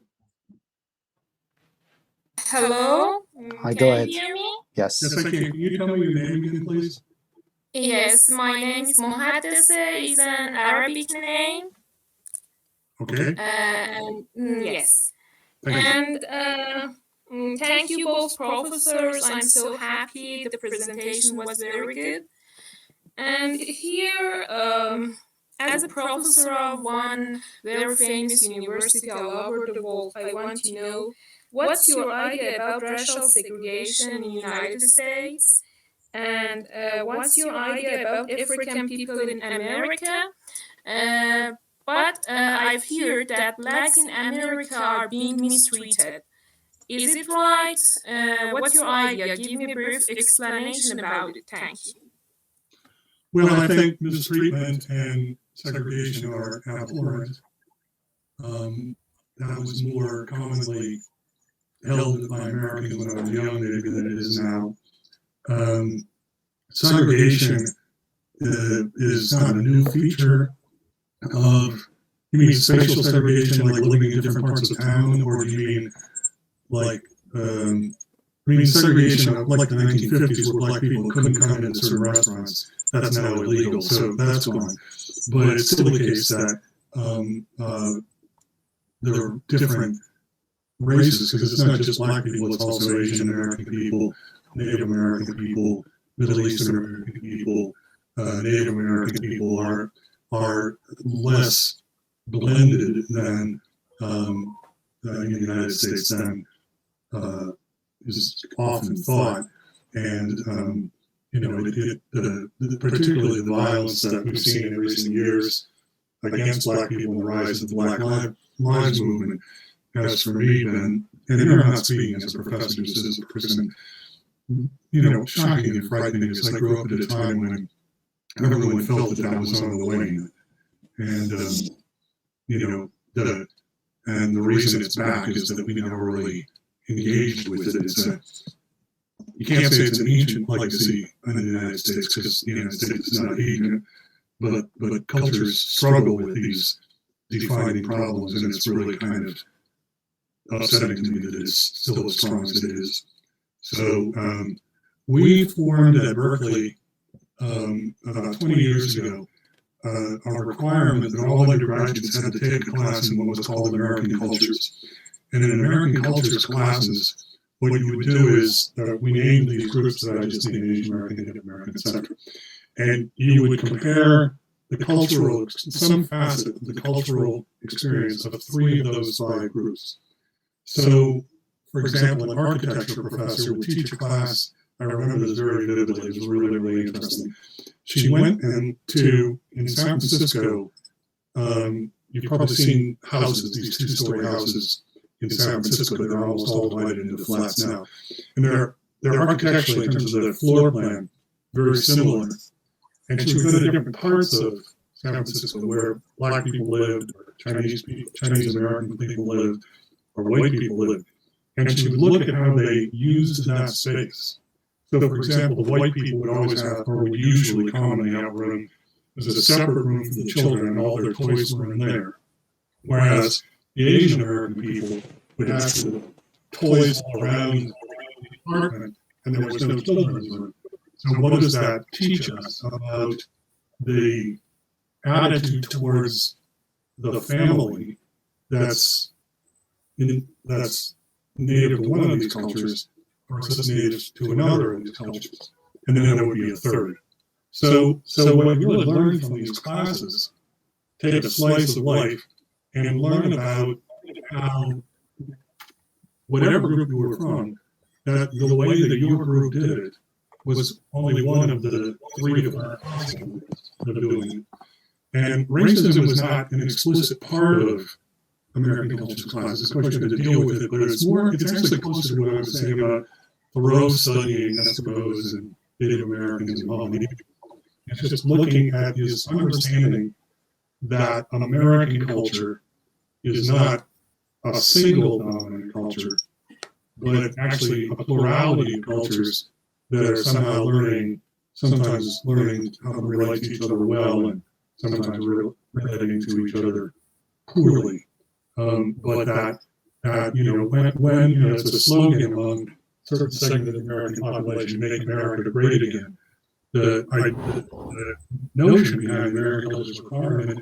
Speaker 9: Hello?
Speaker 1: Hi,
Speaker 9: Can
Speaker 1: go
Speaker 9: you
Speaker 1: ahead.
Speaker 9: hear me?
Speaker 1: Yes.
Speaker 2: Yes, I can. Can you tell me your name again, please?
Speaker 9: Yes, my name is Muhaddisa. It's an Arabic name.
Speaker 2: Okay.
Speaker 9: Yes.
Speaker 2: Thank you.
Speaker 9: And thank you both professors. I'm so happy. The presentation was very good. And here, as a professor of one very famous university all over the world, I want to know what's your idea about racial segregation in the United States? And what's your idea about African people in America? But I've heard that blacks in America are being mistreated. Is it right? What's your idea? Give me a brief explanation about it. Thank you.
Speaker 2: Well, I think mistreatment and segregation are abhorrent. That was more commonly held by Americans when I was young, maybe, than it is now. Segregation is not a new feature of, you mean spatial segregation, like living in different parts of town, or do you mean like, segregation of like the 1950s where black people couldn't come into certain restaurants? That's now illegal, so that's gone. But it's still the case that there are different races, because it's not just black people, it's also Asian American people, Native American people, Middle Eastern American people, Native American people are less blended than in the United States than is often thought. And particularly the violence that we've seen in recent years against black people and the rise of the Black Lives Movement has, for me, been, and here I'm not speaking as a professor, just as a person, shocking and frightening, because I grew up at a time when everyone felt that was on the wane. And, the reason it's back is that we never really engaged with it. You can't say it's an ancient legacy in the United States, because the United States is not ancient, but cultures struggle with these defining problems, and it's really kind of upsetting to me that it's still as strong as it is. So we formed at Berkeley about 20 years ago a requirement that all undergraduates had to take a class in what was called American Cultures. And in American Cultures classes, what you would do is we named these groups that I just named: Asian American, Native American, etc. And you would compare some facet of the cultural experience of three of those five groups. So, for example, an architecture professor would teach a class. I remember this very vividly. It was really, really interesting. She went in San Francisco. You've probably seen houses, these two-story houses in San Francisco. They're almost all divided into flats now. And they're architecturally, in terms of the floor plan, very similar. And she would go to different parts of San Francisco where black people lived, or Chinese American people lived, or white people lived. And she would look at how they used that space. So, for example, the white people would always have, or would usually commonly have a room. There's a separate room for the children, and all their toys were in there. Whereas the Asian American people would have the toys all around the apartment, and there was no children's room. So what does that teach us about the attitude towards the family that's native to one of these cultures versus native to another of these cultures? And then there would be a third. So what we really learn from these classes, take a slice of life and learn about how, whatever group you were from, that the way that your group did it was only one of the three different possibilities of doing it. And racism was not an explicit part of American culture classes. It's a question to deal with it, but it's actually closer to what I was saying about Thoreau studying Eskimos and Native Americans and all Native people. It's just looking at his understanding that American culture is not a single dominant culture, but actually a plurality of cultures that are somehow sometimes learning how to relate to each other well, and sometimes relating to each other poorly. But that when it's a slogan among certain segment of the American population, make America great again. The notion behind American culture's requirement,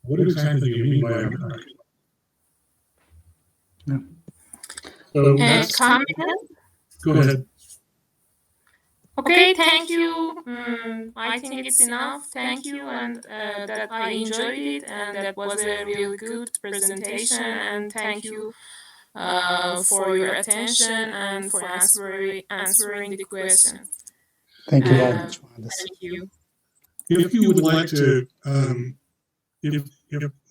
Speaker 2: what exactly do you mean by America?
Speaker 1: Yeah.
Speaker 2: So go ahead.
Speaker 9: Okay, thank you. I think it's enough. Thank you, and that I enjoyed it, and that was a really good presentation. And thank you for your attention and for answering the question.
Speaker 1: Thank you very much, Mohandas.
Speaker 9: Thank you.
Speaker 2: If you would like to,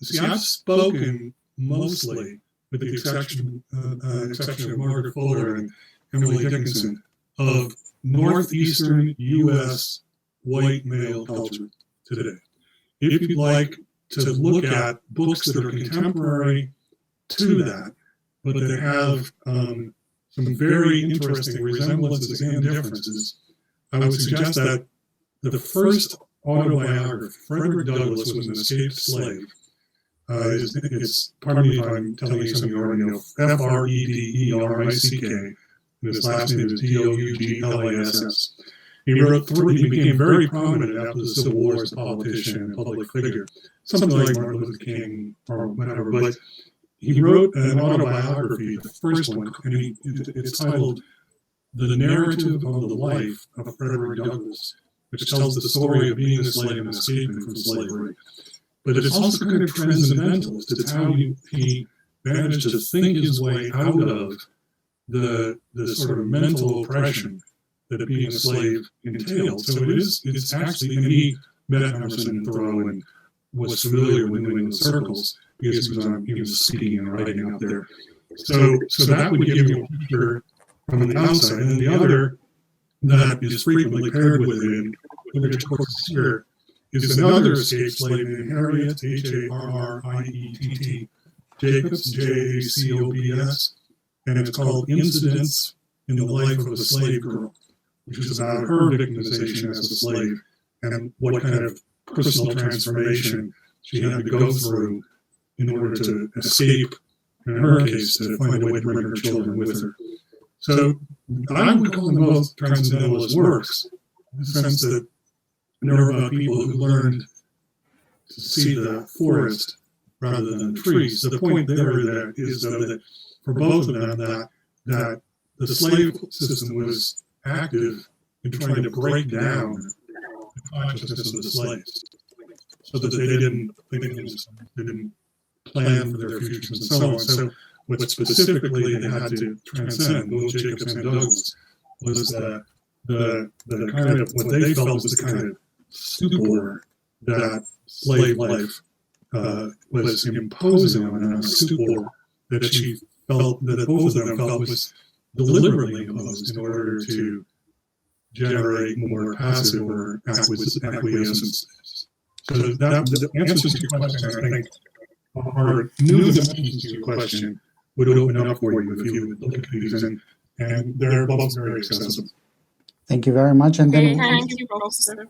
Speaker 2: see, I've spoken mostly, with the exception of Margaret Fuller and Emily Dickinson, of Northeastern U.S. white male culture today. If you'd like to look at books that are contemporary to that, but that have some very interesting resemblances and differences, I would suggest that the first autobiography, Frederick Douglass was an escaped slave. It's, pardon me if I'm telling you something you already know, Frederick, and his last name is Douglass. He became very prominent after the Civil War as a politician and public figure, something like Martin Luther King or whatever. But he wrote an autobiography, the first one, and it's titled The Narrative of the Life of Frederick Douglass, which tells the story of being a slave and escaping from slavery. But it's also kind of transcendentalist. It's how he managed to think his way out of the sort of mental oppression that being a slave entailed. So it's actually, and he met Emerson and Thoreau and was familiar with New England circles because he was speaking and writing out there. So that would give you a picture from the outside. And then the other that is frequently paired with it, which of course is here, is another escaped slave named Harriet, Harriet Jacobs, Jacobs, and it's called Incidents in the Life of a Slave Girl, which is about her victimization as a slave and what kind of personal transformation she had to go through in order to escape, in her case, to find a way to bring her children with her. So I would call them both transcendentalist works, in the sense that they're about people who learned to see the forest rather than the trees. The point there is, though, that for both of them, that the slave system was active in trying to break down the consciousness of the slaves, so that they didn't plan for their futures and so on. So what specifically they had to transcend, both Jacobs and Douglass, was the kind of what they felt was the kind of stupor that slave life was imposing on them, a stupor that she felt, that both of them felt was deliberately imposed in order to generate more passive or acquiescence. So the answers to your question, I think, are new dimensions to your question would open up for you if you would look at these, and they're both very accessible.
Speaker 1: Thank you very much. And then
Speaker 9: Thank you, Professor.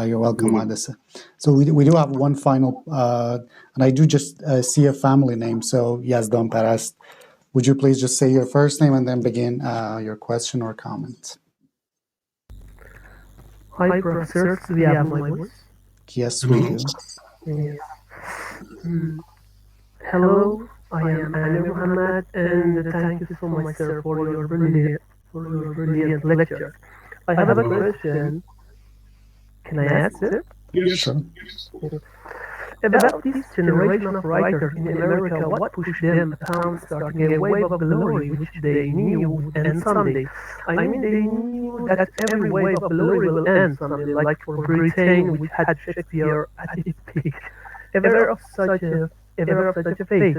Speaker 1: you're welcome, Adessa. So we do have one final, and I do just see a family name. So Yazdan Parast, would you please just say your first name and then begin your question or comment?
Speaker 10: Hi, Professor. Do you have my voice?
Speaker 1: Yes, we do.
Speaker 10: Yes. Hello, I am Anna Muhammad, and thank you so much, sir, for your brilliant lecture. I have a question. Can I ask it?
Speaker 2: Yes.
Speaker 1: Sure.
Speaker 10: About this generation of writers in America, what pushed them upon starting a wave of glory which they knew would end someday? I mean, they knew that every wave of glory will end someday, like for Britain, which had Shakespeare at its peak. Ever of such a fate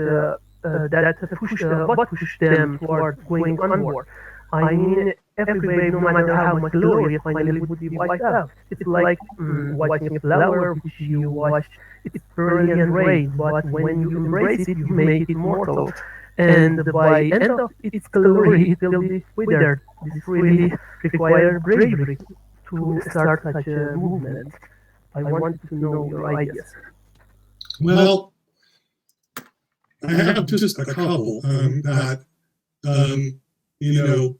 Speaker 10: what pushed them toward going onward? I mean, every wave, no matter how much glorious, finally would be wiped out. It's like watching a flower which you watch its brilliant rays, but when you embrace it, you make it immortal. And by end of its glory, it will be withered. This really requires bravery to start such a movement. I wanted to know your ideas.
Speaker 2: Well, I have just a couple that, you know,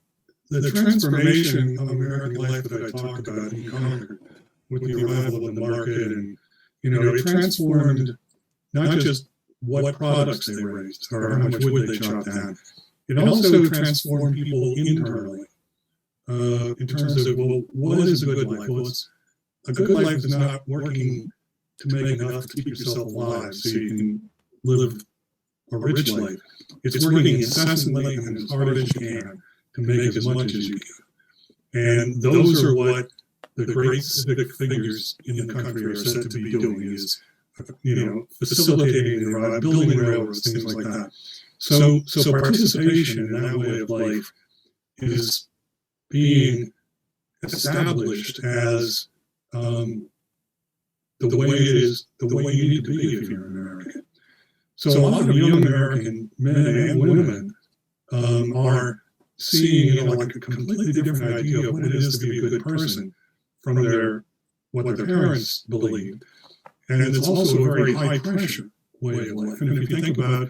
Speaker 2: the transformation of American life that I talked about and conquered with the arrival of the market, and, you know, it transformed not just what products they raised or how much wood they chopped down. It also transformed people internally in terms of, well, what is a good life? Well, a good life is not working to make enough to keep yourself alive so you can live a rich life. It's working incessantly and as hard as you can to make as much as you can. And those are what the great civic figures in the country are said to be doing, is, you know, facilitating the arrival, building railroads, things like that. So participation in that way of life is being established as the way it is, the way you need to be if you're an American. So a lot of young American men and women are seeing, you know, like a completely different idea of what it is to be a good person from what their parents believed. And it's also a very high pressure way of life. And if you think about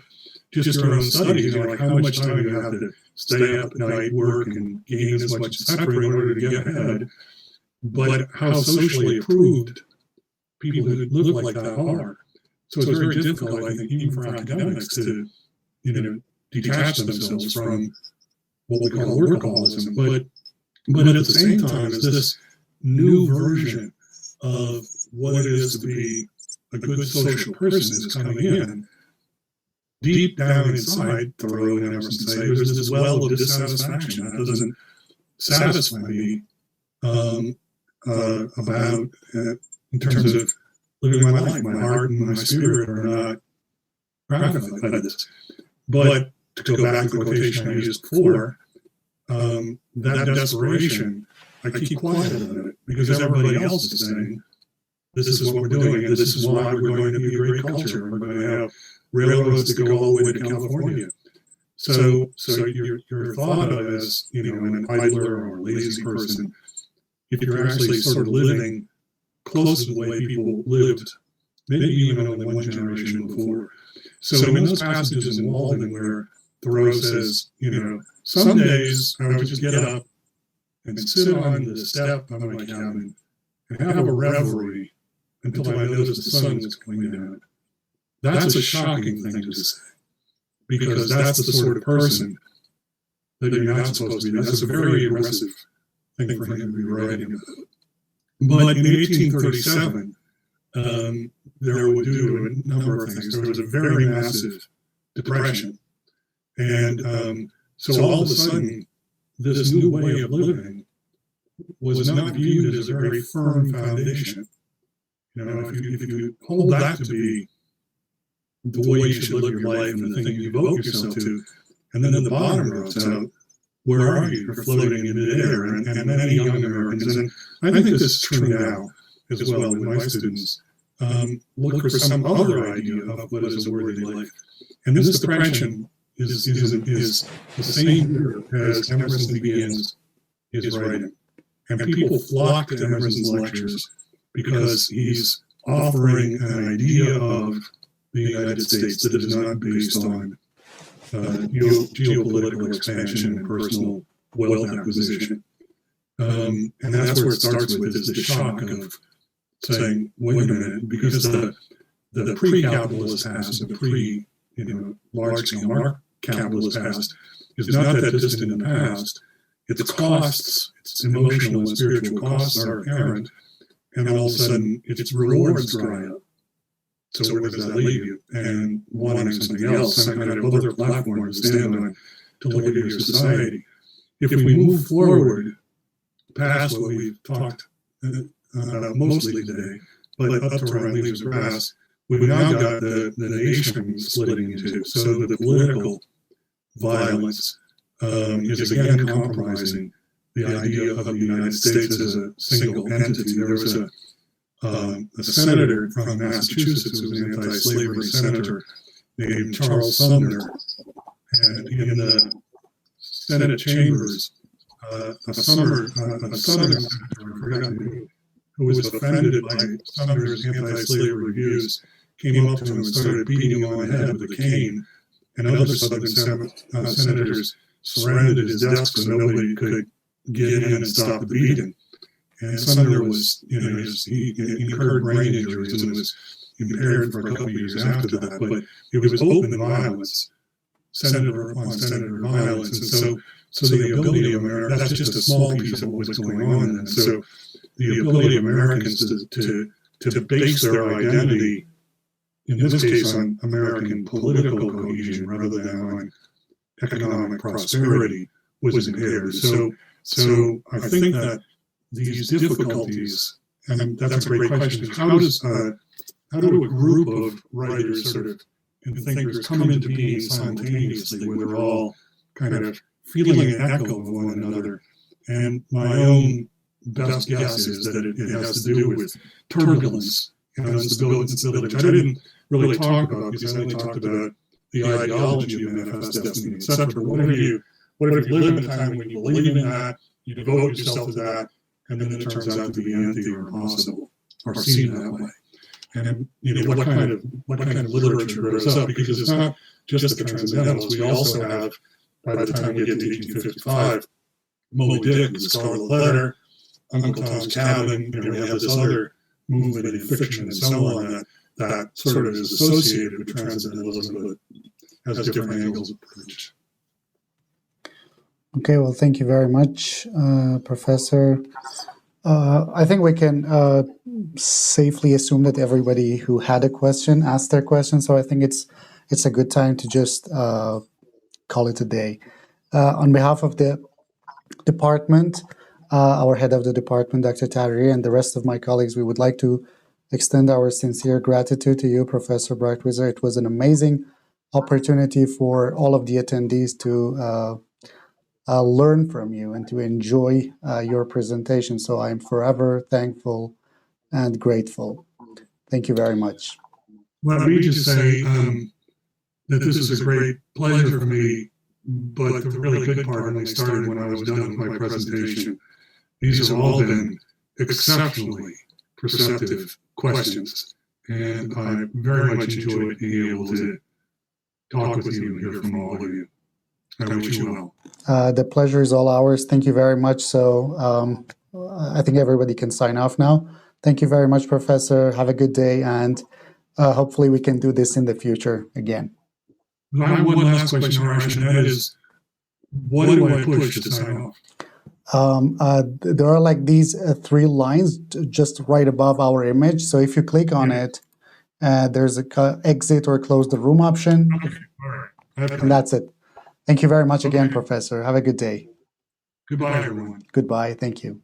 Speaker 2: just your own studies, you know, like how much time you have to stay up at night, work, and gain as much etc. in order to get ahead, but how socially approved people who live like that are. So it's very difficult, I think, even for academics to, you know, detach themselves from what we call workaholism. But at the same time, as this new version of what it is to be a good social person is coming in, deep down inside, Thoreau and Emerson say, there's this well of dissatisfaction that doesn't satisfy me about, in terms of living my life. My heart and my spirit are not gratified by this. But to go back to the quotation I used before, that desperation, I keep quiet about it because everybody else is saying, this is what we're doing, and this is why we're going to be a great culture, and we're going to have railroads that go all the way to California. So you're thought of as, you know, an idler or a lazy person if you're actually sort of living close to the way people lived, maybe even only one generation before. So in those passages in Walden where Thoreau says, you know, some days I would just get up and sit on the step of my cabin and have a reverie until I noticed the sun was going down. That's a shocking thing to say, because that's the sort of person that you're not supposed to be. That's a very aggressive thing for him to be writing about. But in 1837, there would do a number of things. There was a very massive depression. And so all of a sudden, this new way of living was not viewed as a very firm foundation. You know, if you hold that to be the way you should live your life and the thing you devote yourself to, and then the bottom drops out, where are you? You're floating in midair. And many young Americans, and I think this is true now as well with my students, look for some other idea of what is a worthy life. And this depression is the same year as Emerson begins his writing. And people flock to Emerson's lectures because he's offering an idea of the United States that is not based on geopolitical expansion and personal wealth acquisition. And that's where it starts with, is the shock of saying, wait a minute, because the pre-capitalist past, the large-scale capitalist past is not that distant in the past. Its costs, its emotional and spiritual costs are apparent, and all of a sudden its rewards dry up. So where does that leave you? And wanting something else, some kind of other platform to stand on to look at your society. If we move forward past what we've talked about mostly today, but up to around leaves of grass, we've now got the nation splitting in two. So the political violence is again compromising the idea of the United States as a single entity. There was a senator from Massachusetts who was an anti-slavery senator named Charles Sumner, and in the Senate chambers, a Southern senator, I forgot who was offended by Sumner's anti-slavery views, came up to him and started beating him on the head with a cane, and other Southern senators surrounded his desk so nobody could get in and stop the beating. And Sumner was, he incurred brain injuries and was impaired for a couple of years after that, but it was open violence, senator upon senator violence, and so the ability of America, that's just a small piece of what was going on then. So the ability of Americans to base their identity, in this case, on American political cohesion rather than on economic prosperity, was impaired. So I think that these difficulties, and that's a great question, how do a group of writers sort of and thinkers come into being simultaneously, where they're all kind of feeling an echo of one another? And my own best guess is that it has to do with turbulence and instability, which I didn't really talk about because I only talked about the ideology of manifest destiny, etc. But what if you live in a time when you believe in that, you devote yourself to that, and then it turns out to be empty or impossible or seen that way? And what kind of literature grows up? Because it's not just the Transcendentalists. We also have, by the time we get to 1855, Moby Dick, The Scarlet Letter, Uncle Tom's Cabin. We have this other movement in fiction and so on that sort of is associated with Transcendentalism, but has different angles of approach.
Speaker 1: Okay, well, thank you very much, Professor. I think we can safely assume that everybody who had a question asked their question, so I think it's a good time to just call it a day. On behalf of the department, our head of the department, Dr. Tariri, and the rest of my colleagues, we would like to extend our sincere gratitude to you, Professor Breitwieser. It was an amazing opportunity for all of the attendees to learn from you and to enjoy your presentation. So I'm forever thankful and grateful. Thank you very much.
Speaker 2: Let me just say that this is a great pleasure for me, but the really good part only started when I was done with my presentation. These have all been exceptionally perceptive questions, and I very much enjoyed being able to talk with you and hear from all of you. I wish you well.
Speaker 1: The pleasure is all ours. Thank you very much. So I think everybody can sign off now. Thank you very much, Professor. Have a good day, and hopefully we can do this in the future again.
Speaker 2: I have one last question, Arash, and that is, what do I push to sign off?
Speaker 1: There are like these three lines just right above our image. So if you click on it, there's a exit or close the room option.
Speaker 2: Okay, all right.
Speaker 1: And that's it. Thank you very much again, Professor. Have a good day.
Speaker 2: Goodbye, everyone.
Speaker 1: Goodbye. Thank you.